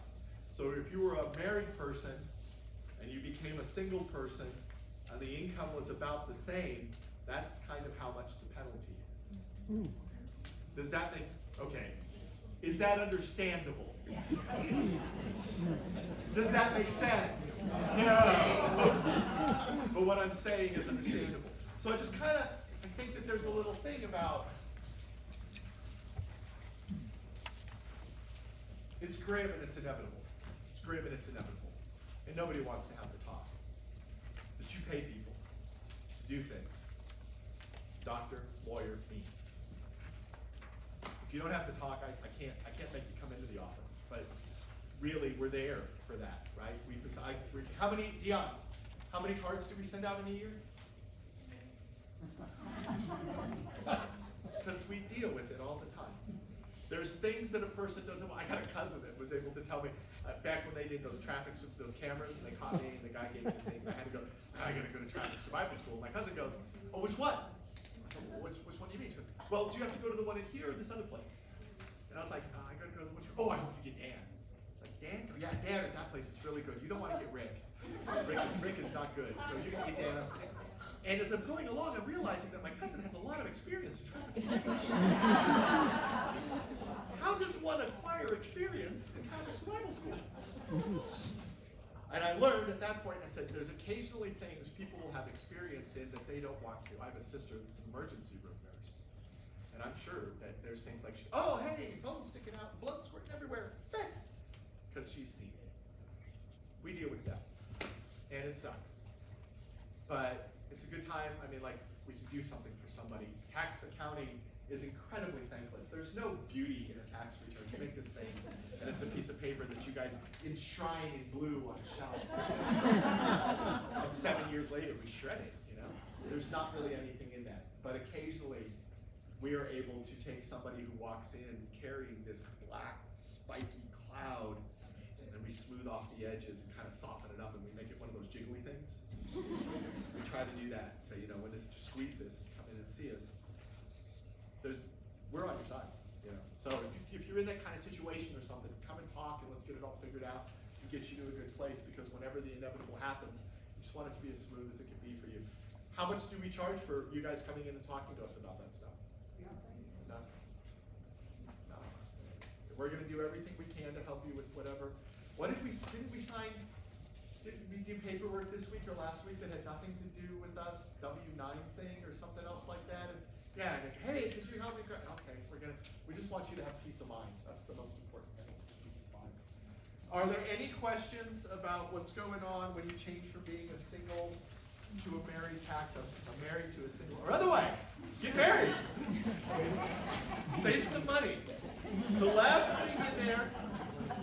So if you were a married person and you became a single person and the income was about the same, that's kind of how much the penalty is. Does that make, okay. Is that understandable? Does that make sense? No. But what I'm saying is understandable. So I just kind of, I think that there's a little thing about, it's grim and it's inevitable. It's grim and it's inevitable. And nobody wants to have the talk. But you pay people to do things. Doctor, lawyer, me. If you don't have to talk, I can't make you come into the office. But really, we're there for that, right? Dion, how many cards do we send out in a year? Because we deal with it all the time. There's things that a person doesn't want. I got a cousin that was able to tell me, back when they did those traffics with those cameras, and they caught me, and the guy gave me the thing, and I had to go, I gotta go to traffic survival school. My cousin goes, oh, which one? I said, well, which one do you mean? She goes, well, do you have to go to the one in here or this other place? And I was like, I gotta go to the one. Oh, I hope you get Dan. Like, Dan? Oh, yeah, Dan at that place is really good. You don't want to get Rick. Rick is not good. So you're gonna get Dan up there. And as I'm going along, I'm realizing that my cousin has a lot of experience in traffic survival school. How does one acquire experience in traffic survival school? And I learned at that point, I said, there's occasionally things people will have experience in that they don't want to. I have a sister that's an emergency room nurse. And I'm sure that there's things like, oh, hey, phone's sticking out, blood squirting everywhere. Because she's seen it. We deal with that. And it sucks. But it's a good time. I mean, like, we can do something for somebody. Tax accounting is incredibly thankless. There's no beauty in a tax return. You make this thing, and it's a piece of paper that you guys enshrine in blue on a shelf. And 7 years later, we shred it, you know? There's not really anything in that. But occasionally, we are able to take somebody who walks in carrying this black, spiky cloud, and then we smooth off the edges and kind of soften it up, and we make it one of those jiggly things. We try to do that. Say, you know, when this, just squeeze this, come in and see us. We're on your side, you know. So if you're in that kind of situation or something, come and talk and let's get it all figured out and get you to a good place, because whenever the inevitable happens, you just want it to be as smooth as it can be for you. How much do we charge for you guys coming in and talking to us about that stuff? No. No. We're gonna do everything we can to help you with whatever. Didn't we do paperwork this week or last week that had nothing to do with us? W-9 thing or something else like that? And yeah, and hey, could you help me? Okay, we just want you to have peace of mind. That's the most important thing, peace of mind. Are there any questions about what's going on when you change from being a single to a married a married to a single, or other way, get married. Save some money. The last thing in there,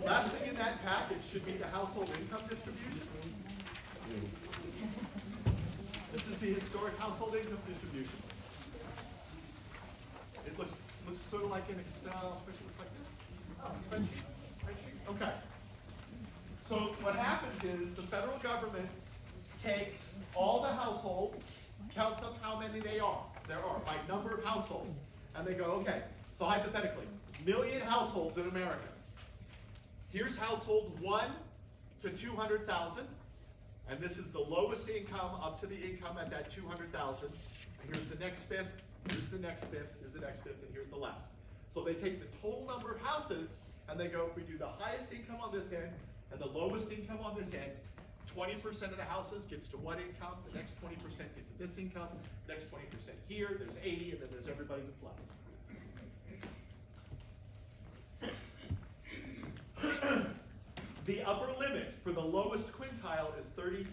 last thing in that package should be the household income distribution. This is the historic household income distribution. It looks sort of like an Excel spreadsheet. Looks like this. Spreadsheet. Okay. So what happens is the federal government takes all the households, counts up how many there are by number of households, and they go, okay. So hypothetically, 1 million households in America. Here's household 1 to 200,000, and this is the lowest income up to the income at that 200,000. And here's the next fifth. Here's the next fifth, here's the next fifth, and here's the last. So they take the total number of houses, and they go, if we do the highest income on this end, and the lowest income on this end, 20% of the houses gets to what income, the next 20% get to this income, the next 20% here, there's 80, and then there's everybody that's left. The upper limit for the lowest quintile is $30,000.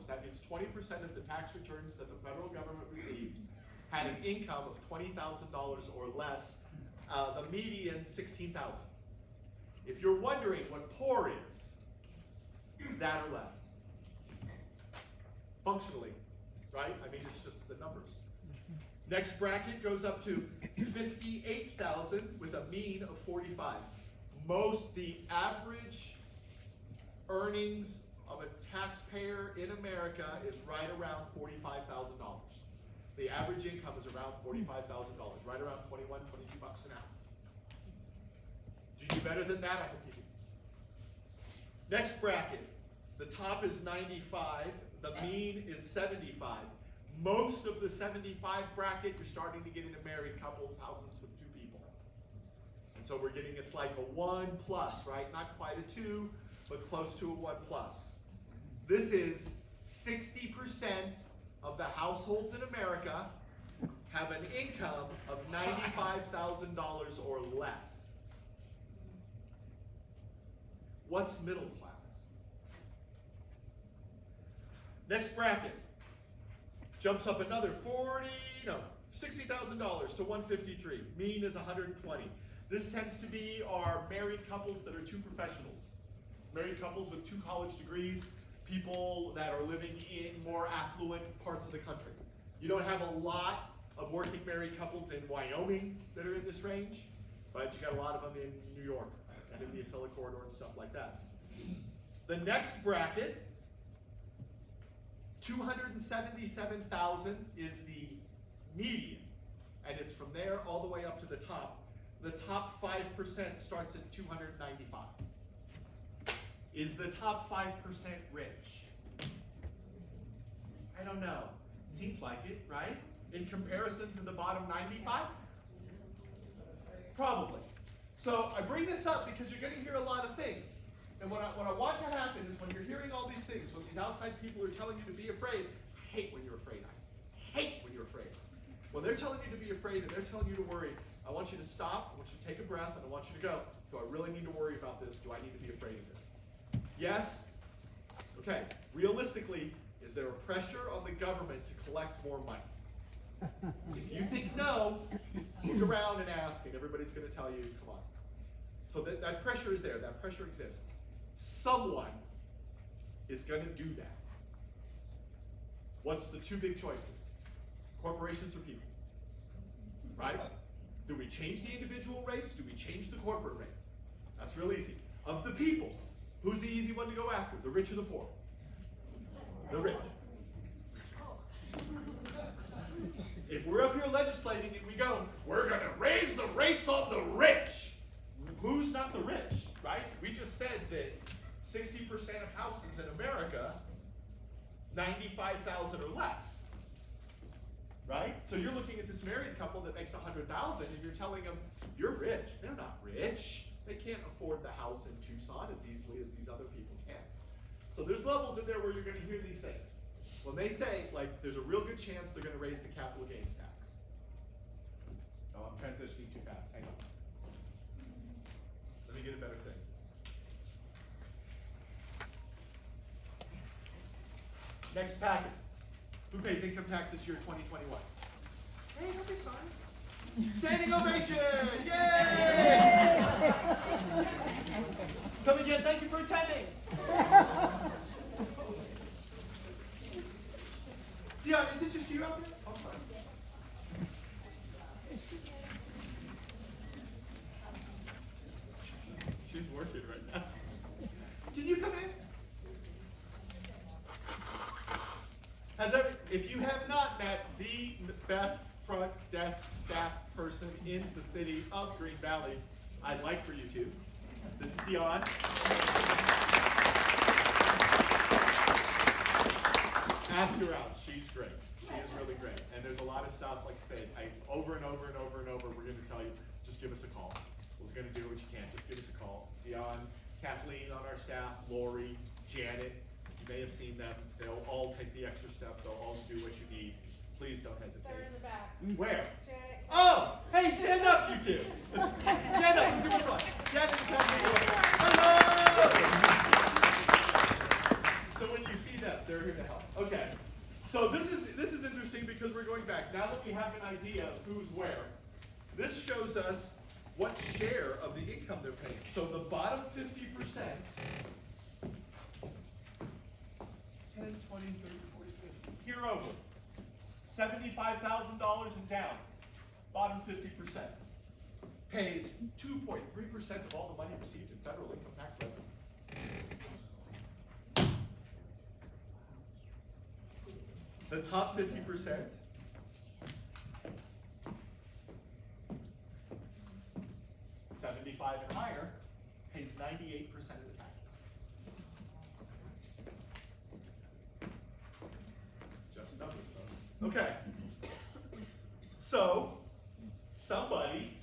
That means 20% of the tax returns that the federal government received had an income of $20,000 or less. The median, $16,000. If you're wondering what poor is, it's that or less. Functionally, right? I mean, it's just the numbers. Next bracket goes up to 58,000 with a mean of 45. The average earnings of a taxpayer in America is right around $45,000. The average income is around $45,000, right around 21, 22 bucks an hour. Do you do better than that? I hope you do. Next bracket, the top is 95, the mean is 75. Most of the 75 bracket, you're starting to get into married couples, houses with 2 people. And so we're getting, it's like a 1 plus, right? Not quite a 2, but close to a 1 plus. This is 60% of the households in America have an income of $95,000 or less. What's middle class? Next bracket jumps up another $60,000 to 153. Mean is 120. This tends to be our married couples that are 2 professionals. Married couples with 2 college degrees, people that are living in more affluent parts of the country. You don't have a lot of working married couples in Wyoming that are in this range, but you got a lot of them in New York and in the Acela Corridor and stuff like that. The next bracket, 277,000 is the median, and it's from there all the way up to the top. The top 5% starts at 295. Is the top 5% rich? I don't know. Seems like it, right? In comparison to the bottom 95? Probably. So I bring this up because you're going to hear a lot of things. And what I want to happen is when you're hearing all these things, when these outside people are telling you to be afraid, I hate when you're afraid. I hate when you're afraid. When they're telling you to be afraid and they're telling you to worry, I want you to stop, I want you to take a breath, and I want you to go, do I really need to worry about this? Do I need to be afraid of this? Yes? Okay. Realistically, is there a pressure on the government to collect more money? If you think no, look around and ask, and everybody's going to tell you, come on. So that pressure is there. That pressure exists. Someone is going to do that. What's the 2 big choices? Corporations or people? Right? Do we change the individual rates? Do we change the corporate rate? That's real easy. Of the people, who's the easy one to go after? The rich or the poor? The rich. If we're up here legislating and we go, we're going to raise the rates on the rich. Who's not the rich, right? We just said that 60% of houses in America, 95,000 or less, right? So you're looking at this married couple that makes 100,000 and you're telling them, you're rich. They're not rich. They can't afford the house in Tucson as easily as these other people can. So there's levels in there where you're going to hear these things. When they say, like, there's a real good chance they're going to raise the capital gains tax. Oh, I'm transitioning too fast. Hang on. Let me get a better thing. Next packet. Who pays income tax this year, 2021? Hey, don't be sorry. Standing ovation! Yay! Come again, thank you for attending. Dion, is it just you out there? Oh, sorry. She's working right now. Can you come in? If you have not met the best front desk staff person in the city of Green Valley, I'd like for you to. This is Dion. Ask her out. She's great. She is really great. And there's a lot of stuff, like I said, over and over and over and over, we're going to tell you, just give us a call. We're going to do what you can. Just give us a call. Dion, Kathleen on our staff, Lori, Janet, you may have seen them. They'll all take the extra step. They'll all do what you need. Please don't hesitate. They're in the back. Where? Janet. Oh, hey, stand up, you two. Stand up. Let's give them a applause. Janet and Kathleen. Hello. This shows us what share of the income they're paying. So the bottom 50%, 10, 20, 30, 40, 50, here over, $75,000 in down, bottom 50%, pays 2.3% of all the money received in federal income tax revenue. The top 50%, $75,000 and higher, pays 98% of the taxes. Just numbers, folks. Okay. So, somebody,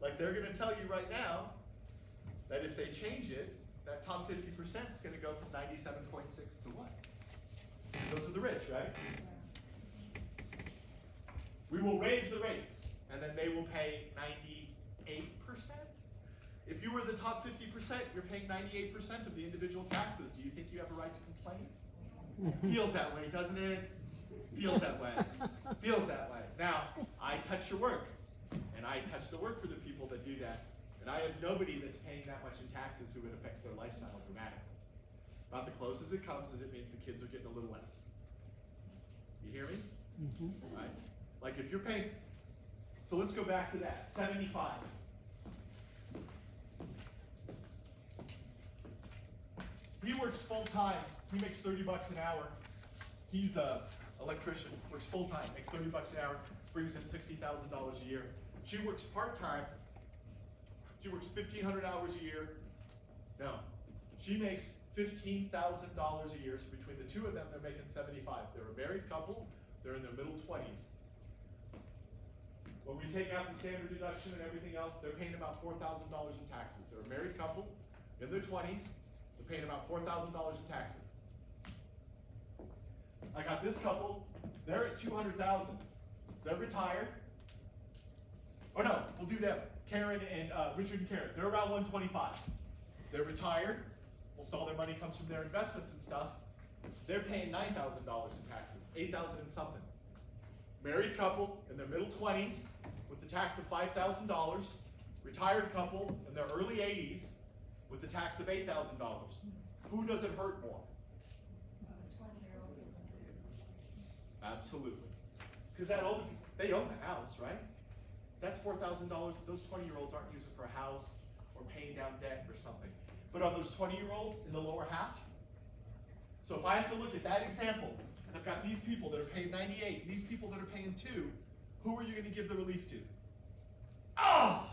like they're going to tell you right now, that if they change it, that top 50% is going to go from 97.6 to what? Those are the rich, right? We will raise the rates, and then they will pay 98%. If you were the top 50%, you're paying 98% of the individual taxes. Do you think you have a right to complain? Feels that way, doesn't it? Feels that way. Feels that way. Now, I touch your work, and I touch the work for the people that do that, and I have nobody that's paying that much in taxes who it affects their lifestyle dramatically. About the closest it comes is it means the kids are getting a little less. You hear me? Right? Like if you're paying, so let's go back to that, 75. He works full time, he makes 30 bucks an hour. He's a electrician, works full time, makes 30 bucks an hour, brings in $60,000 a year. She works part time, she works 1,500 hours a year. No, she makes $15,000 a year, so between the two of them, they're making 75. They're a married couple, they're in their middle 20s. When we take out the standard deduction and everything else, they're paying about $4,000 in taxes. They're a married couple, in their 20s, they're paying about $4,000 in taxes. I got this couple, they're at $200,000. They're retired. Oh no, we'll do them. Karen and Richard and Karen, they're around 125. They're retired. Most all their money comes from their investments and stuff. They're paying $9,000 in taxes, $8,000 and something. Married couple in their middle 20s with the tax of $5,000. Retired couple in their early 80s with the tax of $8,000. Who does it hurt more? Absolutely. Because that older people, they own the house, right? That's $4,000 those 20-year-olds aren't using for a house or paying down debt or something. But are those 20-year-olds in the lower half? So if I have to look at that example, and I've got these people that are paying 98, and these people that are paying 2, who are you going to give the relief to? Ah!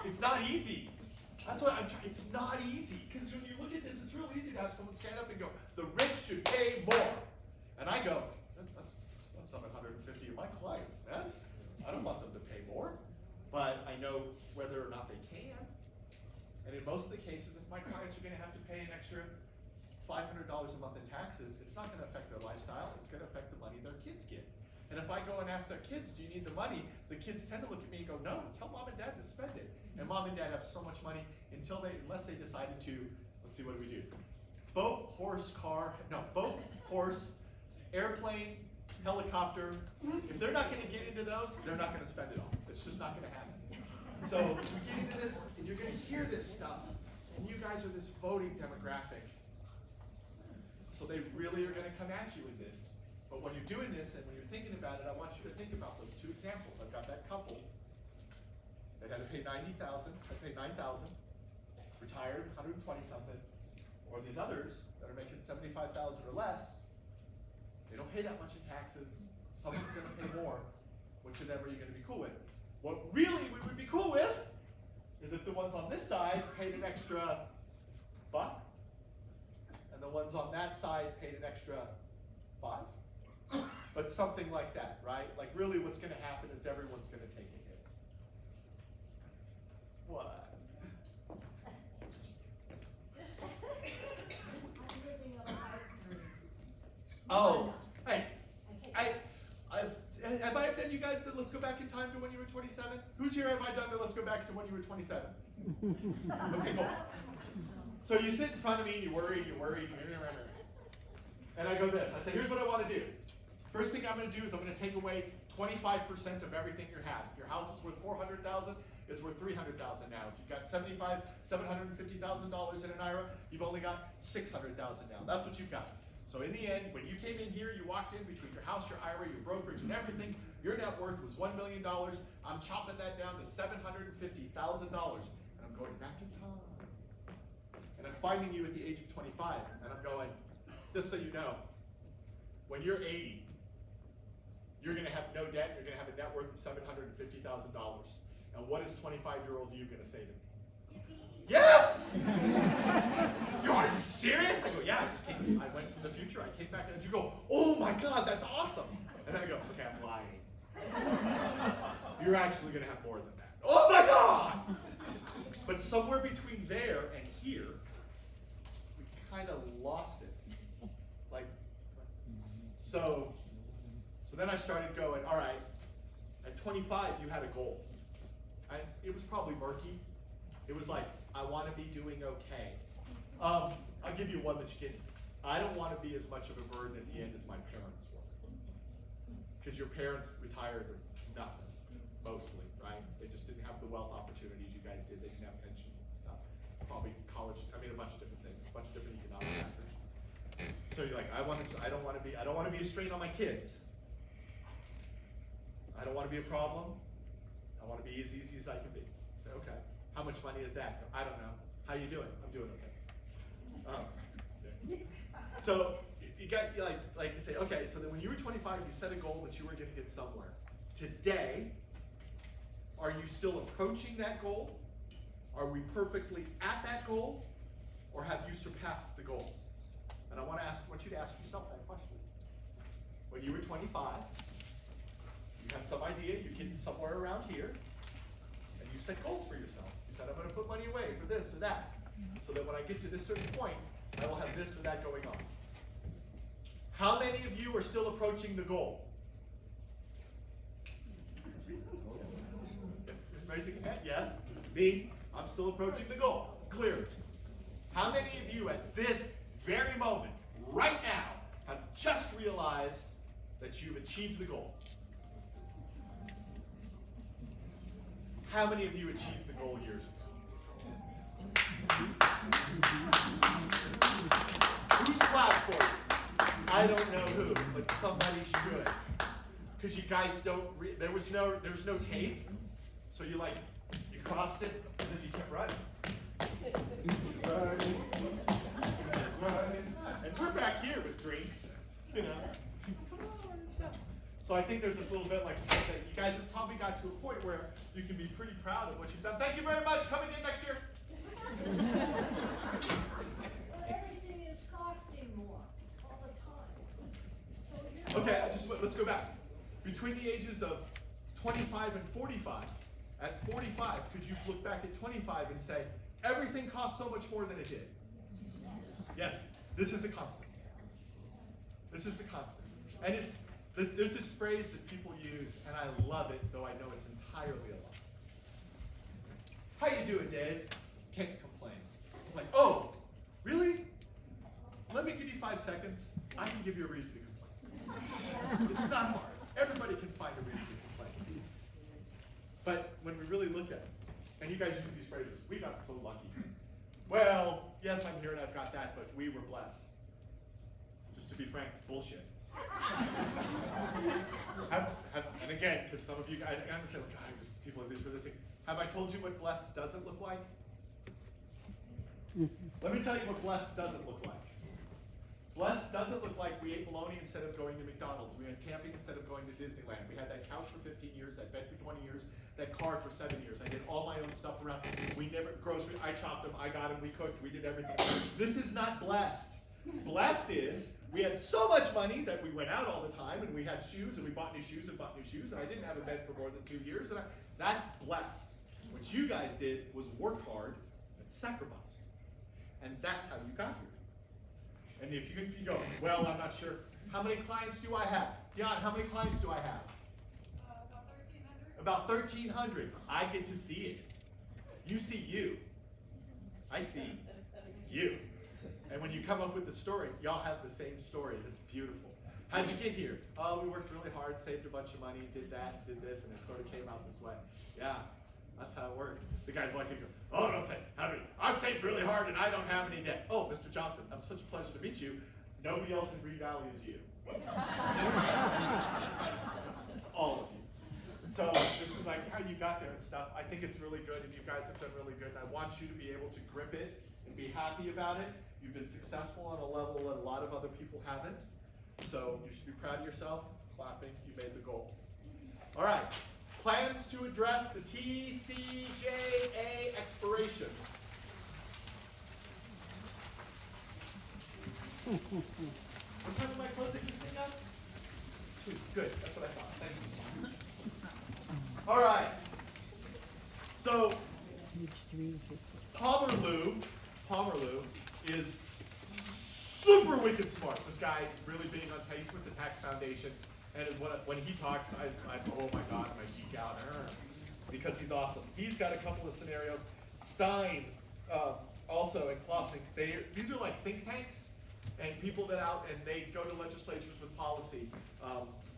It's not easy. That's what I'm trying. It's not easy, because when you look at this, it's real easy to have someone stand up and go, "The rich should pay more," and I go, "That's 750 of my clients, man. I don't want them to pay more, but I know whether or not they can." And in most of the cases, if my clients are going to have to pay an extra $500 a month in taxes, it's not going to affect their lifestyle. It's going to affect the money their kids get. And if I go and ask their kids, "Do you need the money?" the kids tend to look at me and go, "No, tell mom and dad to spend it." And mom and dad have so much money unless they decided to, let's see, what do we do? Boat, horse, airplane, helicopter. If they're not going to get into those, they're not going to spend it all. It's just not going to happen. So we get into this, and you're going to hear this stuff, and you guys are this voting demographic. So they really are going to come at you with this. But when you're doing this and when you're thinking about it, I want you to think about those two examples. I've got that couple that had to pay $90,000, had to pay $9,000, retired 120 something, or these others that are making $75,000 or less. They don't pay that much in taxes. Someone's going to pay more. Which of them are you going to be cool with? What really we would be cool with is if the ones on this side paid an extra $1, and the ones on that side paid an extra $5. But something like that, right? Like really what's going to happen is everyone's going to take a hit. What? I'm living a life dream. Oh, hey, have I done you guys that let's go back in time to when you were 27? Who's here have I done that let's go back to when you were 27? Okay, go on. So you sit in front of me and you worry. And I go this. I say, here's what I want to do. First thing I'm going to do is I'm going to take away 25% of everything you have. If your house is worth $400,000, it's worth $300,000 now. If you've got $750,000 in an IRA, you've only got $600,000 now. That's what you've got. So in the end, when you came in here, you walked in between your house, your IRA, your brokerage, and everything. Your net worth was $1 million. I'm chopping that down to $750,000, and I'm going back in time. And I'm finding you at the age of 25, and I'm going, just so you know, when you're 80, you're going to have no debt. You're going to have a net worth of $750,000. And what is 25-year-old you going to say to me? Yes! Are you serious? I go, yeah, I went from the future. I came back, and you go, oh my God, that's awesome. And then I go, okay, I'm lying. You're actually going to have more than that. Oh my God! But somewhere between there and here, we kind of lost it. Like, so then I started going, all right, at 25, you had a goal. It was probably murky. It was like, I want to be doing okay. I'll give you one that you can. I don't want to be as much of a burden at the end as my parents were. Because your parents retired with nothing, mostly, right? They just didn't have the wealth opportunities you guys did. They didn't have pensions and stuff. Probably college, a bunch of different things, a bunch of different economic factors. So you're like, I don't want to be a strain on my kids. I don't want to be a problem. I want to be as easy as I can be. Say, okay, how much money is that? I don't know. How you doing? I'm doing okay. So you got like you say, okay, so then when you were 25, you set a goal that you were going to get somewhere. Today, are you still approaching that goal? Are we perfectly at that goal? Or have you surpassed the goal? And I want you to ask yourself that question. When you were 25, you had some idea, your kids are somewhere around here, and you set goals for yourself. You said, I'm going to put money away for this or that, so that when I get to this certain point, I will have this or that going on. How many of you are still approaching the goal? Raising your hand, yes. Me, I'm still approaching the goal. Clear. How many of you at this very moment, right now, have just realized that you've achieved the goal? How many of you achieved the goal years ago? Who's clapped for you? I don't know who, but somebody should. Because you guys don't, there was no tape, so you crossed it, and then you kept running. Running. And we're back here with drinks, and stuff. So I think there's this little bit like that you guys have probably got to a point where you can be pretty proud of what you've done. Thank you very much. Come again next year. Everything is costing more all the time. So Okay, let's go back. Between the ages of 25 and 45, at 45, could you look back at 25 and say, everything cost so much more than it did? Yes, this is a constant. This is a constant. And there's this phrase that people use, and I love it, though I know it's entirely a lie. How you doing, Dave? Can't complain. It's like, oh, really? Let me give you 5 seconds. I can give you a reason to complain. It's not hard. Everybody can find a reason to complain. But when we really look at it, and you guys use these phrases, we got so lucky. Well, yes, I'm here and I've got that, but we were blessed. Just to be frank, bullshit. And again, because some of you guys, I'm going to say, God, people are for this thing. Have I told you what blessed doesn't look like? Let me tell you what blessed doesn't look like. Blessed doesn't look like we ate bologna instead of going to McDonald's. We went camping instead of going to Disneyland. We had that couch for 15 years, that bed for 20 years, that car for 7 years. I did all my own stuff around. We never, grocery, I chopped them, I got them, we cooked, we did everything. This is not blessed. Blessed is, we had so much money that we went out all the time, and we had shoes, and we bought new shoes, and bought new shoes, and I didn't have a bed for more than 2 years, and that's blessed. What you guys did was work hard and sacrificed. And that's how you got here. And if you go, well, I'm not sure. How many clients do I have? Jan, how many clients do I have? About 1,300. About 1,300. I get to see it. You see you. I see you. And when you come up with the story, y'all have the same story, and it's beautiful. How'd you get here? Oh, we worked really hard, saved a bunch of money, did that, did this, and it sort of came out this way. Yeah, that's how it worked. The guy's walking and goes, oh, don't say, I saved really hard and I don't have any debt. Oh, Mr. Johnson, I'm such a pleasure to meet you. Nobody else in Green Valley is you. It's all of you. So this is like how you got there and stuff. I think it's really good, and you guys have done really good, and I want you to be able to grip it and be happy about it. You've been successful on a level that a lot of other people haven't. So you should be proud of yourself. Clapping, you made the goal. All right, plans to address the TCJA expirations. What time am I closing this thing up? 2. Good, that's what I thought. Thank you. All right. So Pomerleau is super wicked smart. This guy really being on taste with the Tax Foundation, and is when he talks, I oh my God, I geek out because he's awesome. He's got a couple of scenarios. Stein also and Clausing, these are like think tanks and people that out and they go to legislatures with policy.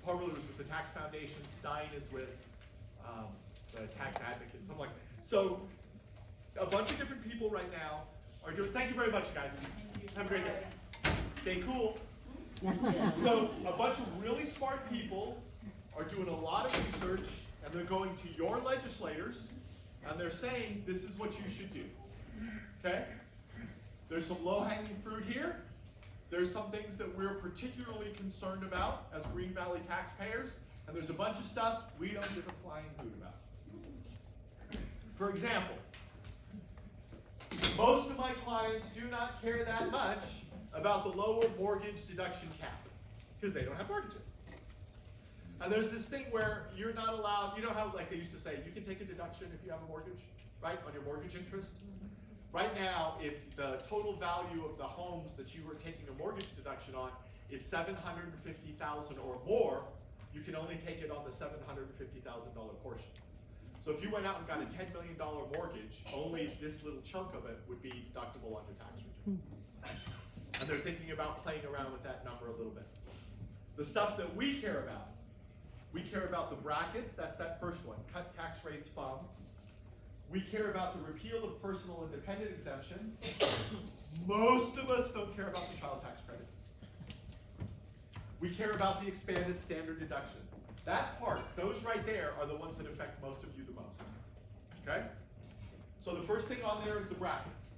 Pomerleau is with the Tax Foundation. Stein is with the Tax Advocates. I'm like, so a bunch of different people right now are doing. Thank you very much, guys. Have a great day. Stay cool. So a bunch of really smart people are doing a lot of research, and they're going to your legislators, and they're saying this is what you should do. Okay? There's some low-hanging fruit here. There's some things that we're particularly concerned about as Green Valley taxpayers, and there's a bunch of stuff we don't give a flying hoot about. For example, most of my clients do not care that much about the lower mortgage deduction cap because they don't have mortgages. And there's this thing where you're not allowed, you know how like they used to say, you can take a deduction if you have a mortgage, right, on your mortgage interest? Right now, if the total value of the homes that you were taking a mortgage deduction on is $750,000 or more, you can only take it on the $750,000 portion. So if you went out and got a $10 million mortgage, only this little chunk of it would be deductible on your tax return. And they're thinking about playing around with that number a little bit. The stuff that we care about the brackets, that's that first one, cut tax rates from. We care about the repeal of personal and dependent exemptions. Most of us don't care about the child tax credit. We care about the expanded standard deduction. That part, those right there are the ones that affect most of you the most. Okay? So the first thing on there is the brackets.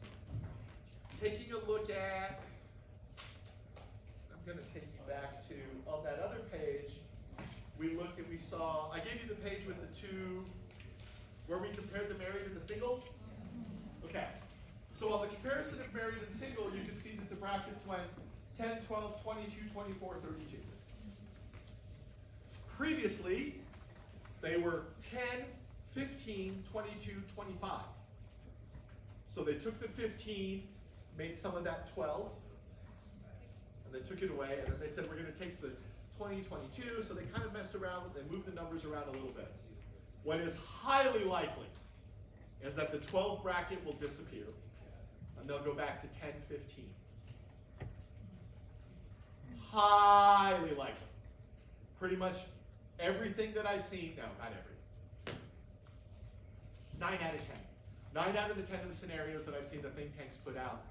Taking a look at, I'm going to take you back to, on that other page, we looked and we saw, I gave you the page with the two, where we compared the married and the single. Okay. So on the comparison of married and single, you can see that the brackets went 10, 12, 22, 24, 32. Previously, they were 10, 15, 22, 25. So they took the 15, made some of that 12, and they took it away, and then they said we're going to take the 20, 22, so they kind of messed around, they moved the numbers around a little bit. What is highly likely is that the 12 bracket will disappear, and they'll go back to 10, 15. Highly likely. Pretty much everything that I've seen, no, not every. 9 out of 10. 9 out of the 10 of the scenarios that I've seen the think tanks put out,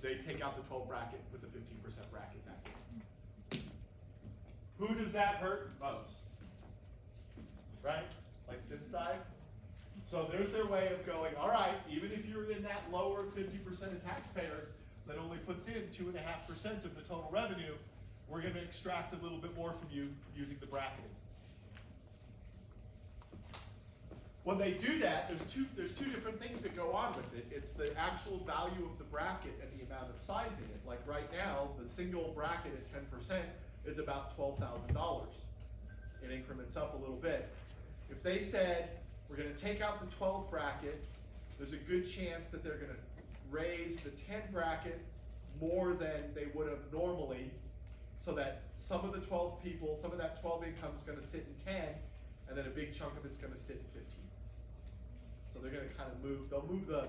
they take out the 12 bracket, put the 15% bracket back in. Who does that hurt most? Right? Like this side? So there's their way of going, all right, even if you're in that lower 50% of taxpayers that only puts in 2.5% of the total revenue, we're going to extract a little bit more from you using the bracketing. When they do that, there's two different things that go on with it. It's the actual value of the bracket and the amount of size in it. Like right now, the single bracket at 10% is about $12,000. It increments up a little bit. If they said, we're going to take out the 12 bracket, there's a good chance that they're going to raise the 10 bracket more than they would have normally, so that some of the 12 people, some of that 12 income is going to sit in 10, and then a big chunk of it's going to sit in 15. So they're going to kind of move, they'll move the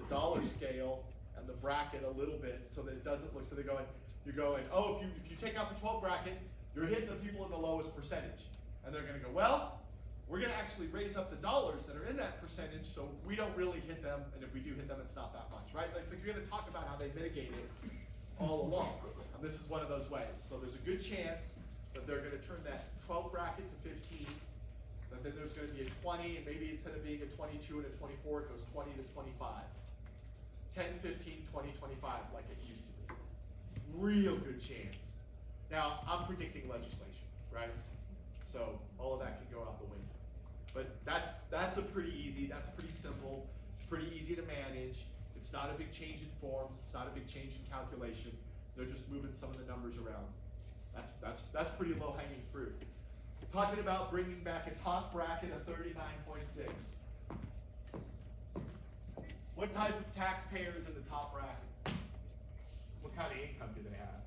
dollar scale and the bracket a little bit so that it doesn't look, so you're going, oh, if you take out the 12 bracket, you're hitting the people in the lowest percentage. And they're gonna go, well, we're gonna actually raise up the dollars that are in that percentage so we don't really hit them, and if we do hit them, it's not that much, right? Like you're gonna talk about how they mitigate it all along. And this is one of those ways. So there's a good chance that they're gonna turn that 12 bracket to 15, but then there's gonna be a 20, and maybe instead of being a 22 and a 24, it goes 20 to 25. 10, 15, 20, 25, like it used to be. Real good chance. Now, I'm predicting legislation, right? So all of that can go out the window. But that's a pretty easy, that's pretty simple, it's pretty easy to manage. It's not a big change in forms, it's not a big change in calculation. They're just moving some of the numbers around. That's pretty low hanging fruit. Talking about bringing back a top bracket of 39.6. What type of taxpayer is in the top bracket? What kind of income do they have?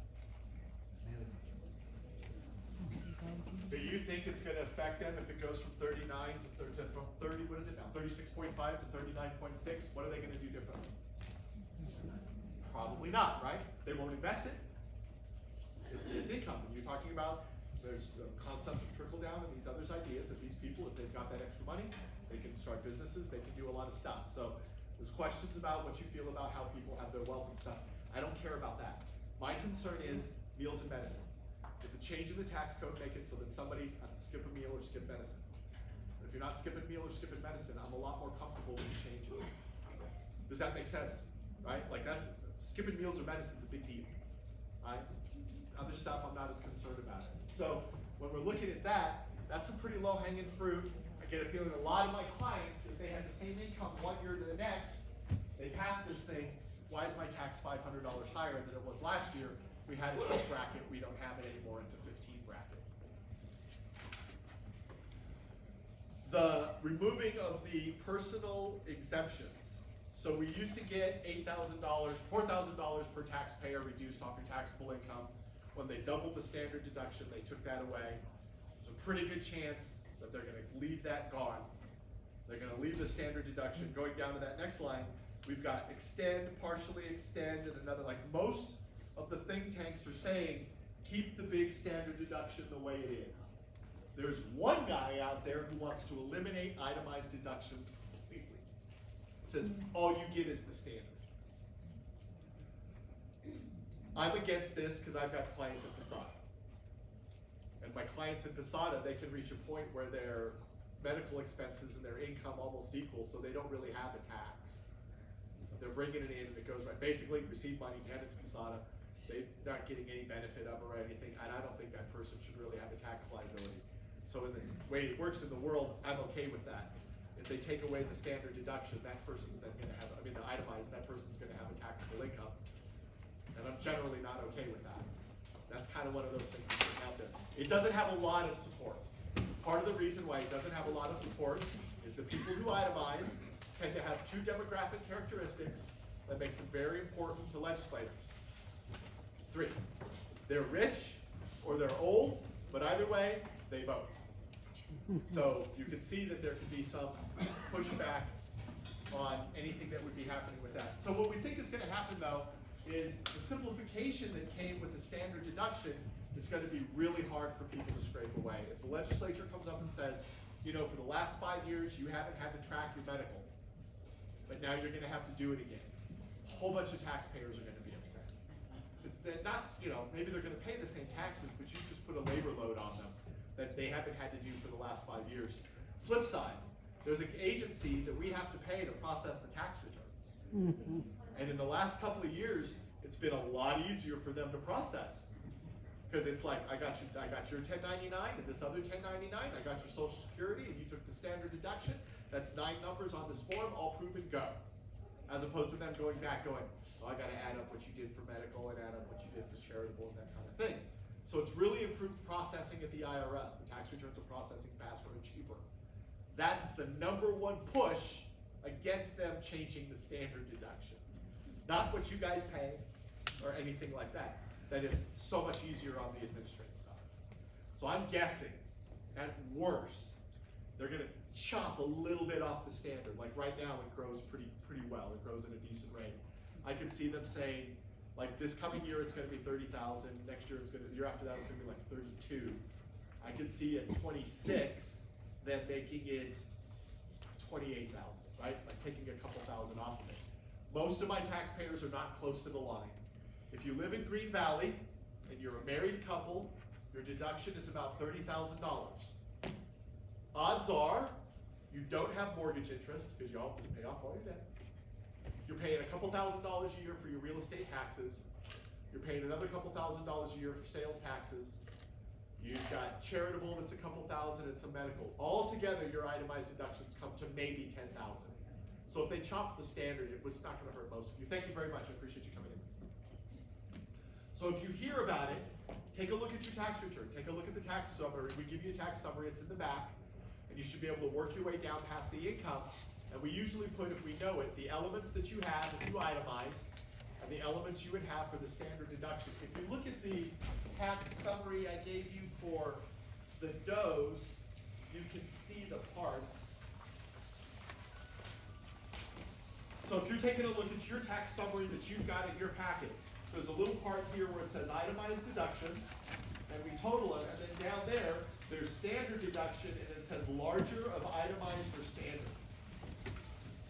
Do you think it's going to affect them if it goes from 39 from 30, what is it now, 36.5 to 39.6? What are they going to do differently? Probably not, right? They won't invest it. It's income. And you're talking about, there's the concept of trickle down and these other ideas that these people, if they've got that extra money, they can start businesses, they can do a lot of stuff. So there's questions about what you feel about how people have their wealth and stuff. I don't care about that. My concern is meals and medicine. It's a change in the tax code, make it so that somebody has to skip a meal or skip medicine. If you're not skipping meal or skipping medicine, I'm a lot more comfortable with the changes. Does that make sense? Right? Like skipping meals or medicine is a big deal. Right? Other stuff I'm not as concerned about it. So when we're looking at that, that's some pretty low hanging fruit. I get a feeling a lot of my clients, if they had the same income one year to the next, they pass this thing, why is my tax $500 higher than it was last year? We had a 12 bracket, we don't have it anymore, it's a 15 bracket. The removing of the personal exemptions. So we used to get $8,000, $4,000 per taxpayer reduced off your taxable income. When they doubled the standard deduction, they took that away. There's a pretty good chance that they're gonna leave that gone. They're gonna leave the standard deduction. Going down to that next line, we've got extend, partially extend, and another, like most of the think tanks are saying, keep the big standard deduction the way it is. There's one guy out there who wants to eliminate itemized deductions completely. Says all you get is the standard. I'm against this because I've got clients at Posada. And my clients at Posada, they can reach a point where their medical expenses and their income almost equal, so they don't really have a tax. They're bringing it in and it goes right. Basically, receive money, hand it to Posada. They're not getting any benefit of it or anything, and I don't think that person should really have a tax liability. So in the way it works in the world, I'm okay with that. If they take away the standard deduction, that person's then gonna have, the itemized, that person's gonna have a taxable income. And I'm generally not okay with that. That's kind of one of those things that's out there. It doesn't have a lot of support. Part of the reason why it doesn't have a lot of support is the people who itemize tend to have two demographic characteristics that makes them very important to legislators. 3, they're rich or they're old, but either way, they vote. So you can see that there can be some pushback on anything that would be happening with that. So what we think is gonna happen though, is the simplification that came with the standard deduction is gonna be really hard for people to scrape away. If the legislature comes up and says, for the last 5 years, you haven't had to track your medical, but now you're gonna have to do it again. A whole bunch of taxpayers are gonna be upset. It's not, maybe they're gonna pay the same taxes, but you just put a labor load on them that they haven't had to do for the last 5 years. Flip side, there's an agency that we have to pay to process the tax returns. And in the last couple of years, it's been a lot easier for them to process. Because it's like, I got your 1099 and this other 1099, I got your Social Security and you took the standard deduction. That's 9 numbers on this form, all proven, go. As opposed to them going back going, I gotta add up what you did for medical and add up what you did for charitable and that kind of thing. So it's really improved processing at the IRS. The tax returns are processing faster and cheaper. That's the #1 push against them changing the standard deduction. Not what you guys pay or anything like that. That is so much easier on the administrative side. So I'm guessing, at worst, they're gonna chop a little bit off the standard. Like right now, it grows pretty well. It grows at a decent rate. I could see them saying, like this coming year it's gonna be 30,000, next year the year after that it's gonna be like 32. I could see at 26, them making it 28,000, right? Like taking a couple thousand off of it. Most of my taxpayers are not close to the line. If you live in Green Valley and you're a married couple, your deduction is about $30,000. Odds are you don't have mortgage interest because you all pay off all your debt. You're paying a couple $1,000s a year for your real estate taxes. You're paying another couple $1,000s a year for sales taxes. You've got charitable that's a couple thousand and some medical. All together, your itemized deductions come to maybe 10,000. So if they chop the standard, it's not going to hurt most of you. Thank you very much. I appreciate you coming in. So if you hear about it, take a look at your tax return. Take a look at the tax summary. We give you a tax summary. It's in the back. And you should be able to work your way down past the income. And we usually put, if we know it, the elements that you have if you itemized, and the elements you would have for the standard deduction. If you look at the tax summary I gave you for the does, you can see the parts. So if you're taking a look at your tax summary that you've got in your packet, there's a little part here where it says itemized deductions, and we total it, and then down there, there's standard deduction, and it says larger of itemized or standard.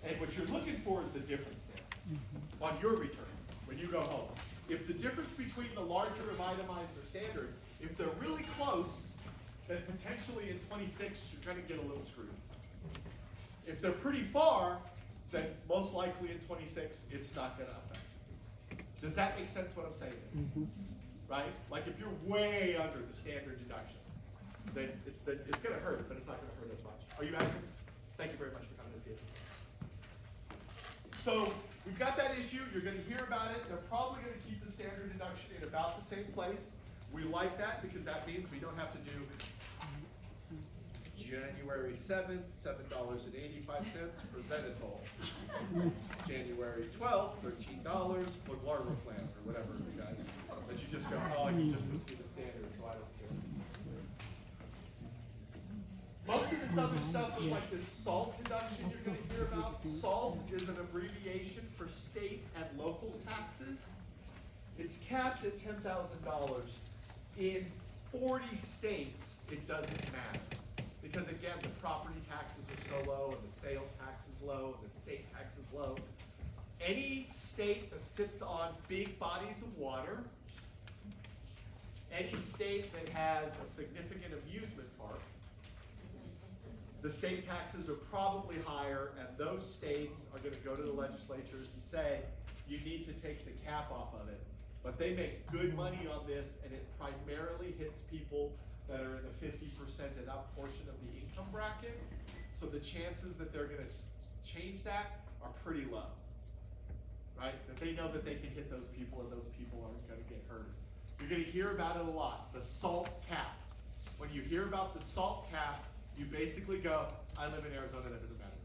And what you're looking for is the difference there on your return when you go home. If the difference between the larger of itemized or standard, if they're really close, then potentially in 26 you're going to get a little screwed. If they're pretty far, then most likely in 26 it's not going to affect you. Does that make sense what I'm saying? Right? Like if you're way under the standard deduction, then it's going to hurt, but it's not going to hurt as much. Are you accurate? Thank you very much for coming to see us. So we've got that issue. You're going to hear about it. They're probably going to keep the standard deduction in about the same place. We like that because that means we don't have to do January 7th, $7.85 for Zenitol. January 12th, $13 for Largoflam or whatever the guys. But you just go, oh, he just puts me the standard, so I don't care. Most of this other stuff is like this SALT deduction you're going to hear about. SALT is an abbreviation for state and local taxes. It's capped at $10,000. In 40 states, it doesn't matter. Because again, the property taxes are so low, and the sales tax is low, and the state tax is low. Any state that sits on big bodies of water, any state that has a significant amusement park, the state taxes are probably higher, and those states are going to go to the legislatures and say, you need to take the cap off of it. But they make good money on this, and it primarily hits people that are in the 50% and up portion of the income bracket. So the chances that they're going to change that are pretty low, right? That they know that they can hit those people, and those people aren't going to get hurt. You're going to hear about it a lot, the SALT cap. When you hear about the SALT cap, you basically go, I live in Arizona, that doesn't matter.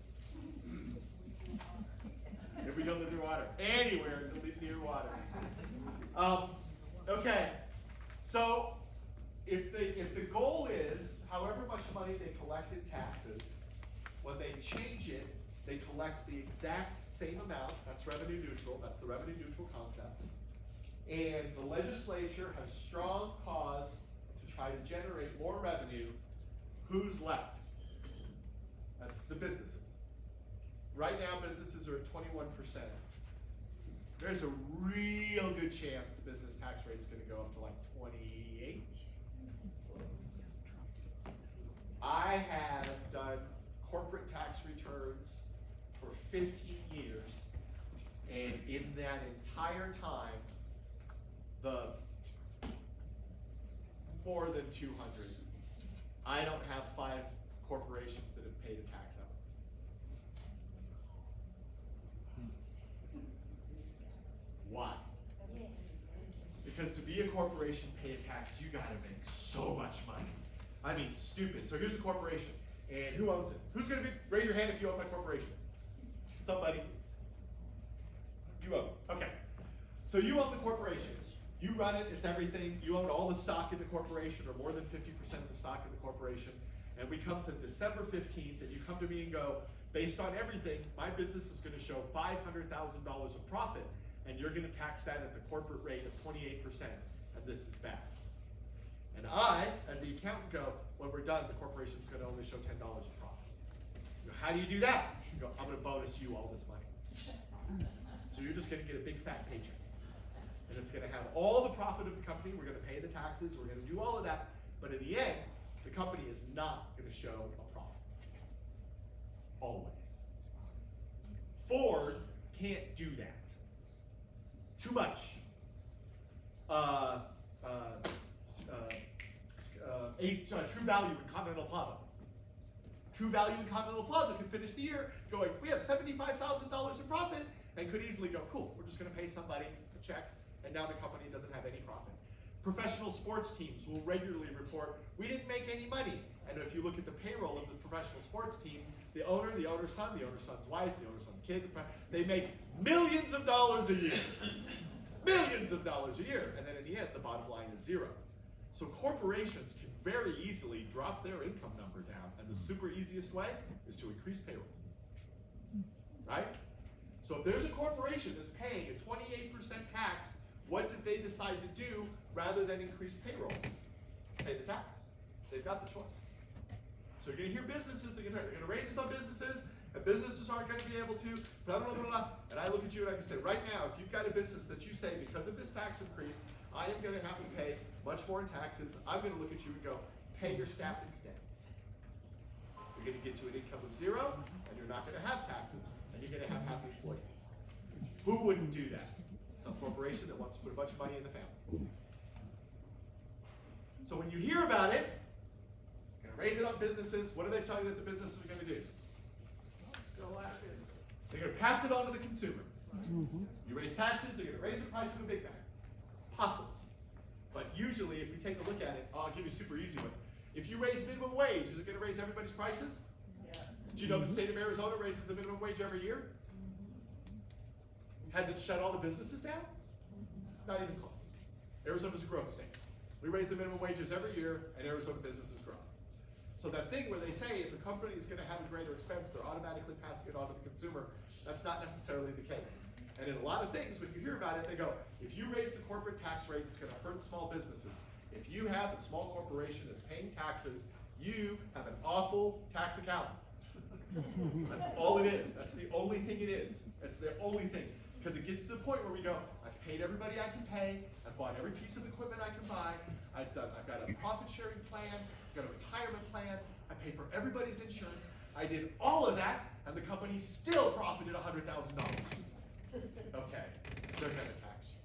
If we don't live near water, anywhere to live near water. Okay, so if the goal is, however much money they collect in taxes, when they change it, they collect the exact same amount. That's revenue neutral. That's the revenue neutral concept. And the legislature has strong cause to try to generate more revenue. Who's left? That's the businesses. Right now, businesses are at 21%. There's a real good chance the business tax rate is going to go up to like 28. I have done corporate tax returns for 15 years, and in that entire time, the more than 200. I don't have 5 corporations that have paid a tax out. Why? Because to be a corporation, pay a tax, you gotta make so much money. I mean, stupid. So here's a corporation, and who owns it? Who's gonna raise your hand if you own my corporation? Somebody. You own. Okay. So you own the corporation. You run it, it's everything. You own all the stock in the corporation, or more than 50% of the stock in the corporation. And we come to December 15th, and you come to me and go, based on everything, my business is going to show $500,000 of profit. and you're gonna tax that at the corporate rate of 28%, and this is bad. And I, as the accountant, go, when we're done, the corporation's gonna only show $10 in profit. You go, how do you do that? You go, I'm gonna bonus you all this money. So you're just gonna get a big fat paycheck. And it's gonna have all the profit of the company, we're gonna pay the taxes, we're gonna do all of that, but in the end, the company is not gonna show a profit. Always. Ford can't do that. Too much. True Value in Continental Plaza. True Value in Continental Plaza could finish the year going, we have $75,000 in profit, and could easily go, cool, we're just gonna pay somebody a check, and now the company doesn't have any profit. Professional sports teams will regularly report, we didn't make any money. And if you look at the payroll of the professional sports team, the owner, the owner's son, the owner's son's wife, the owner's son's kids, they make millions of dollars a year. Millions of dollars a year. And then in the end, the bottom line is zero. So corporations can very easily drop their income number down, and the super easiest way is to increase payroll. Right? So if there's a corporation that's paying a 28% tax, what did they decide to do rather than increase payroll? Pay the tax. They've got the choice. So you're gonna hear businesses, they're gonna raise this on businesses, and businesses aren't gonna be able to, blah, blah, blah, blah. And I look at you and I can say, right now, if you've got a business that you say, because of this tax increase, I am gonna have to pay much more in taxes, I'm gonna look at you and go, pay your staff instead. You're gonna get to an income of zero, and you're not gonna have taxes, and you're gonna have happy employees. Who wouldn't do that? Some corporation that wants to put a bunch of money in the family. So when you hear about it, you're gonna raise it on businesses, what do they tell you that the businesses are gonna do? Go after it. They're gonna pass it on to the consumer. You raise taxes, they're gonna raise the price of a Big Mac. Possible. But usually, if we take a look at it, I'll give you a super easy one. If you raise minimum wage, is it gonna raise everybody's prices? Yes. Do you know the state of Arizona raises the minimum wage every year? Has it shut all the businesses down? Not even close. Arizona's a growth state. We raise the minimum wages every year, and Arizona businesses grow. So that thing where they say if a company is gonna have a greater expense, they're automatically passing it on to the consumer, that's not necessarily the case. And in a lot of things, when you hear about it, they go, if you raise the corporate tax rate, it's gonna hurt small businesses. If you have a small corporation that's paying taxes, you have an awful tax accountant. That's all it is. That's the only thing it is. It's the only thing. Because it gets to the point where we go, I've paid everybody I can pay, I've bought every piece of equipment I can buy, I've got a profit sharing plan, I've got a retirement plan, I pay for everybody's insurance, I did all of that, and the company still profited $100,000. Okay, they're gonna tax you.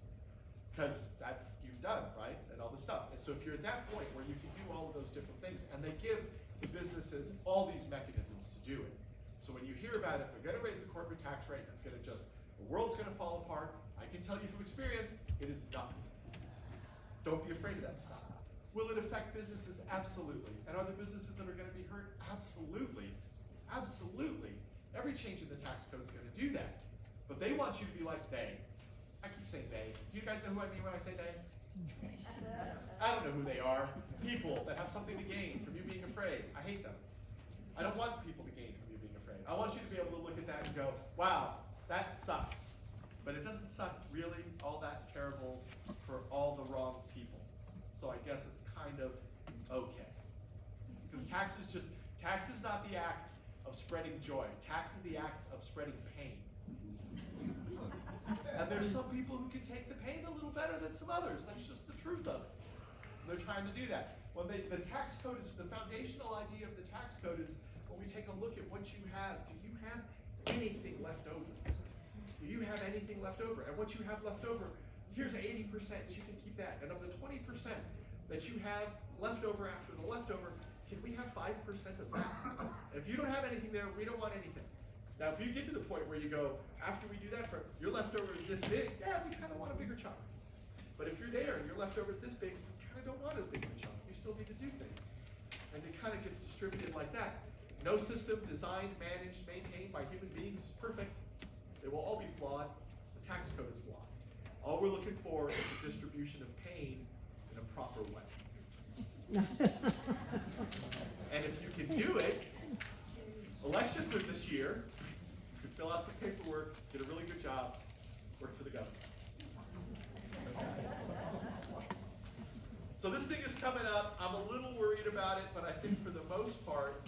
Because that's, you've done, right? And all this stuff. And so if you're at that point where you can do all of those different things, and they give the businesses all these mechanisms to do it. So when you hear about it, they're gonna raise the corporate tax rate, it's gonna just, the world's gonna fall apart. I can tell you from experience, it is not. Don't be afraid of that stuff. Will it affect businesses? Absolutely. And are there businesses that are gonna be hurt? Absolutely. Absolutely. Every change in the tax code is gonna do that. But they want you to be like they. I keep saying they. Do you guys know who I mean when I say they? I don't know who they are. People that have something to gain from you being afraid. I hate them. I don't want people to gain from you being afraid. I want you to be able to look at that and go, wow, that sucks. But it doesn't suck really all that terrible for all the wrong people. So I guess it's kind of okay. Because tax is not the act of spreading joy. Tax is the act of spreading pain. And there's some people who can take the pain a little better than some others. That's just the truth of it. And they're trying to do that. Well, the tax code is, the foundational idea of the tax code is when we take a look at what you have, do you have anything left over? Do you have anything left over? And what you have left over, here's 80%, you can keep that. And of the 20% that you have left over after the leftover, can we have 5% of that? If you don't have anything there, we don't want anything. Now, if you get to the point where you go, after we do that, your leftover is this big, yeah, we kind of want a bigger chunk. But if you're there and your leftover is this big, you kind of don't want as big of a chunk. You still need to do things. And it kind of gets distributed like that. No system designed, managed, maintained by human beings is perfect. They will all be flawed. The tax code is flawed. All we're looking for is the distribution of pain in a proper way. And if you can do it, elections are this year. You can fill out some paperwork, get a really good job, work for the government. So this thing is coming up. I'm a little worried about it, but I think for the most part,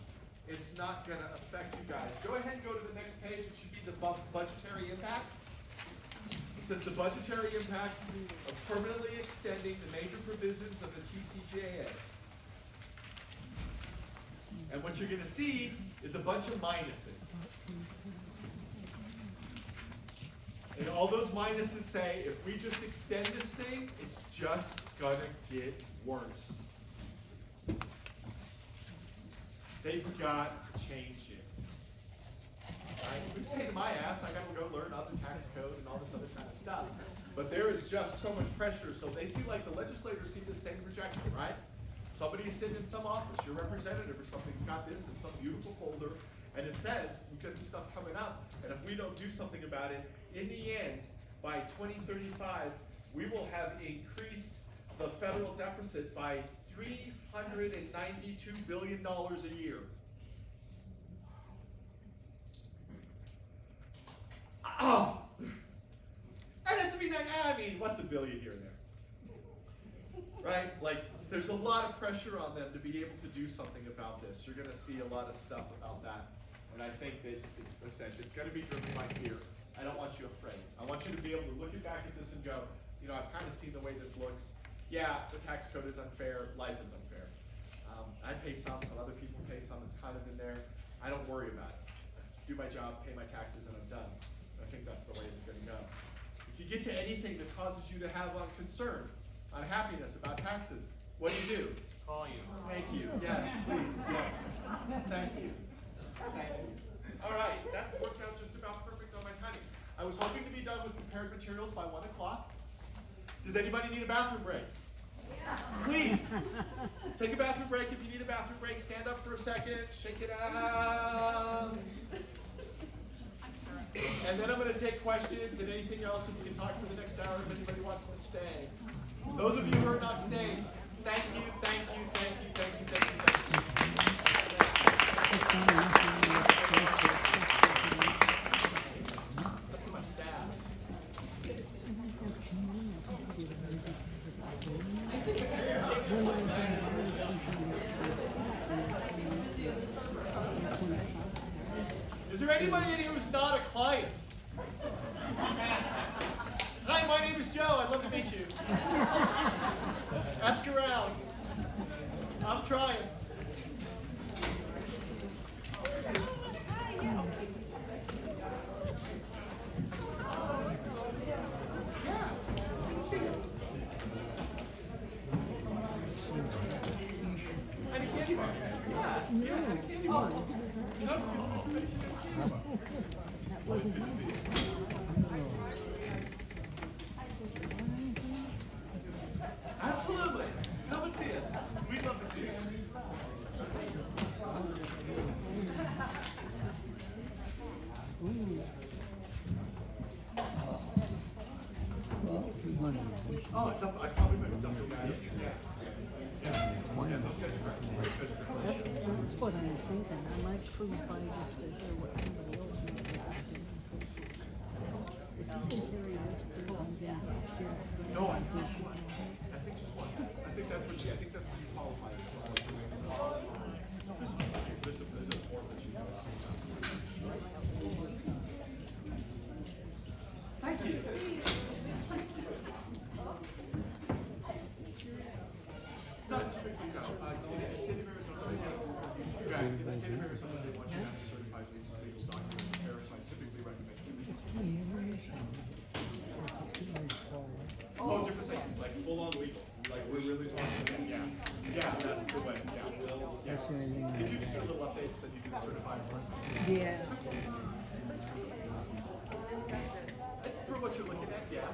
it's not going to affect you guys. Go ahead and go to the next page. It should be the budgetary impact. It says the budgetary impact of permanently extending the major provisions of the TCJA. And what you're going to see is a bunch of minuses. And all those minuses say, if we just extend this thing, it's just gonna get worse. They've got to change it. Right? It's a pain in my ass. I gotta go learn other tax code and all this other kind of stuff. But there is just so much pressure. So they see, like, the legislators see this same projection, right? Somebody is sitting in some office, your representative or something's got this in some beautiful folder, and it says, we've got this stuff coming up, and if we don't do something about it, in the end, by 2035, we will have increased the federal deficit by $392 billion a year. Oh! And at 390, I mean, what's a billion here and there? Right? Like, there's a lot of pressure on them to be able to do something about this. You're going to see a lot of stuff about that. And I think that it's going to be driven by fear. I don't want you afraid. I want you to be able to look back at this and go, you know, I've kind of seen the way this looks. Yeah, the tax code is unfair. Life is unfair. I pay some other people pay some. It's kind of in there. I don't worry about it. Do my job, pay my taxes, and I'm done. I think that's the way it's going to go. If you get to anything that causes you to have concern, unhappiness about taxes, what do? Call you. Thank you. Yes, please. Yes. Thank you. Thank you. All right, that worked out just about perfect on my timing. I was hoping to be done with prepared materials by 1 o'clock. Does anybody need a bathroom break? Please, take a bathroom break if you need a bathroom break. Stand up for a second, shake it out. And then I'm going to take questions and anything else, and we can talk for the next hour if anybody wants to stay. Those of you who are not staying, thank you, thank you, thank you, thank you, thank you, thank you. That's for my staff. Is there anybody in here who's not a client? Hi, my name is Joe. I'd love to meet you. Ask around. I'm trying. And a candy bar. Yeah, and a candy bar. You know, it's a candy bar. Well, it's good to see you. Absolutely. Come and see us. We'd love to see you. Oh, I probably would have done that. Yeah. Yeah, those guys are great. Those guys are great. That's what I'm thinking. I might cruise by just to hear what somebody else might be asking. I can carry this cruise on down here. No, I think just one. I think that's what you qualify for. There's a form that you fill out. Thank you. Not typically, no. In the state of Arizona, you guys, in the state of Arizona, they want you to have a certified legal document verified. Typically recommend Oh, different things, like full on legal. Like we're really talking about, yeah, that's the way, yeah. If you just do little updates, then you do the certified one. Yeah. It's for what you're looking at, yeah.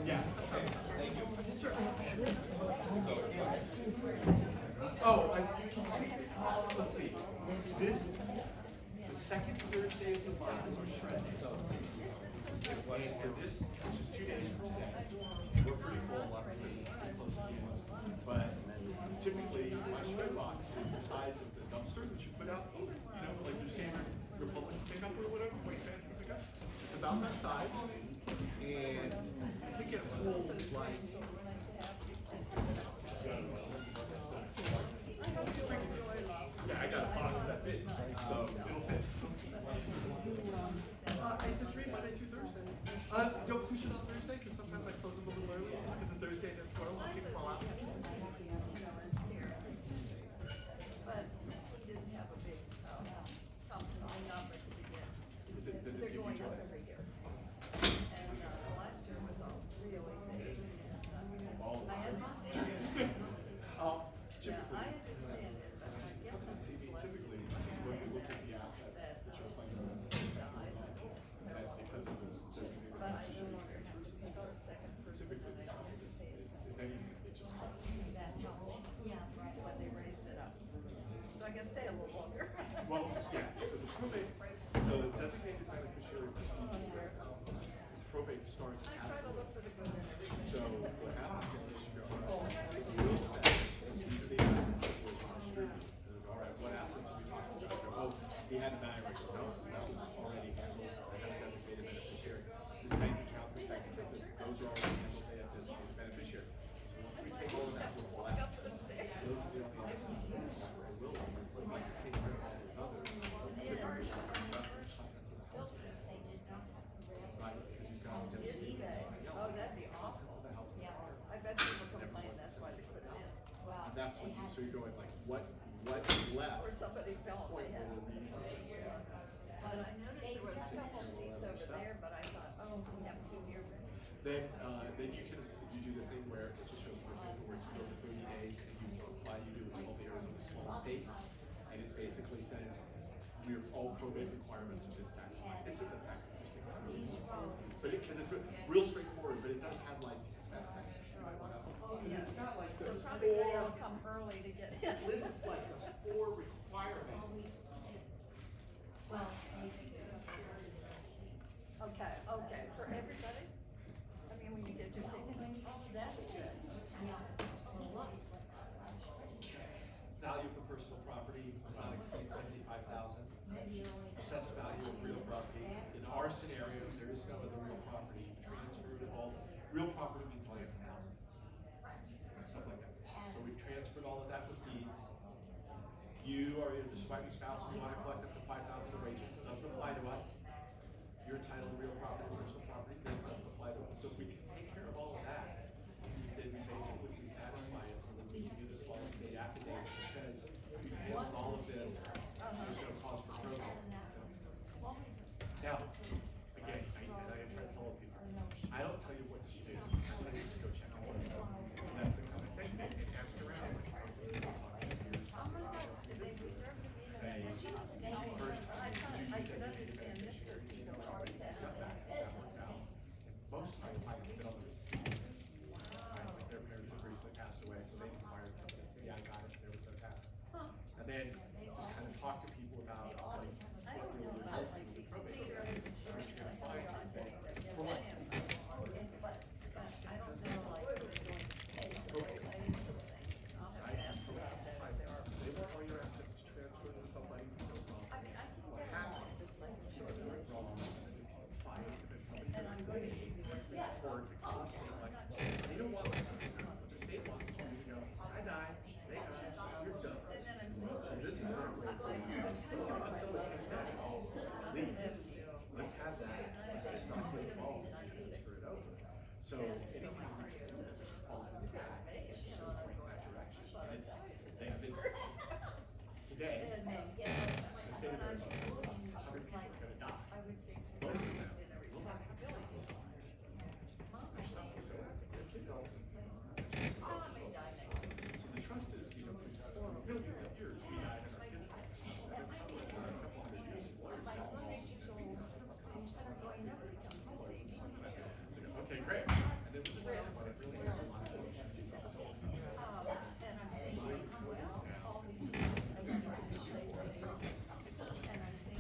Yeah, that's right. Thank you. Yes, sir. Oh, you can read it. Let's see. The second Thursday of the month is our shred day. And for this, which is 2 days from today, we're pretty full, a lot of people pretty close to the end. But typically, my shred box is the size of the dumpster that you put out, you know, like your standard Republic pickup or whatever, waste management pickup. It's about that size, and I think it holds like hope you enjoy love. Yeah, I got a box that fits, so it'll fit. It's a 3 Monday through Thursday. Don't push it on Thursday, because sometimes I close them a little early. If it's a Thursday that's slow, I'll keep them all out. But this one didn't have a big, company number to begin. Does it They're give you going joy? up every year. And, last year was all really big. All I the understand it. Yeah, Typically, I understand it, but I guess come and it's see me, less. typically, when we look at the assets that you're planning on, that because of the designated But I no beneficiary longer have to transfers and be stuff, the second person. typically the and I cost have to is, pay it's, it. if anything, it just costs. Yeah, right, when they raised it up. So I can stay a little longer. Well, yeah, because a probate, the designated beneficiary proceeds in where probate starts I at. try to look for the good in everything. So what happens is you go, oh, this is real estate, these are the assets that we're gonna distribute. And they go, all right, what assets are we talking about? I go, oh, he had an IRA. No, that was already handled. I had a designated beneficiary. This bank account, this bank account, those are already handled. They have designated beneficiary. So once we take all of that, what's left? Those are the only assets that we will own. So we can take care of all those others. Typically, the contents of the house. Right, because you've got designated. Oh, that'd be awful. Contents of the house. I bet people complain, that's why they put it in. And that's when you, so you're going like, what's left? Or somebody fell on Or my head. the- But I noticed there was a couple seats over there, but I thought, oh, we have two here. Then you do the thing where it just shows more paperwork, you go to 30 days and you apply, you do what's called the Arizona Small State. And it basically says, all probate requirements have been satisfied. It's in the packet, just take a look. But because it's real straightforward, but it does have like, it's got like So those probably they all four, come early to get in. lists like the 4 requirements. Okay, for everybody? I mean, when you get your ticket, oh, that's good. Value of the personal property does not exceed 75,000. Assessed value of real property. In our scenario, there is no other real property. Transferred all, real property means lands and houses and stuff like that. So we've transferred all of that with deeds. You are the surviving spouse, you want to collect up to 5,000 of wages. It doesn't apply to us. You're entitled to real property, personal property. This doesn't apply to us. So if we can take care of all of that, then we basically we satisfy it so that we can do the small estate affidavit that says we've handled all of this. There's no cause for probate. Now, again, I try to follow people. I don't tell you what to do. I tell you to go check it out. And that's the kind of thing. And ask around. Oh my gosh, they deserve to be there. Say, first, I could understand this because people already have. most of my clients have been on the receipt. Like their parents have recently passed away, so they acquired something. So yeah, I got it. There was no tax. And then just kind of talk to people about like what really would help you with the probate. These are the stories that I have on tape that get For in. what? But I don't know, like, if they're going to pay for it. I'll have to ask them about that if there are. They want all your assets to transfer to somebody who knows wrong. I mean, I can What get happens just like is short when they're list. wrong, fine, and then somebody And I'm going to see the rest of it. or to call and like, you don't want what the state wants is for you to go, I died, they died, you're done. And then I'm. So this is their way of facilitate that. Please, let's have that. Let's just not get involved and transfer it over. So anything we can do falls into that, it's just going that direction. And it's, they've been, today, the state of Arizona, 100 people are gonna die. I would say to Both of them. in a retirement village. Their stuff will go, their kids else. Oh, I may die next week. So the trust is, for millions of years, we died in our kids' homes. And then suddenly, the last couple hundred years, lawyers got involved and said, we need to do something else. Nobody comes to see me. Okay, great. And then there's a time when it really is a lot of work to do that. And I'm thinking, well, all these years, I've been trying to place things. And I'm thinking,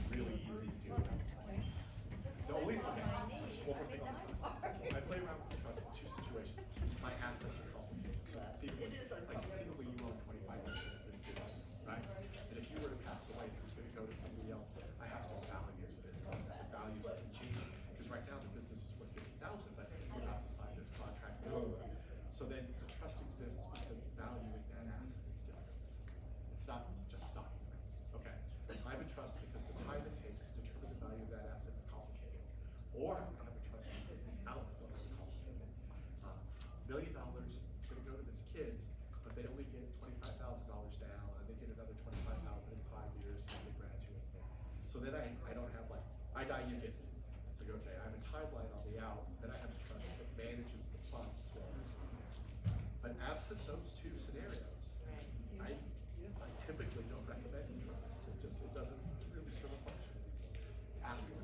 So then I don't have like, I die, you get it. So I go, okay, I have a timeline on the out, then I have a trust that manages the funds for me. But absent those two scenarios, I typically don't recommend trust. It doesn't really serve a function. Ask me.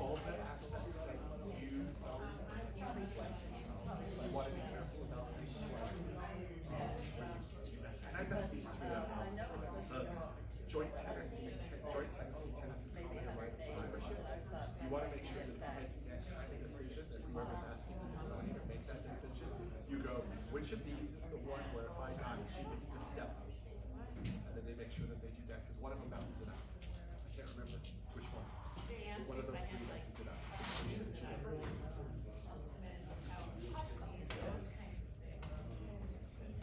All the aspects that you want to be careful about these and I messed these three up. Joint tenancy, tenants in common right of survivorship. You want to make sure that you're making that kind of decision, that whoever's asking you to sign or make that decision, you go, which of these is the one where if I die, she gets the step? And then they make sure that they do that, because one of them messes it up. I can't remember which one. They asked One me of if those I three had like messes it up. those kinds of things.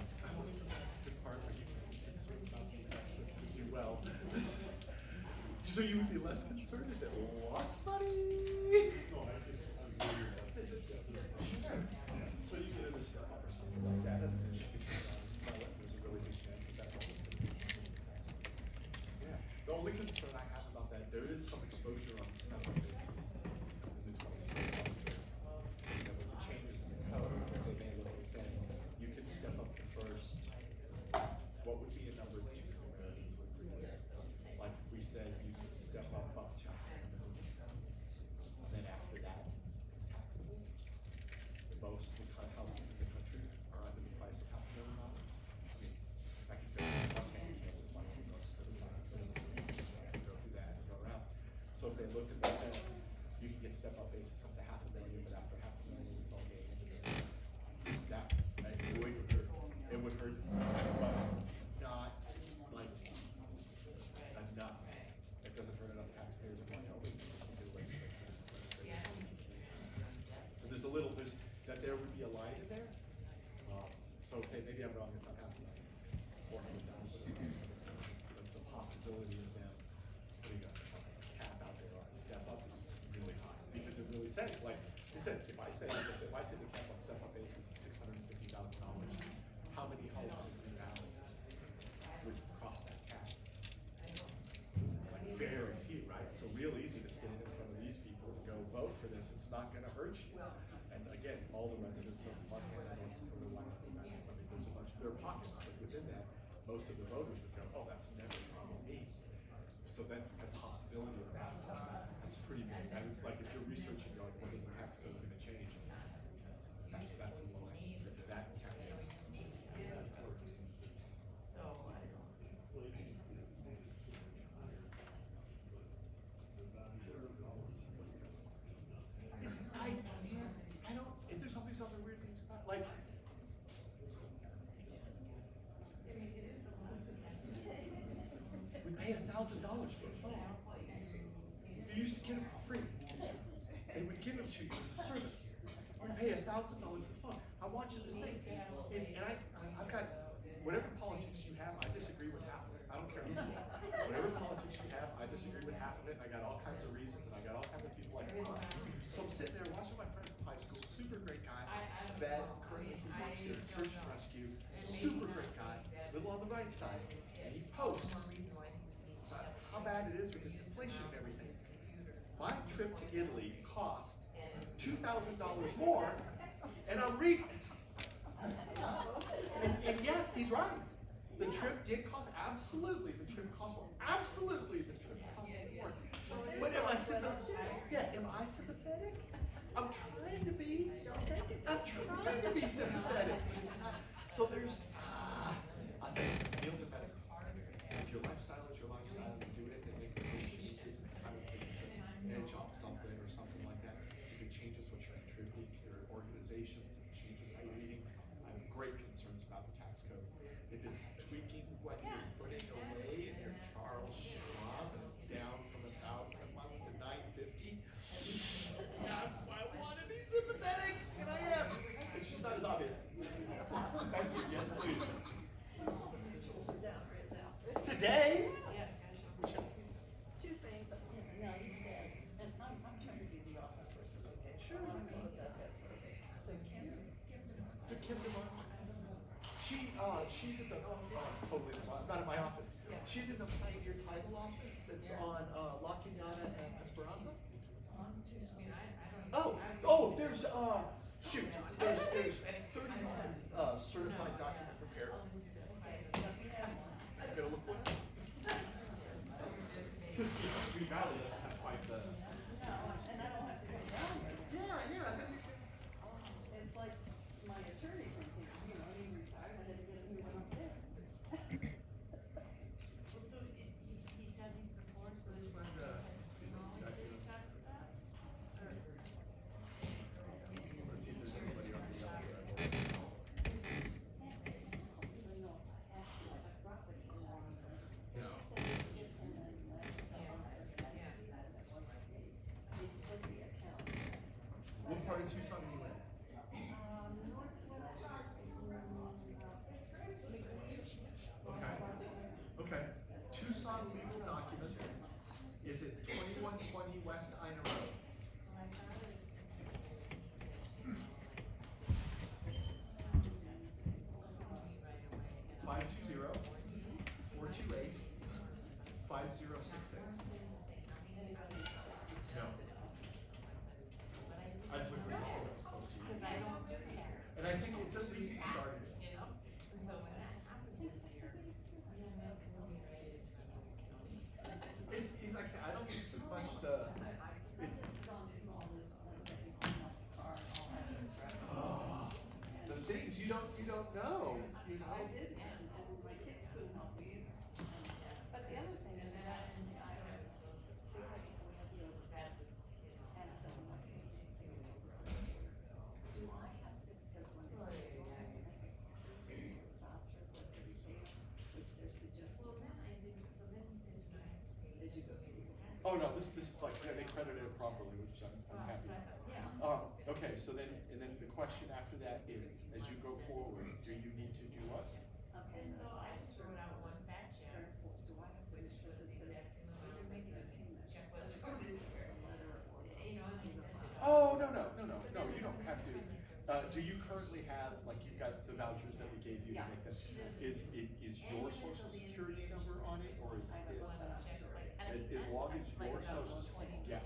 The part where you can be concerned about the assets that do well. This is, so you would be less concerned if it lost money? So you get into step up or something like that, and then you can sell it, there's a really good chance that that's almost gonna be. Yeah, the only concern I have about that, there is some exposure on the step up basis in the 26th. You know, with the changes in the code, they made what they said, you can step up the first, what would be a number that you could agree with? Like if we said you could step up to and then after that, it's taxable. Most of the houses in the country are under the price of $500,000. I mean, I could go to Montana, this one, go to the side, go through that and go around. So if they looked at that, you can get step up basis up to $500,000, but after $500,000, it's all game. That, it would hurt. It would hurt, but not like enough. It doesn't hurt enough taxpayers in Wyoming to do like. So there's a little, that there would be a line in there. So, okay, maybe I'm wrong, it's not $500,000, it's $400,000. But the possibility of them putting a cap out there on step up is really high, because it really says, like I said, if I say the cap on step up basis is $650,000, how many homes in the valley would cross that cap? Like very few, right? So real easy to stand in front of these people and go vote for this, it's not gonna hurt you. And again, all the residents of Montana, North Dakota, Wyoming, I mean, there's a bunch, there are pockets, but within that, most of the voters would go, oh, that's never gonna be me. So then the possibility of that, that's pretty big. And it's like if you're researching on whether the tax code's gonna change, that's a low end, that caveat. It's, I don't, if there's something weird things about, like, we pay $1,000 for a phone. You used to get them for free. They would give them to you for service. We pay $1,000 for a phone. I'm watching this thing, and I've got, whatever politics you have, I disagree with half of it. I don't care who you are. Whatever politics you have, I disagree with half of it. I got all kinds of reasons, and I got all kinds of people like, so I'm sitting there watching my friend from high school, super great guy, vet, currently he works in search and rescue, super great guy, little on the right side, and he posts about how bad it is with this inflation and everything. My trip to Italy cost $2,000 more, and I'm reading. And yes, he's right. The trip did cost, absolutely, the trip cost more. Absolutely, the trip cost more. But am I sympathetic? Yeah, am I sympathetic? I'm trying to be. I'm trying to be sympathetic. So there's, I say, meals and medicine. If your lifestyle is your lifestyle, you do it, and make the changes, it kind of takes the edge off something or something like that. If it changes what you're contributing to your organizations, it changes how you're eating. I have great concerns about the tax code. If it's tweaking what you're putting away in your Charles Schwab, and it's down from 1,000 a month to 950, I want to be sympathetic, and I am. It's just not as obvious. Thank you. Yes, please. Today? Two things. No, you said, and I'm trying to be the office person, okay? Sure. So Kim she's in the, totally not in my office. She's in the Pioneer Title office that's on, La Cañada and Esperanza. There's, shoot, there's 35, certified document preparers. I gotta look one up. Green Valley doesn't have quite the. No, and I don't have to come down here. Yeah, then you can. It's like my attorney from here, you know, he retired, I had to get a new one up there. Well, so he's had these before, so this was, See, all did I see this them? stuff? Or- Let's see if there's anybody on the other. You know, I have to, I brought the camera on, so. No. She said, and then, they split the account. What part of Tucson are you in? Okay. Okay. Tucson legal documents is at 2120 West Ina Road. Five two zero 428 5066. No. I just looked for something that was close to you. Cause I don't do tax, And I think it says Lacey started it. you know, and so when that happened this year, It's like I said, I don't think it's as much the, it's, the things you don't know, you know? I did, and my kids couldn't help me either. But the other thing is that in the IRS, because we have to add some money. Do I have to, because when they say, voucher for everything, which they're suggesting. well, then I didn't, so then he said, you know, I have to pay. Did you go through your tax? Oh, no, this is like, yeah, they credited it properly, which I'm happy. So I thought, Yeah. Okay, so then, and then the question after that is, as you go forward, do you need to do what? Okay. And so I just wrote out one back check, Do I have to, which was because the it says, exact same if amount you're that making a the payment. check was for this year. You know, and I sent it. Oh, no, you don't have to. Do you currently have, like, you've got the vouchers that we gave you to make that, is your social security number on it, or is it? As long as your social, yeah.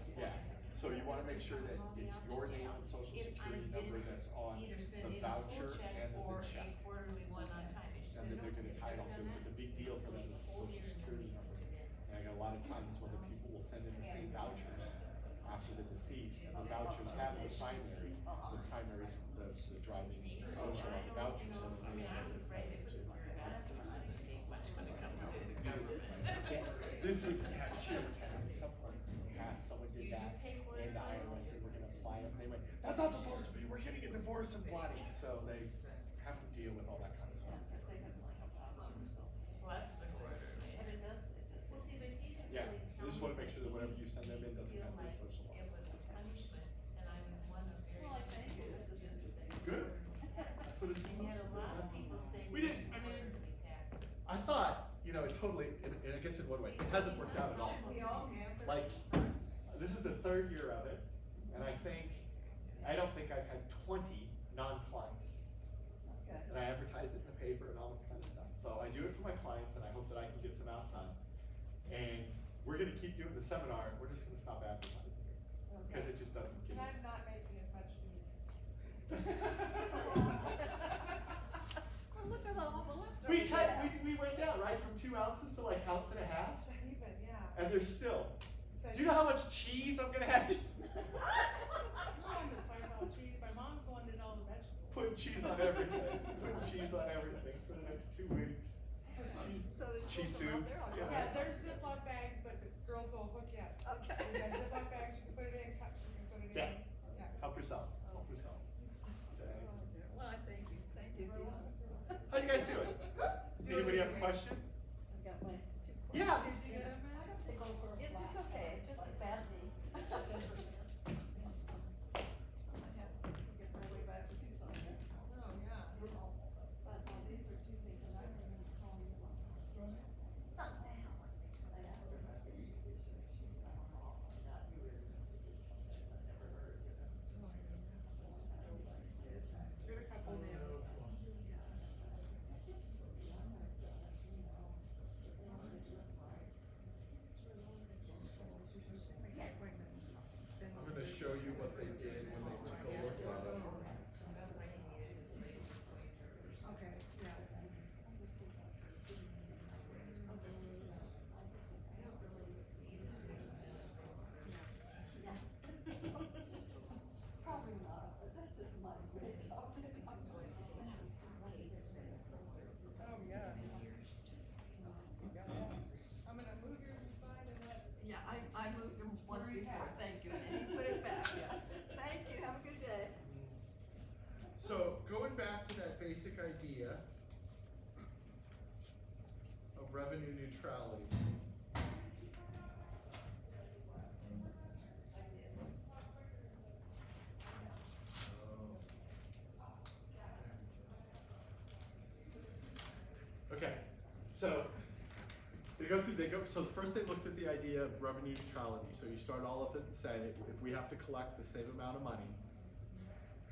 So you wanna make sure that it's your name and social security number that's on the voucher and the check. Or a quarterly one on time. And then they're gonna tie it off to it, but the big deal for them is the social security number. And I got a lot of times when the people will send in the same vouchers after the deceased, and the vouchers have the primary's the driving social on the voucher, so then they have to pay it too. This is, yeah, sure, it's happened at some point in the past, someone did that, and the IRS said we're gonna apply it, and they went, that's not supposed to be, we're getting a divorce and plotting, so they have to deal with all that kind of stuff. Because they have like a voucher or something. Plus the quarter. But it does, Well, see, but he didn't Yeah, really you tell just wanna me make sure that whatever you send them in doesn't feel have the like social on it it. was punishment, and I was one of very. Well, I thank you, this is interesting. Good, that's what it's. And yet a lot of people say. We didn't, I mean, taxes. I thought, you know, it totally, and I guess in one way, it hasn't worked out at all. We all have. Like, this is the third year of it, and I don't think I've had 20 non-clients. Okay. And I advertise it in the paper and all this kind of stuff. So I do it for my clients, and I hope that I can get some outside. And we're gonna keep doing the seminar, and we're just gonna stop advertising it, because it just doesn't get And us. I'm not making as much as you. Well, look at all the leftovers. We cut, there. we went down, right, from 2 ounces to like 1.5 ounces, Even, yeah. and there's still. So Do you know how much cheese I'm gonna have to You're the one that starts all the cheese, my mom's the one that did all the vegetables. put cheese on everything, put cheese on everything for the next 2 weeks. Cheese, So there's still cheese some out soup. there, I'll yeah. Yeah, there's Ziploc bags, but the girls will hook you up. Okay. You got Ziploc bags, you can put it in, cups, you can put it in. Yeah. Yeah. Help yourself, help yourself. Okay. Well, I thank you, Fiona. How you guys doing? Anybody have a question? I got my 2 questions. Yeah. Did you get them, Madam? They go for a It's flat. okay, it's just a bad knee. I might have to get my way back to Tucson then. Oh, yeah. But these are 2 things that I remember calling you on. I asked her about the judiciary, she's like, oh, not you. I never heard of it. Got a couple now. they did when they took a look at it. Okay, yeah. Probably not, but that's just my way of it. Oh, yeah. Yeah. I'm gonna move yours aside and let. Yeah, I moved them once Very before, fast. thank you, and then he put it back, yeah. Thank you, have a good day. So going back to that basic idea of revenue neutrality. Okay, so so first they looked at the idea of revenue neutrality. So you start all of it and say, if we have to collect the same amount of money,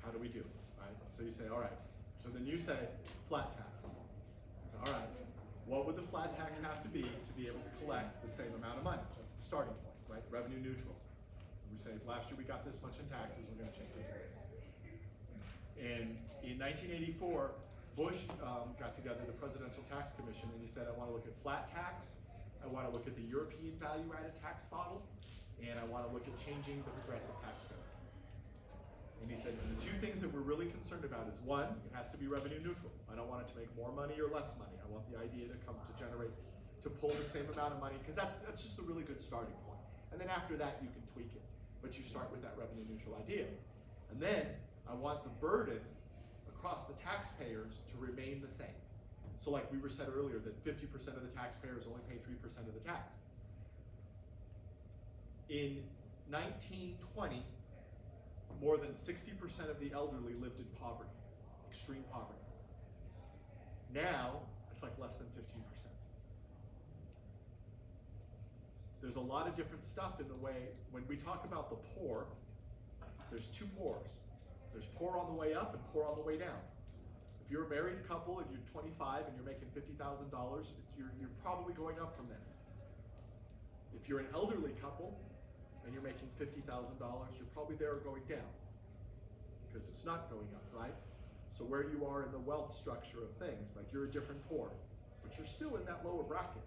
how do we do it, right? So you say, all right, so then you say flat tax. So, all right, what would the flat tax have to be able to collect the same amount of money? That's the starting point, right? Revenue neutral. And we say, last year we got this much in taxes, we're gonna change it to this. And in 1984, Bush got together the Presidential Tax Commission and he said, I wanna look at flat tax, I wanna look at the European value-added tax model, and I wanna look at changing the progressive tax code. And he said, the two things that we're really concerned about is one, it has to be revenue neutral. I don't want it to make more money or less money. I want the idea to pull the same amount of money, because that's just a really good starting point. And then after that, you can tweak it. But you start with that revenue neutral idea. And then I want the burden across the taxpayers to remain the same. So like we were said earlier, that 50% of the taxpayers only pay 3% of the tax. In 1920, more than 60% of the elderly lived in poverty, extreme poverty. Now, it's like less than 15%. There's a lot of different stuff in the way, when we talk about the poor, there's two poors. There's poor on the way up and poor on the way down. If you're a married couple and you're 25 and you're making $50,000, you're probably going up from there. If you're an elderly couple and you're making $50,000, you're probably there or going down, because it's not going up, right? So where you are in the wealth structure of things, like you're a different poor, but you're still in that lower bracket.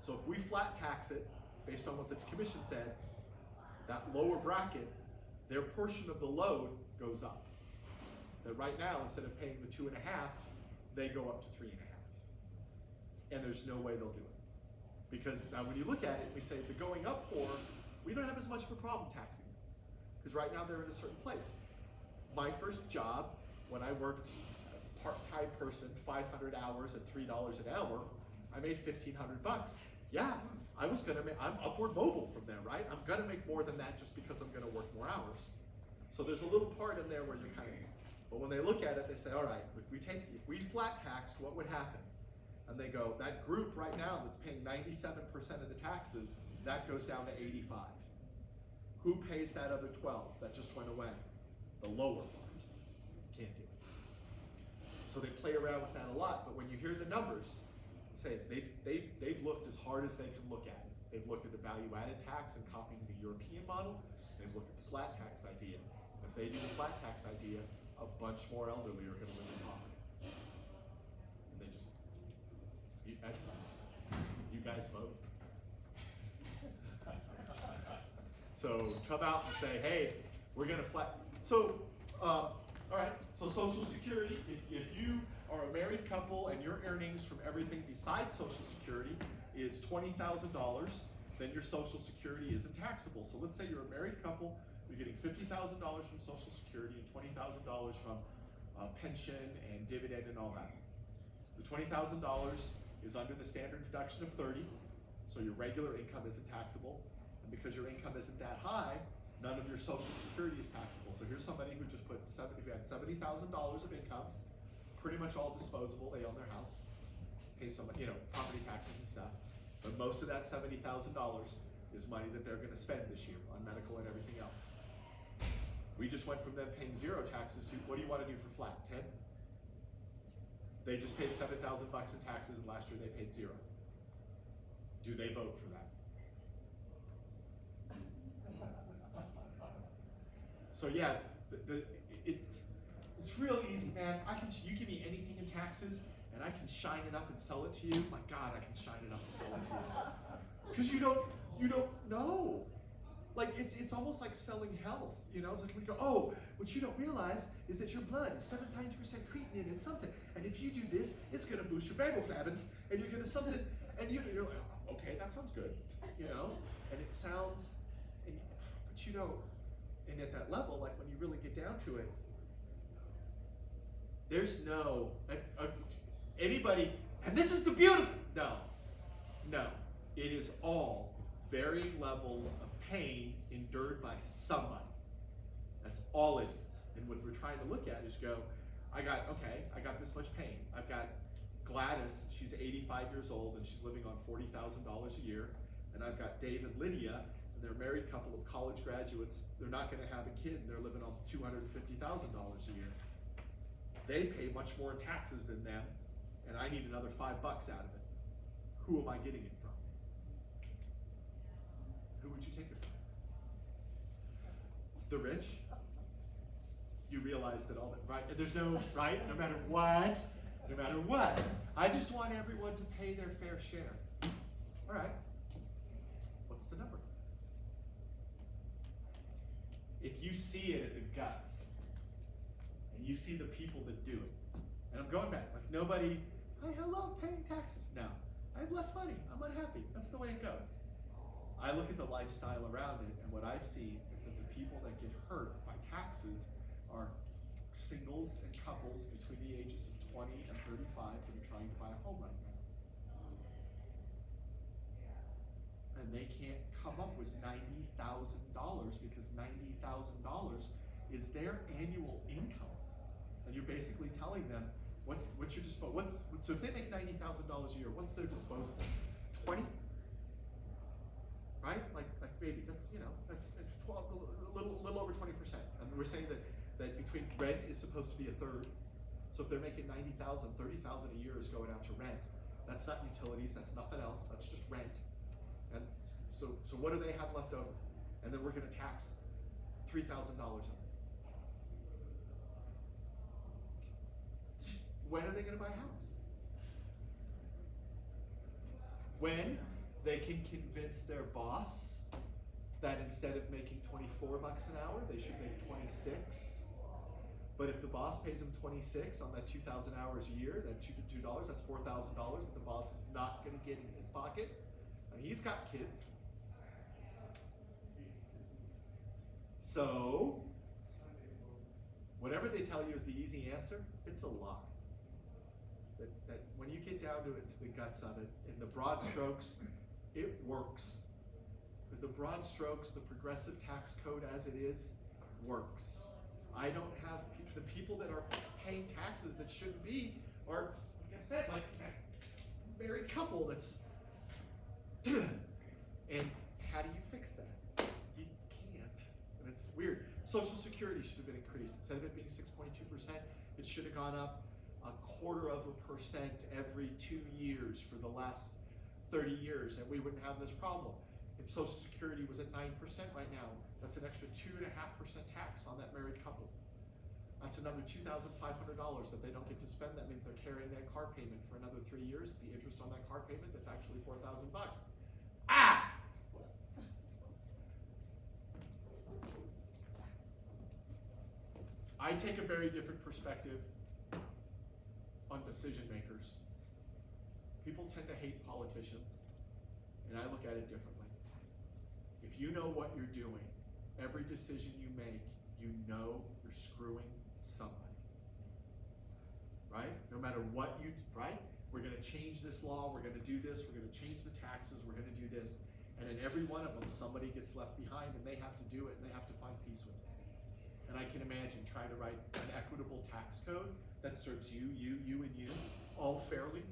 So if we flat tax it, based on what the commission said, that lower bracket, their portion of the load goes up. That right now, instead of paying the 2.5, they go up to 3.5. And there's no way they'll do it. Because now when you look at it, we say the going up poor, we don't have as much of a problem taxing them. Because right now they're in a certain place. My first job, when I worked as a part-time person, 500 hours at $3 an hour, I made $1,500. Yeah, I'm upward mobile from there, right? I'm gonna make more than that just because I'm gonna work more hours. So there's a little part in there where you kind of, but when they look at it, they say, all right, if we flat taxed, what would happen? And they go, that group right now that's paying 97% of the taxes, that goes down to 85. Who pays that other 12 that just went away? The lower part. Can't do it. So they play around with that a lot, but when you hear the numbers, say they've looked as hard as they can look at it. They've looked at the value-added tax and copying the European model. They've looked at the flat tax idea. And if they do the flat tax idea, a bunch more elderly are going to live in poverty. And they just, you guys vote. So come out and say, hey, we're going to flat. So, all right. So Social Security, if you are a married couple and your earnings from everything besides Social Security is $20,000, then your Social Security isn't taxable. So let's say you're a married couple, you're getting $50,000 from Social Security and $20,000 from pension and dividend and all that. The $20,000 is under the standard deduction of 30, so your regular income isn't taxable. And because your income isn't that high, none of your Social Security is taxable. So here's somebody who just put who had $70,000 of income, pretty much all disposable. They own their house, pay some, property taxes and stuff. But most of that $70,000 is money that they're going to spend this year on medical and everything else. We just went from them paying 0 taxes to, what do you want to do for flat? 10? They just paid $7,000 in taxes, and last year they paid 0. Do they vote for that? So yeah, it's real easy, man. You give me anything in taxes, and I can shine it up and sell it to you. My God, I can shine it up and sell it to you. Because you don't know. Like it's almost like selling health. You know, it's like we go, oh, what you don't realize is that your blood is 7 times % creatinine and something, and if you do this, it's gonna boost your riboflavins, and you're gonna something, and you're like, okay, that sounds good, you know, and it sounds, but you don't. And at that level, like when you really get down to it, there's no, anybody, and this is the beautiful, no, it is all varying levels of pain endured by somebody. That's all it is. And what we're trying to look at is go, I got this much pain. I've got Gladys, she's 85 years old and she's living on $40,000 a year. And I've got Dave and Lydia, and they're a married couple of college graduates. They're not gonna have a kid and they're living on $250,000 a year. They pay much more in taxes than them, and I need another $5 out of it. Who am I getting it from? Who would you take it from? The rich? You realize that all that, right? And there's no, right? No matter what, I just want everyone to pay their fair share. All right, what's the number? If you see it at the guts, and you see the people that do it, and I'm going back, like nobody, I love paying taxes. No, I have less money, I'm unhappy, that's the way it goes. I look at the lifestyle around it, and what I've seen is that the people that get hurt by taxes are singles and couples between the ages of 20 and 35 that are trying to buy a home right now. And they can't come up with $90,000 because $90,000 is their annual income. And you're basically telling them, what's your disposable, so if they make $90,000 a year, what's their disposable? 20? Right? Like maybe that's, you know, that's 12, a little over 20%. And we're saying that between rent is supposed to be a third. So if they're making $90,000, $30,000 a year is going out to rent. That's not utilities, that's nothing else, that's just rent. And so what do they have left over? And then we're gonna tax $3,000 of it. When are they gonna buy a house? When they can convince their boss that instead of making $24 an hour, they should make 26. But if the boss pays them 26 on that 2,000 hours a year, that $2, that's $4,000 that the boss is not going to get in his pocket. And he's got kids. So, whatever they tell you is the easy answer, it's a lie. That when you get down to it, to the guts of it, in the broad strokes, it works. The broad strokes, the progressive tax code as it is, works. I don't have the people that are paying taxes that shouldn't be, are, like I said, like a married couple that's, and how do you fix that? You can't, and it's weird. Social Security should have been increased. Instead of it being 6.2%, it should have gone up 0.25% every 2 years for the last 30 years, and we wouldn't have this problem. If Social Security was at 9% right now, that's an extra 2.5% tax on that married couple. That's another $2,500 that they don't get to spend. That means they're carrying that car payment for another 3 years. The interest on that car payment, that's actually $4,000. Ah! I take a very different perspective on decision makers. People tend to hate politicians, and I look at it differently. If you know what you're doing, every decision you make, you know you're screwing somebody, right? No matter what you, right? We're gonna change this law, we're gonna do this, we're gonna change the taxes, we're gonna do this. And in every one of them, somebody gets left behind and they have to do it and they have to find peace with it. And I can imagine trying to write an equitable tax code that serves you, and you, all fairly.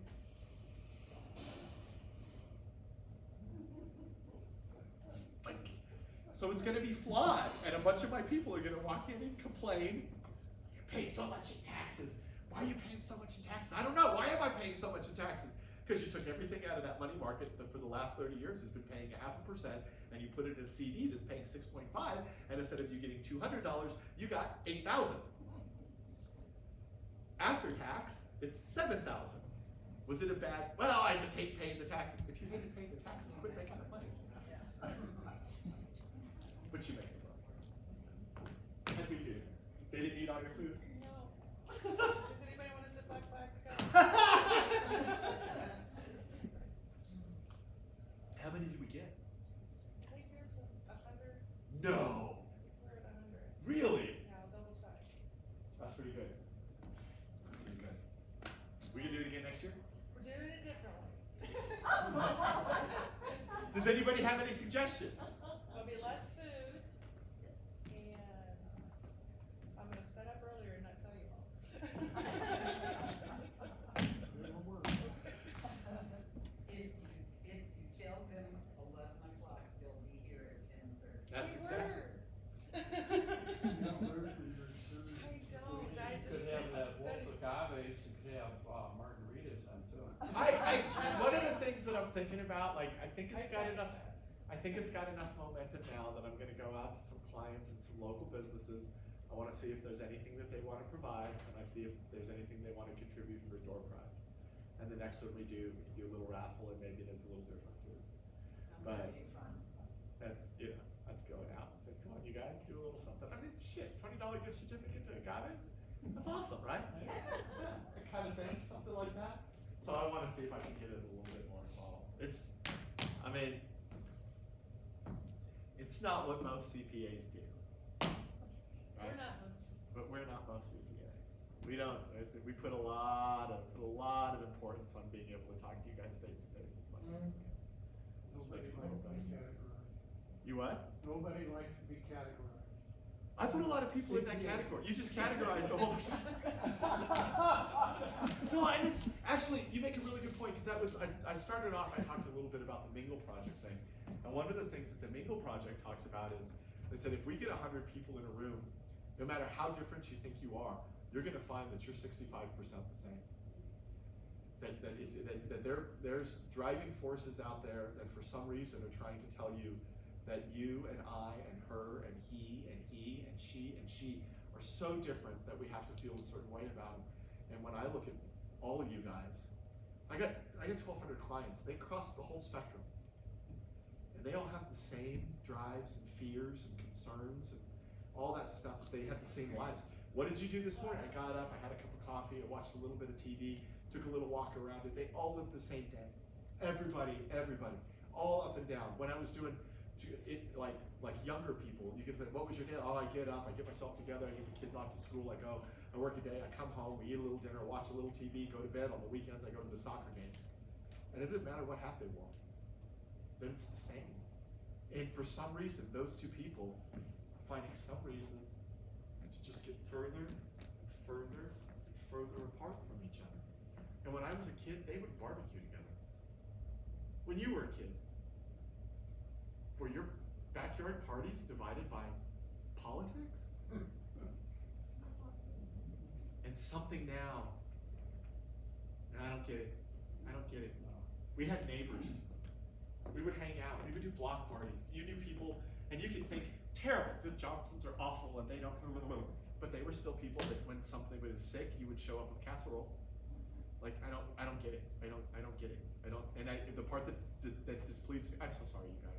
So it's gonna be flawed, and a bunch of my people are gonna walk in and complain, you pay so much in taxes. Why are you paying so much in taxes? I don't know, why am I paying so much in taxes? Because you took everything out of that money market that for the last 30 years has been paying 0.5%, and you put it in a CD that's paying 6.5, and instead of you getting $200, you got 8,000. After tax, it's 7,000. Was it a bad? Well, I just hate paying the taxes. If you hated paying the taxes, quit making that money. But you make the money. And we do. They didn't eat all your food. No. Does anybody want to sit back go? How many did we get? I think there's 100. No. We're at 100. Really? Yeah, I'll double check. That's pretty good. That's pretty good. We can do it again next year? We're doing it differently. Does anybody have any suggestions? There'll be less food, and I'm gonna set up earlier and not tell you all. If you tell them 11 o'clock, they'll be here at 10:30. That's They exactly. were. I don't, I just. Could have that that- Los Agaves, and could have margaritas on too. One of the things that I'm thinking about, like, I think it's I got second enough. that. I think it's got enough momentum now that I'm gonna go out to some clients and some local businesses. I wanna see if there's anything that they wanna provide, and I see if there's anything they wanna contribute for a door prize. And the next one we can do a little raffle, and maybe there's a little different food. But that's, that's going out and saying, come on, you guys, do a little something. I mean, shit, $20 gift certificate to Agaves? That's awesome, right? Yeah, that kind of thing, something like that. So I wanna see if I can get it a little bit more involved. It's not what most CPAs do. Right? We're not most. But we're not most CPAs. We don't, we put a lot of importance on being able to talk to you guys face to face as much as we can. Just Nobody makes the likes whole to be thing. categorized. You what? Nobody likes to be categorized. I put a lot of people in that category. You just categorized a whole bunch. No, and it's actually, you make a really good point, because that was, I started off, I talked a little bit about the Mingle Project thing. And one of the things that the Mingle Project talks about is, they said if we get 100 people in a room, no matter how different you think you are, you're gonna find that you're 65% the same. That there's driving forces out there that for some reason are trying to tell you that you and I and her and he and she are so different that we have to feel a certain way about them. And when I look at all of you guys, I got 1,200 clients. They cross the whole spectrum, and they all have the same drives and fears and concerns and all that stuff. They have the same lives. What did you do this morning? I got up, I had a cup of coffee, I watched a little bit of TV, took a little walk around it. They all live the same day. Everybody, all up and down. When I was doing it, like younger people, you could say, what was your day? Oh, I get up, I get myself together, I get the kids off to school, I go, I work a day, I come home, we eat a little dinner, watch a little TV, go to bed. On the weekends, I go to the soccer games. And it didn't matter what hat they wore. Then it's the same. And for some reason, those two people are finding some reason to just get further and further and further apart from each other. And when I was a kid, they would barbecue together. When you were a kid, were your backyard parties divided by politics? And something now, and I don't get it. We had neighbors. We would hang out. We would do block parties. You knew people, and you could think, terrible, the Johnsons are awful and they don't, but they were still people that when something was sick, you would show up with casserole. Like, I don't get it. I don't get it. The part that displeases me, I'm so sorry, you guys.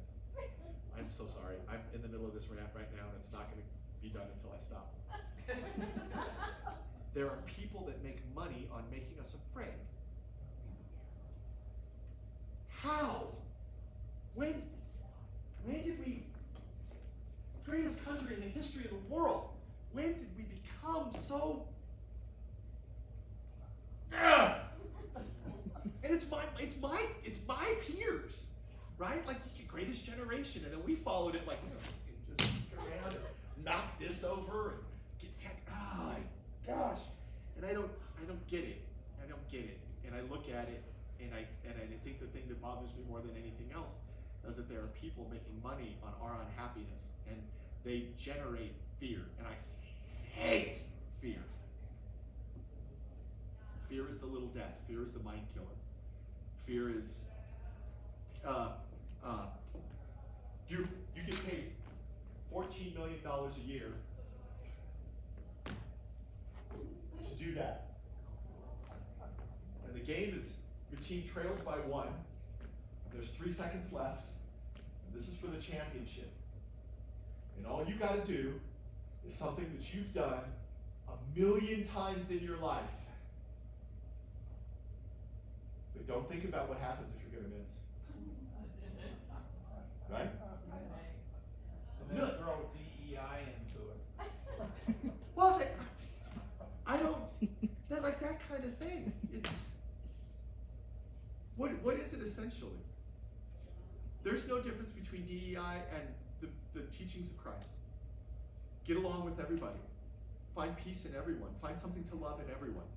I'm so sorry. I'm in the middle of this rant right now, and it's not gonna be done until I stop. There are people that make money on making us afraid. How? When did we, greatest country in the history of the world, when did we become so, and it's my peers, right? Like, greatest generation, and then we followed it like, just get around and knock this over and get gosh, and I don't get it. And I look at it, and I think the thing that bothers me more than anything else is that there are people making money on our unhappiness, and they generate fear, and I hate fear. Fear is the little death. Fear is the mind killer. fear is you get paid $14 million a year to do that. And the game is your team trails by 1. There's 3 seconds left. And this is for the championship. And all you got to do is something that you've done 1,000,000 times in your life. But don't think about what happens if you're going to miss. Right? And then throw DEI into it. Well, I don't, like that kind of thing. It's, what is it essentially? There's no difference between DEI and the teachings of Christ. Get along with everybody. Find peace in everyone. Find something to love in everyone.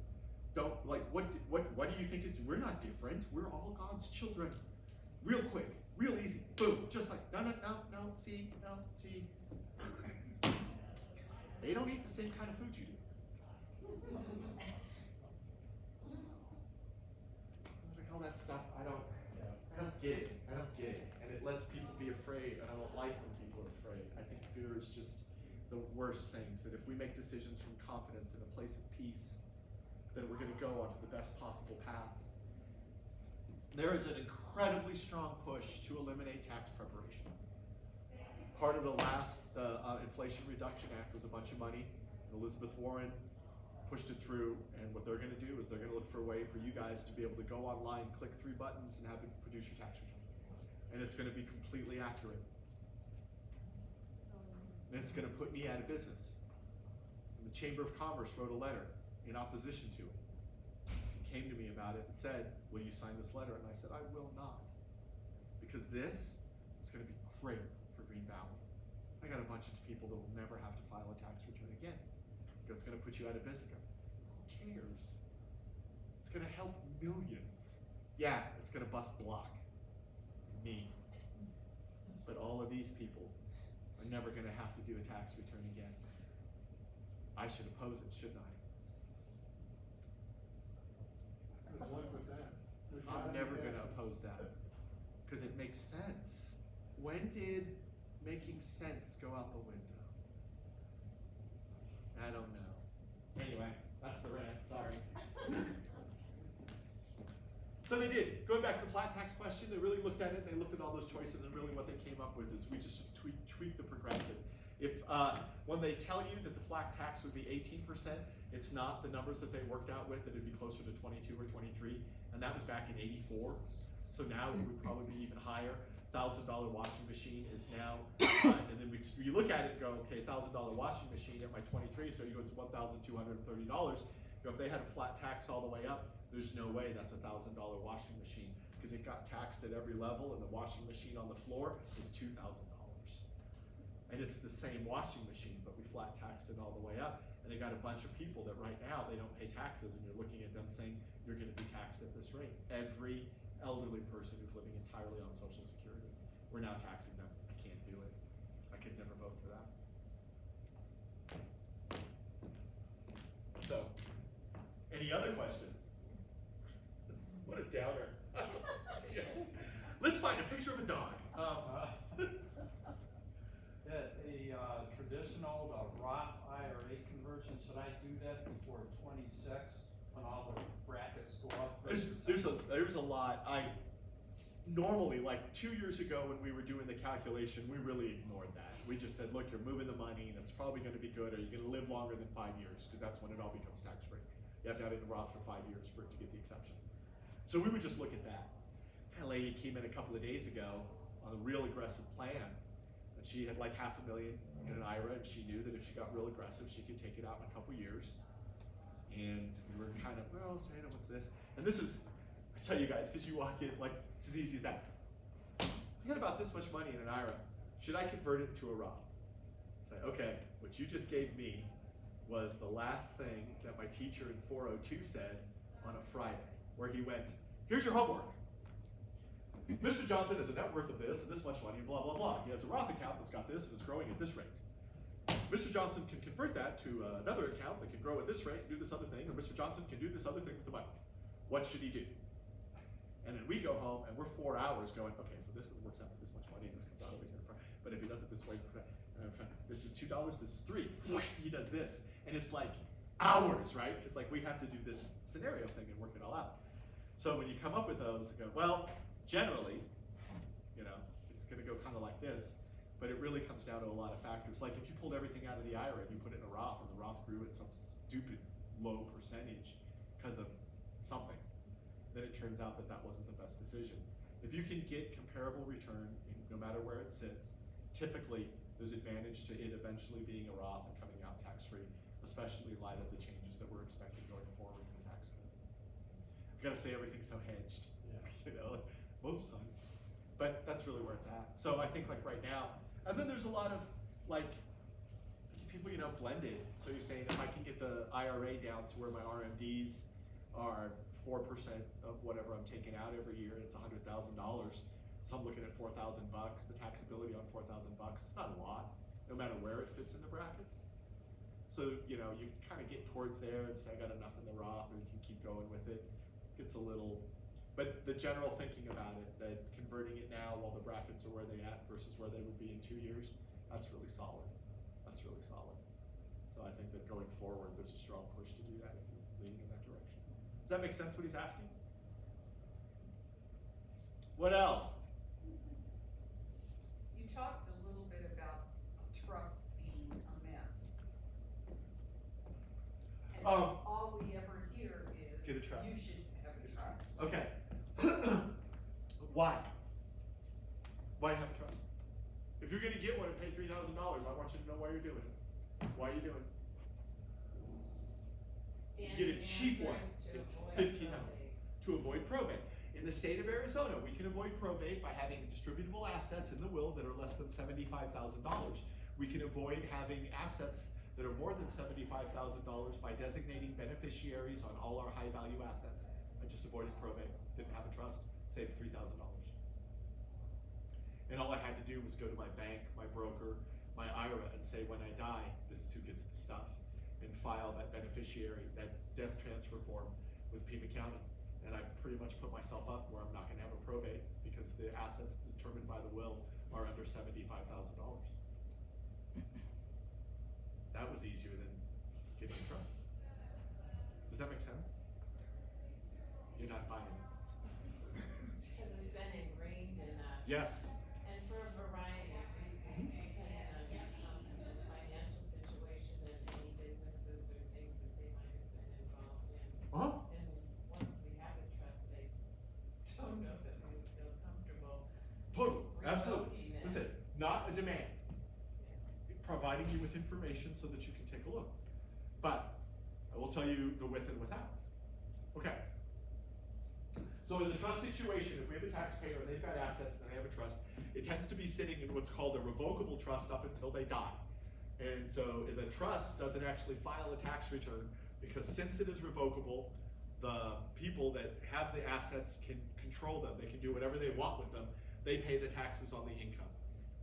Don't, like, what do you think is, we're not different. We're all God's children. Real quick, real easy, boom, just like, no, see. They don't eat the same kind of food you do. Like all that stuff, I don't get it. And it lets people be afraid, and I don't like when people are afraid. I think fear is just the worst things, that if we make decisions from confidence in a place of peace, then we're gonna go onto the best possible path. There is an incredibly strong push to eliminate tax preparation. Part of the last Inflation Reduction Act was a bunch of money. Elizabeth Warren pushed it through, and what they're going to do is they're going to look for a way for you guys to be able to go online, click 3 buttons, and have it produce your tax return. And it's going to be completely accurate. And it's going to put me out of business. And the Chamber of Commerce wrote a letter in opposition to it. He came to me about it and said, will you sign this letter? And I said, I will not. Because this is going to be great for Green Valley. I got a bunch of people that will never have to file a tax return again. It's going to put you out of business. Who cares? It's going to help millions. Yeah, it's going to bust Block. Me. But all of these people are never going to have to do a tax return again. I should oppose it, shouldn't I? Good luck with that. I'm never going to oppose that. Because it makes sense. When did making sense go out the window? I don't know. Anyway, that's the rant, sorry. So they did. Going back to the flat tax question, they really looked at it, and they looked at all those choices, and really what they came up with is we just tweak the progressive. If when they tell you that the flat tax would be 18%, it's not the numbers that they worked out with, that it'd be closer to 22 or 23, and that was back in '84. So now it would probably be even higher. $1,000 washing machine is now, and then you look at it and go, okay, $1,000 washing machine at my 23, so you go to $1,230. If they had a flat tax all the way up, there's no way that's a $1,000 washing machine, because it got taxed at every level, and the washing machine on the floor is $2,000. And it's the same washing machine, but we flat taxed it all the way up. And they got a bunch of people that right now, they don't pay taxes, and you're looking at them saying, you're gonna be taxed at this rate. Every elderly person who's living entirely on Social Security, we're now taxing them. I can't do it. I could never vote for that. So, any other questions? What a downer. Yeah. Let's find a picture of a dog. A traditional Roth IRA conversion, should I do that before 26 when all the brackets go up? There's a lot. Normally, like 2 years ago when we were doing the calculation, we really ignored that. We just said, look, you're moving the money and it's probably going to be good. Are you going to live longer than 5 years? Because that's when it all becomes tax free. You have to have it in Roth for 5 years for it to get the exception. So we would just look at that. A lady came in a couple of days ago on a real aggressive plan. And she had like $500,000 in an IRA, and she knew that if she got real aggressive, she could take it out in a couple years. And we were kind of, well, Santa, what's this? And this is, I tell you guys, because you walk in, like, it's as easy as that. I got about this much money in an IRA. Should I convert it into a Roth? Say, okay, what you just gave me was the last thing that my teacher in 402 said on a Friday, where he went, here's your homework. Mr. Johnson has a net worth of this and this much money, blah, blah, blah. He has a Roth account that's got this and it's growing at this rate. Mr. Johnson can convert that to another account that can grow at this rate and do this other thing, or Mr. Johnson can do this other thing with the money. What should he do? And then we go home and we're 4 hours going, okay, so this works out to this much money, this comes out over here. But if he does it this way, this is $2, this is $3. He does this. And it's like hours, right? It's like we have to do this scenario thing and work it all out. So when you come up with those, you go, well, generally, you know, it's gonna go kind of like this, but it really comes down to a lot of factors. Like if you pulled everything out of the IRA and you put it in a Roth, and the Roth grew at some stupid low percentage because of something, then it turns out that that wasn't the best decision. If you can get comparable return, no matter where it sits, typically there's advantage to it eventually being a Roth and coming out tax-free, especially in light of the changes that we're expecting going forward in the tax code. I gotta say everything's so hedged, you know, most times. But that's really where it's at. So I think like right now, and then there's a lot of like people, you know, blended. So you're saying if I can get the IRA down to where my RMDs are 4% of whatever I'm taking out every year, it's $100,000. So I'm looking at $4,000. The taxability on $4,000, it's not a lot, no matter where it fits in the brackets. So, you know, you kind of get towards there and say, I got enough in the Roth, or you can keep going with it. Gets a little, but the general thinking about it, that converting it now while the brackets are where they at versus where they would be in 2 years, that's really solid. That's really solid. So I think that going forward, there's a strong push to do that if you're leaning in that direction. Does that make sense what he's asking? What else? You talked a little bit about a trust being a mess. And all we ever hear is, Get a trust. you should have a trust. Okay. Why? Why have a trust? If you're gonna get one and pay $3,000, I want you to know why you're doing it. Why are you doing it? You get a cheap one. It's $15 to avoid probate. In the state of Arizona, we can avoid probate by having distributable assets in the will that are less than $75,000. We can avoid having assets that are more than $75,000 by designating beneficiaries on all our high-value assets. I just avoided probate, didn't have a trust, saved $3,000. And all I had to do was go to my bank, my broker, my IRA, and say, when I die, this is who gets the stuff, and file that beneficiary, that death transfer form with Pima County. And I've pretty much put myself up where I'm not gonna have a probate because the assets determined by the will are under $75,000. That was easier than getting a trust. Does that make sense? You're not buying it. Because it's been ingrained in us. Yes. And for a variety of reasons, depending on your company's financial situation and any businesses or things that they might have been involved in. Uh-huh. And once we have a trust, I don't know that we would feel comfortable. Totally, absolutely. revoking it. Listen, not a demand. Providing you with information so that you can take a look. But I will tell you the with and without. Okay. So in the trust situation, if we have a taxpayer and they've got assets and they have a trust, it tends to be sitting in what's called a revocable trust up until they die. And so the trust doesn't actually file a tax return because since it is revocable, the people that have the assets can control them. They can do whatever they want with them. They pay the taxes on the income.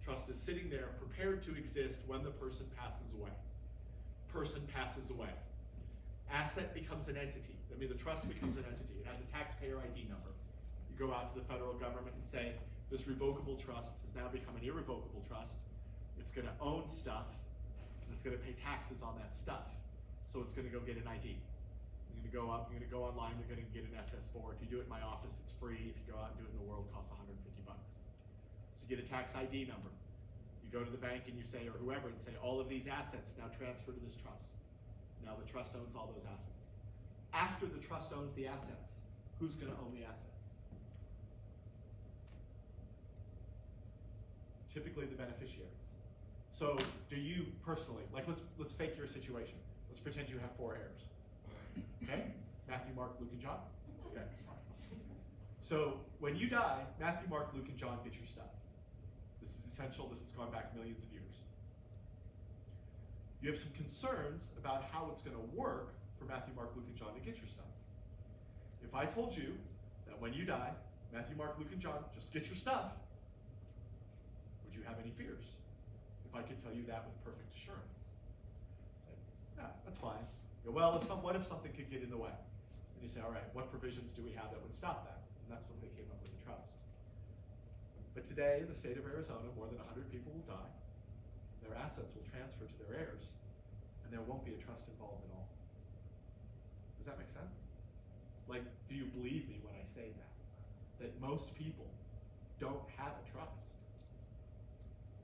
Trust is sitting there prepared to exist when the person passes away. Person passes away. Asset becomes an entity. I mean, the trust becomes an entity. It has a taxpayer ID number. You go out to the federal government and say, this revocable trust has now become an irrevocable trust. It's gonna own stuff, and it's gonna pay taxes on that stuff. So it's gonna go get an ID. You're gonna go up, you're gonna go online, you're gonna get an SS4. If you do it in my office, it's free. If you go out and do it in the world, it costs $150. So you get a tax ID number. You go to the bank and you say, or whoever, and say, all of these assets now transfer to this trust. Now the trust owns all those assets. After the trust owns the assets, who's gonna own the assets? Typically the beneficiaries. So do you personally, like let's fake your situation. Let's pretend you have 4 heirs. Okay? Matthew, Mark, Luke, and John? Okay. So when you die, Matthew, Mark, Luke, and John get your stuff. This is essential. This has gone back millions of years. You have some concerns about how it's going to work for Matthew, Mark, Luke, and John to get your stuff. If I told you that when you die, Matthew, Mark, Luke, and John just get your stuff, would you have any fears? If I could tell you that with perfect assurance. Yeah, that's fine. You go, well, what if something could get in the way? And you say, all right, what provisions do we have that would stop that? And and that's when they came up with the trust. But today, in the state of Arizona, more than 100 people will die, their assets will transfer to their heirs, and there won't be a trust involved at all. Does that make sense? Like, do you believe me when I say that? That most people don't have a trust.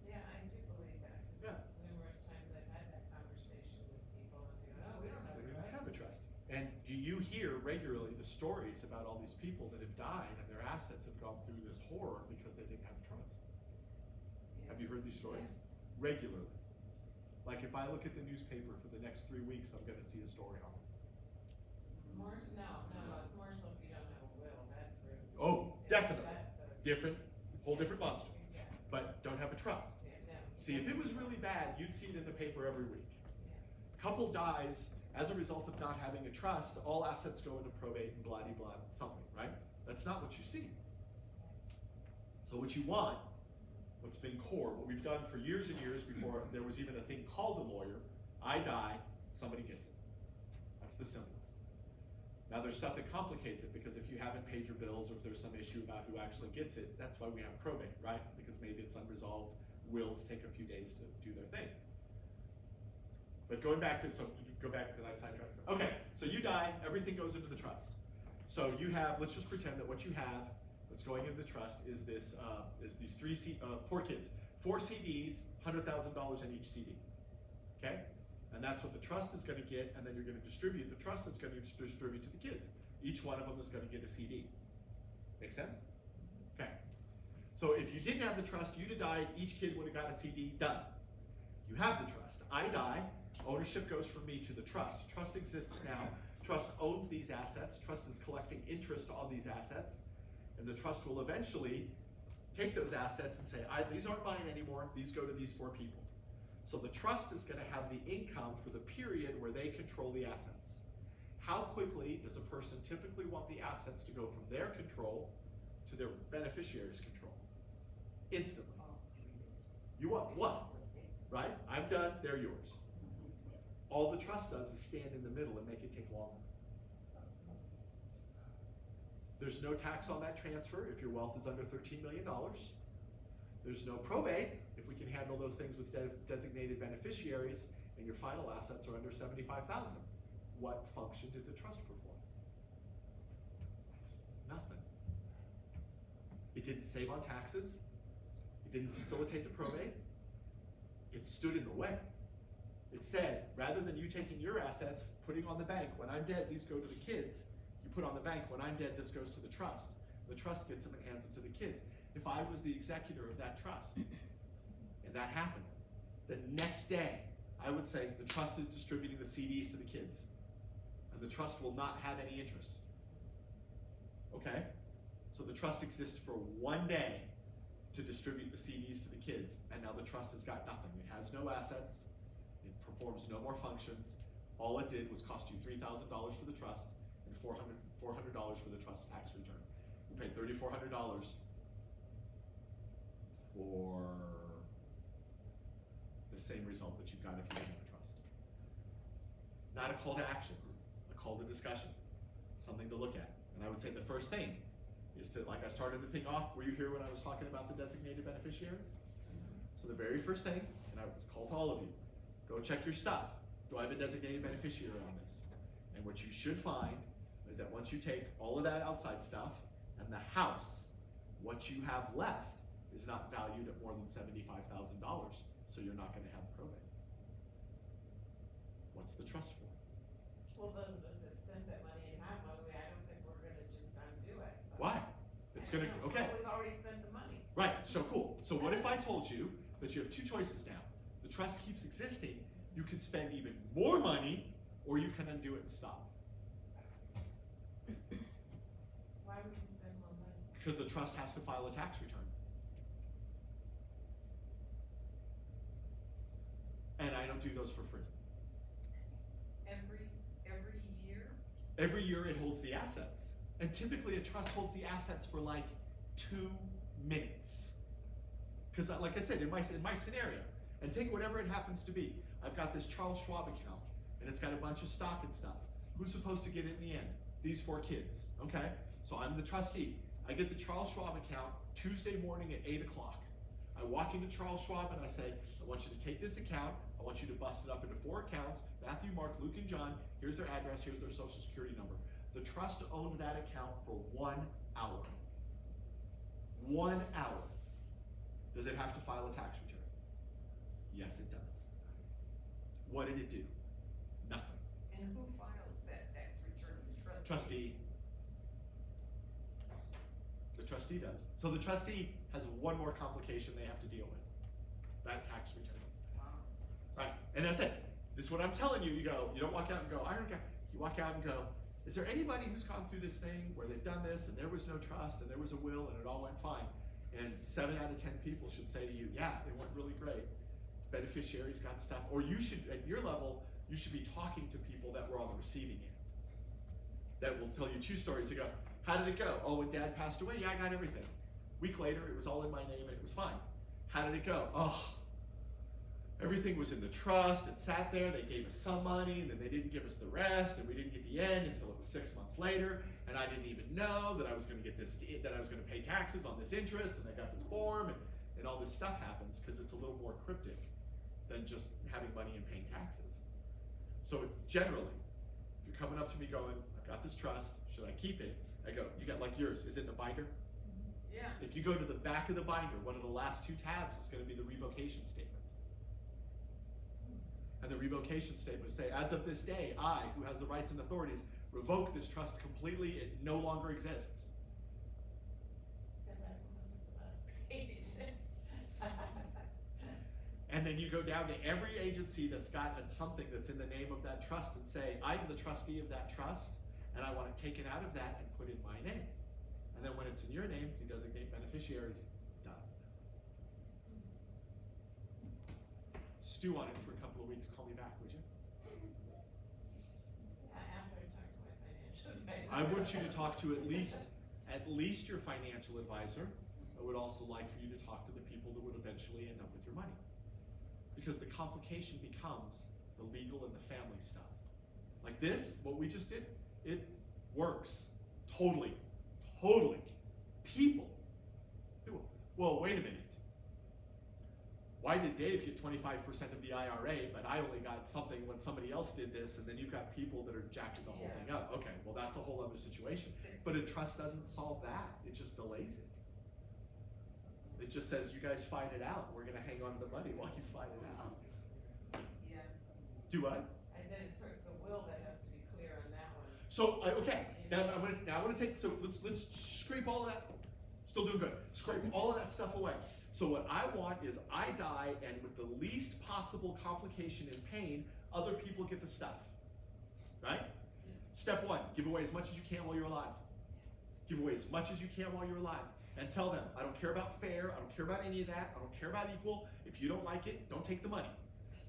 Yeah, I do believe that, Yeah. because numerous times I've had that conversation with people and they go, oh, we don't have a They don't trust. have a trust. And do you hear regularly the stories about all these people that have died and their assets have gone through this horror because they didn't have a trust? Have you heard these stories? Yes. Regularly. Like if I look at the newspaper for the next 3 weeks, I'm gonna see a story on it. More, no, it's more so if you don't have a will, that's really. Oh, definitely. That's a. Different, whole different monster. Exactly. But don't have a trust. Yeah, no. See, if it was really bad, you'd see it in the paper every week. Yeah. Couple dies as a result of not having a trust, all assets go into probate and blah-de-blah something, right? That's not what you see. So what you want, what's been core, what we've done for years and years before there was even a thing called a lawyer, I die, somebody gets it. That's the simplest. Now there's stuff that complicates it because if you haven't paid your bills or if there's some issue about who actually gets it, that's why we have probate, right? Because maybe it's unresolved, wills take a few days to do their thing. But going back to, so go back to that sidetrack. Okay, so you die, everything goes into the trust. So you have, let's just pretend that what you have that's going into the trust is this, these 4 kids, 4 CDs, $100,000 in each CD. Okay, and that's what the trust is going to get, and then you're going to distribute. The trust is going to distribute to the kids. Each one of them is going to get a CD. Make sense? Okay. So if you didn't have the trust, you'd have died. Each kid would have got a CD. Done. You have the trust. I die. Ownership goes from me to the trust. Trust exists now. Trust owns these assets. Trust is collecting interest on these assets. And the trust will eventually take those assets and say, these aren't mine anymore. These go to these 4 people. So the trust is going to have the income for the period where they control the assets. How quickly does a person typically want the assets to go from their control to their beneficiary's control? Instantly. You want one, right? I'm done, they're yours. All the trust does is stand in the middle and make it take longer. There's no tax on that transfer if your wealth is under $13 million. There's no probate if we can handle those things with designated beneficiaries and your final assets are under $75,000. What function did the trust perform? Nothing. It didn't save on taxes. It didn't facilitate the probate. It stood in the way. It said, rather than you taking your assets, putting on the bank, when I'm dead, these go to the kids. You put on the bank, when I'm dead, this goes to the trust. The trust gets them and hands them to the kids. If I was the executor of that trust, and that happened, the next day, I would say the trust is distributing the CDs to the kids. And the trust will not have any interest. Okay? So the trust exists for 1 day to distribute the CDs to the kids, and now the trust has got nothing. It has no assets, it performs no more functions. All it did was cost you $3,000 for the trust and $400 for the trust tax return. You paid $3,400 for the same result that you got if you didn't have a trust. Not a call to action, a call to discussion, something to look at. And I would say the first thing is to, like I started the thing off, were you here when I was talking about the designated beneficiaries? So the very first thing, and I would call to all of you, go check your stuff. Do I have a designated beneficiary on this? And what you should find is that once you take all of that outside stuff and the house, what you have left is not valued at more than $75,000, so you're not gonna have probate. What's the trust for? Well, those of us that spent that money and have one, I don't think we're gonna just undo it. but- Why? It's gonna, I don't know, okay. We've already spent the money. Right, so cool. So what if I told you that you have 2 choices now? The trust keeps existing, you can spend even more money, or you can undo it and stop. Why would you spend more money? Because the trust has to file a tax return. And I don't do those for free. Every year? Every year it holds the assets. And typically a trust holds the assets for like 2 minutes. Because like I said, in my scenario, and take whatever it happens to be. I've got this Charles Schwab account, and it's got a bunch of stock and stuff. Who's supposed to get it in the end? These 4 kids, okay? So I'm the trustee. I get the Charles Schwab account Tuesday morning at 8 o'clock. I walk into Charles Schwab and I say, I want you to take this account, I want you to bust it up into 4 accounts, Matthew, Mark, Luke, and John, here's their address, here's their social security number. The trust owned that account for 1 hour. 1 hour. Does it have to file a tax return? Yes, it does. What did it do? Nothing. And who files that tax return? The trustee? Trustee. The trustee does. So the trustee has one more complication they have to deal with. That tax return. Wow. Right, and that's it. This is what I'm telling you. You don't walk out and go, I don't get, you walk out and go, is there anybody who's gone through this thing where they've done this and there was no trust and there was a will and it all went fine? And 7 out of 10 people should say to you, yeah, it went really great. Beneficiaries got stuff. Or you should, at your level, you should be talking to people that were on the receiving end. That will tell you 2 stories ago. How did it go? Oh, when Dad passed away, yeah, I got everything. Week later, it was all in my name and it was fine. How did it go? Oh, everything was in the trust. It sat there. They gave us some money, and then they didn't give us the rest, and we didn't get the end until it was 6 months later. And I didn't even know that I was going to get this, that I was going to pay taxes on this interest, and I got this form, and all this stuff happens because it's a little more cryptic than just having money and paying taxes. So generally, if you're coming up to me going, I've got this trust, should I keep it? I go, you got like yours, is it in a binder? Yeah. If you go to the back of the binder, one of the last 2 tabs is going to be the revocation statement. And the revocation statement will say, as of this day, I, who has the rights and authorities, revoke this trust completely, it no longer exists. Guess I went to the last page. And then you go down to every agency that's got something that's in the name of that trust and say, I'm the trustee of that trust, and I want it taken out of that and put in my name. And then when it's in your name, you designate beneficiaries, done. Stew on it for a couple of weeks, call me back, would you? Yeah, after I talk to my financial advisor. I want you to talk to at least your financial advisor. I would also like for you to talk to the people that would eventually end up with your money. Because the complication becomes the legal and the family stuff. Like this, what we just did, it works totally. People. Well, wait a minute. Why did Dave get 25% of the IRA, but I only got something when somebody else did this, and then you've got people that are jacking the whole thing up. Okay, well that's a whole other situation. But a trust doesn't solve that. It just delays it. It just says, you guys fight it out. We're gonna hang on to the money while you fight it out. Yeah. Do what? I said it's sort of the will that has to be clear on that one. So, okay, now I'm gonna take, so let's scrape all of that, still doing good, scrape all of that stuff away. So what I want is I die, and with the least possible complication and pain, other people get the stuff, right? Step 1, give away as much as you can while you're alive. Give away as much as you can while you're alive. And tell them, I don't care about fair, I don't care about any of that, I don't care about equal. If you don't like it, don't take the money.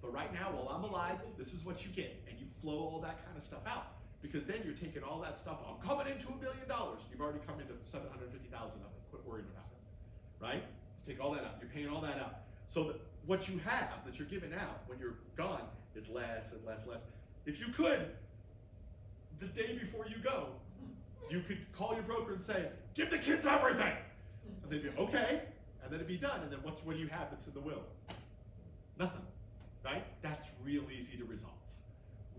But right now, while I'm alive, this is what you get. And you flow all that kind of stuff out. Because then you're taking all that stuff, I'm coming into $1 billion. You've already come into 750,000 of it. Quit worrying about it, right? You take all that out, you're paying all that out. So that what you have that you're giving out when you're gone is less and less. If you could, the day before you go, you could call your broker and say, give the kids everything. And they'd be, okay, and then it'd be done. And then what do you have that's in the will? Nothing, right? That's real easy to resolve.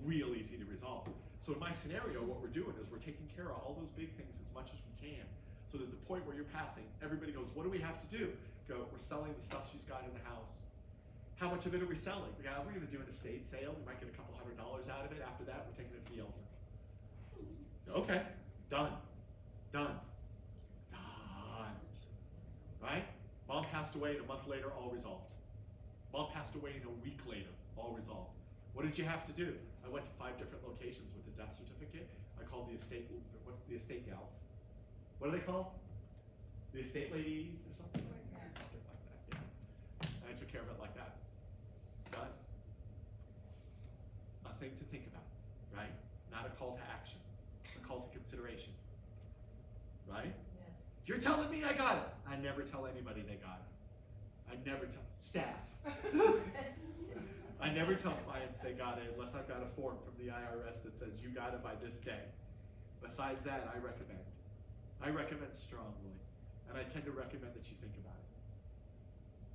Real easy to resolve. So in my scenario, what we're doing is we're taking care of all those big things as much as we can, so that the point where you're passing, everybody goes, what do we have to do? Go, we're selling the stuff she's got in the house. How much of it are we selling? Yeah, we're gonna do an estate sale. We might get a couple $100 out of it. After that, we're taking it to the altar. Okay, done. Right? Mom passed away, and a month later, all resolved. Mom passed away, and a week later, all resolved. What did you have to do? I went to 5 different locations with the death certificate. I called the estate, what's the estate gals? What are they called? The estate ladies or something? Yeah. Something like that, yeah. And I took care of it like that. Done. A thing to think about, right? Not a call to action, a call to consideration, right? Yes. You're telling me I got it. I never tell anybody they got it. I never tell staff. I never tell clients they got it unless I've got a form from the IRS that says you got it by this day. Besides that, I recommend. I recommend strongly, and I tend to recommend that you think about it.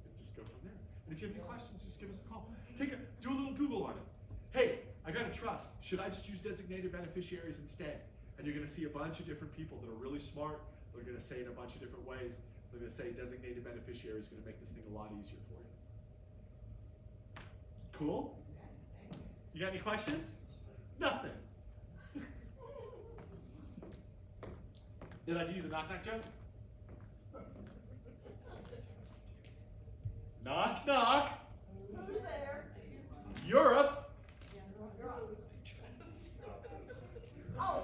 And just go from there. And if you have any questions, just give us a call. Do a little Google on it. Hey, I got a trust. Should I just use designated beneficiaries instead? And you're going to see a bunch of different people that are really smart. They're going to say it in a bunch of different ways. They're going to say designated beneficiary is going to make this thing a lot easier for you. Cool? You got any questions? Nothing. Did I do the knock knock joke? Knock knock. Who's there? Europe. Oh.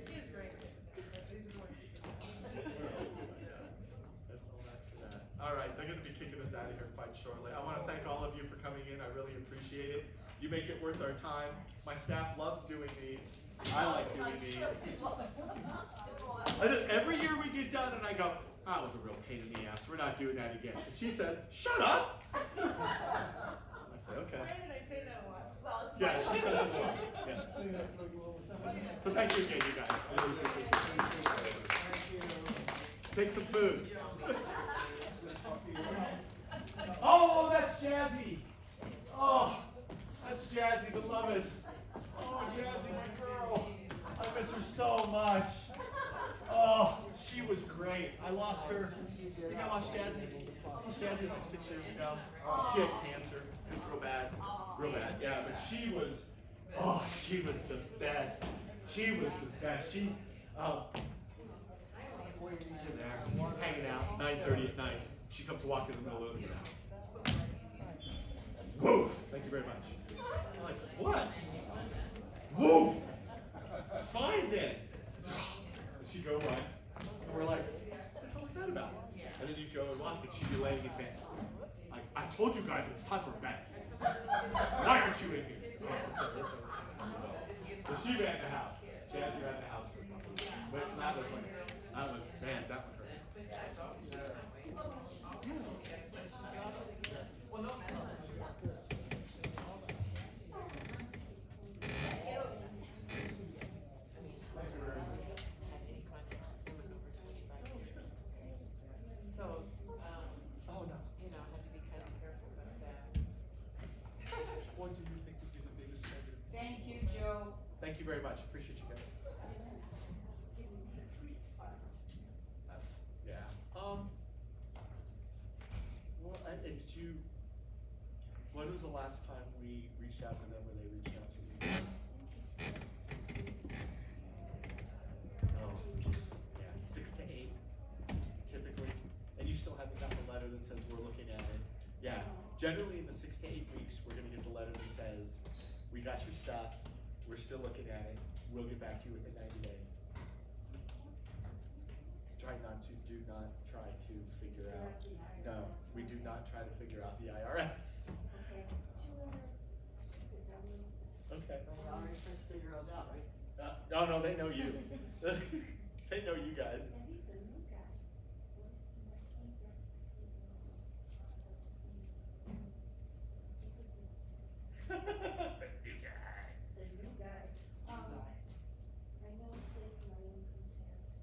He is great. These are the ones you can. That's all that for that. All right, they're going to be kicking us out of here quite shortly. I want to thank all of you for coming in. I really appreciate it. You make it worth our time. My staff loves doing these. I like doing these. Every year we get done and I go, that was a real pain in the ass. We're not doing that again. And she says, shut up. I say, okay. Why did I say that a lot? Well, it's Yeah, my- she says it a lot. Yeah. So thank you again, you guys. I really appreciate it. Take some food. Oh, that's Jazzy. Oh, that's Jazzy, the lovest. Oh, Jazzy, my girl. I miss her so much. Oh, she was great. I lost her. I think I lost Jazzy. I lost Jazzy like 6 years ago. She had cancer. It was real bad. Real bad. Yeah, but she was the best. She was the best. She's in there, hanging out, 9:30 at night. She comes walking in the middle of the ground. Woof! Thank you very much. I'm like, what? Woof! Fine then. She'd go run, and we're like, what the hell was that about? And then you'd go and walk, and she'd be laying in bed. Like, I told you guys it's time for bed. Why aren't you in here? So she ran the house. Jazzy ran the house for a couple of years. But man, that was her. So, Oh, no. you know, I have to be kind of careful about that. What do you think would be the biggest negative? Thank you, Joe. Thank you very much. Appreciate you guys. That's, yeah. Well, did you, when was the last time we reached out to them or they reached out to you? Oh, yeah, 6 to 8, typically. And you still haven't gotten a letter that says we're looking at it. Yeah, generally in the 6 to 8 weeks, we're gonna get the letter that says, we got your stuff, we're still looking at it, we'll get back to you within 90 days. Do not try to figure out, no, we do not try to figure out the IRS. Okay. Already trying to figure us out, right? No, they know you. They know you guys. The new guy. The new guy, I know it saved my income tax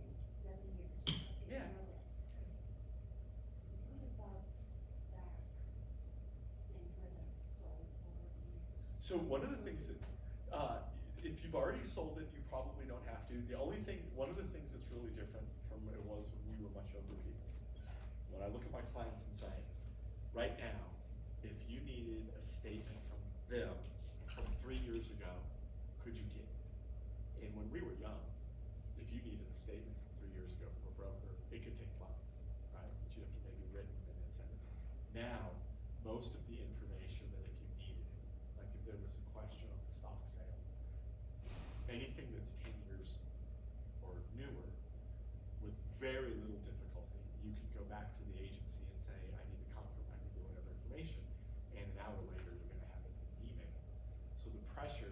in 7 years. I didn't Yeah. know that. What about stock things that I've sold over the years? So one of the things that, if you've already sold it, you probably don't have to. One of the things that's really different from what it was when we were much older people. When I look at my clients and say, right now, if you needed a statement from them from 3 years ago, could you get it? And when we were young, if you needed a statement from 3 years ago from a broker, it could take months, right? But you'd have to maybe written and then send it. Now, most of the information that if you needed it, like if there was a question on the stock sale, anything that's 10 years or newer, with very little difficulty, you could go back to the agency and say, I need the whatever information, and an hour later, you're gonna have it in an email. So the pressure,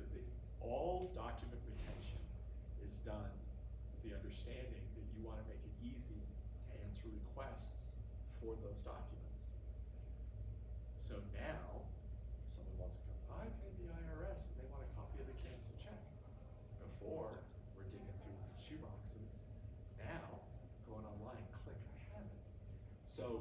all document retention is done with the understanding that you wanna make it easy to answer requests for those documents. So now, someone wants to come, I paid the IRS So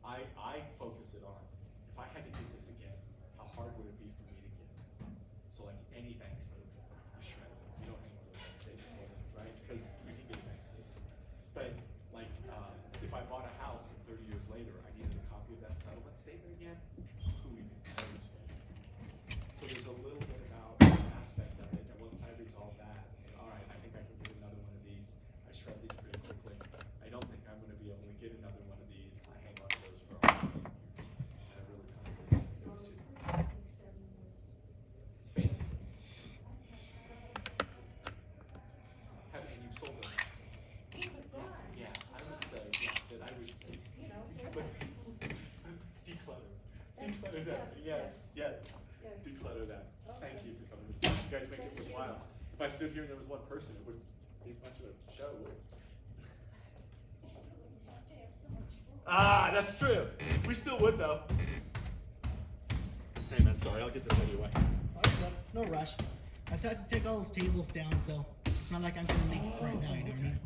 I focus it on, if I had to do this again, how hard would it be for me to get it? So like any bank statement, you shred it. You don't hang on to a bank statement, right? Because you can get a bank statement. But like, if I bought a house and 30 years later, I needed a copy of that settlement statement again, who even knows? So there's a little bit about the aspect of it, and once I resolve that, all right, I think I can get another one of these. I shred these pretty quickly. I don't think I'm gonna be able to get another one of these. I hang on to those for almost 7 years. And I really kind of think these two, basically. And you've sold them. Yeah, I would say, yes, that I would. You know, But declutter. Declutter that, yes, yes. Declutter that. Thank you for coming to see us. You guys make it worthwhile. If I stood here and there was one person, it wouldn't be much of a show, would it? Ah, that's true. We still would though. Hey man, sorry, I'll get this out of your way. No rush. I still have to take all those tables down, so it's not like I'm gonna leave right now, you know what I mean?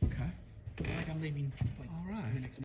Okay. It's not like I'm leaving like All right. in the next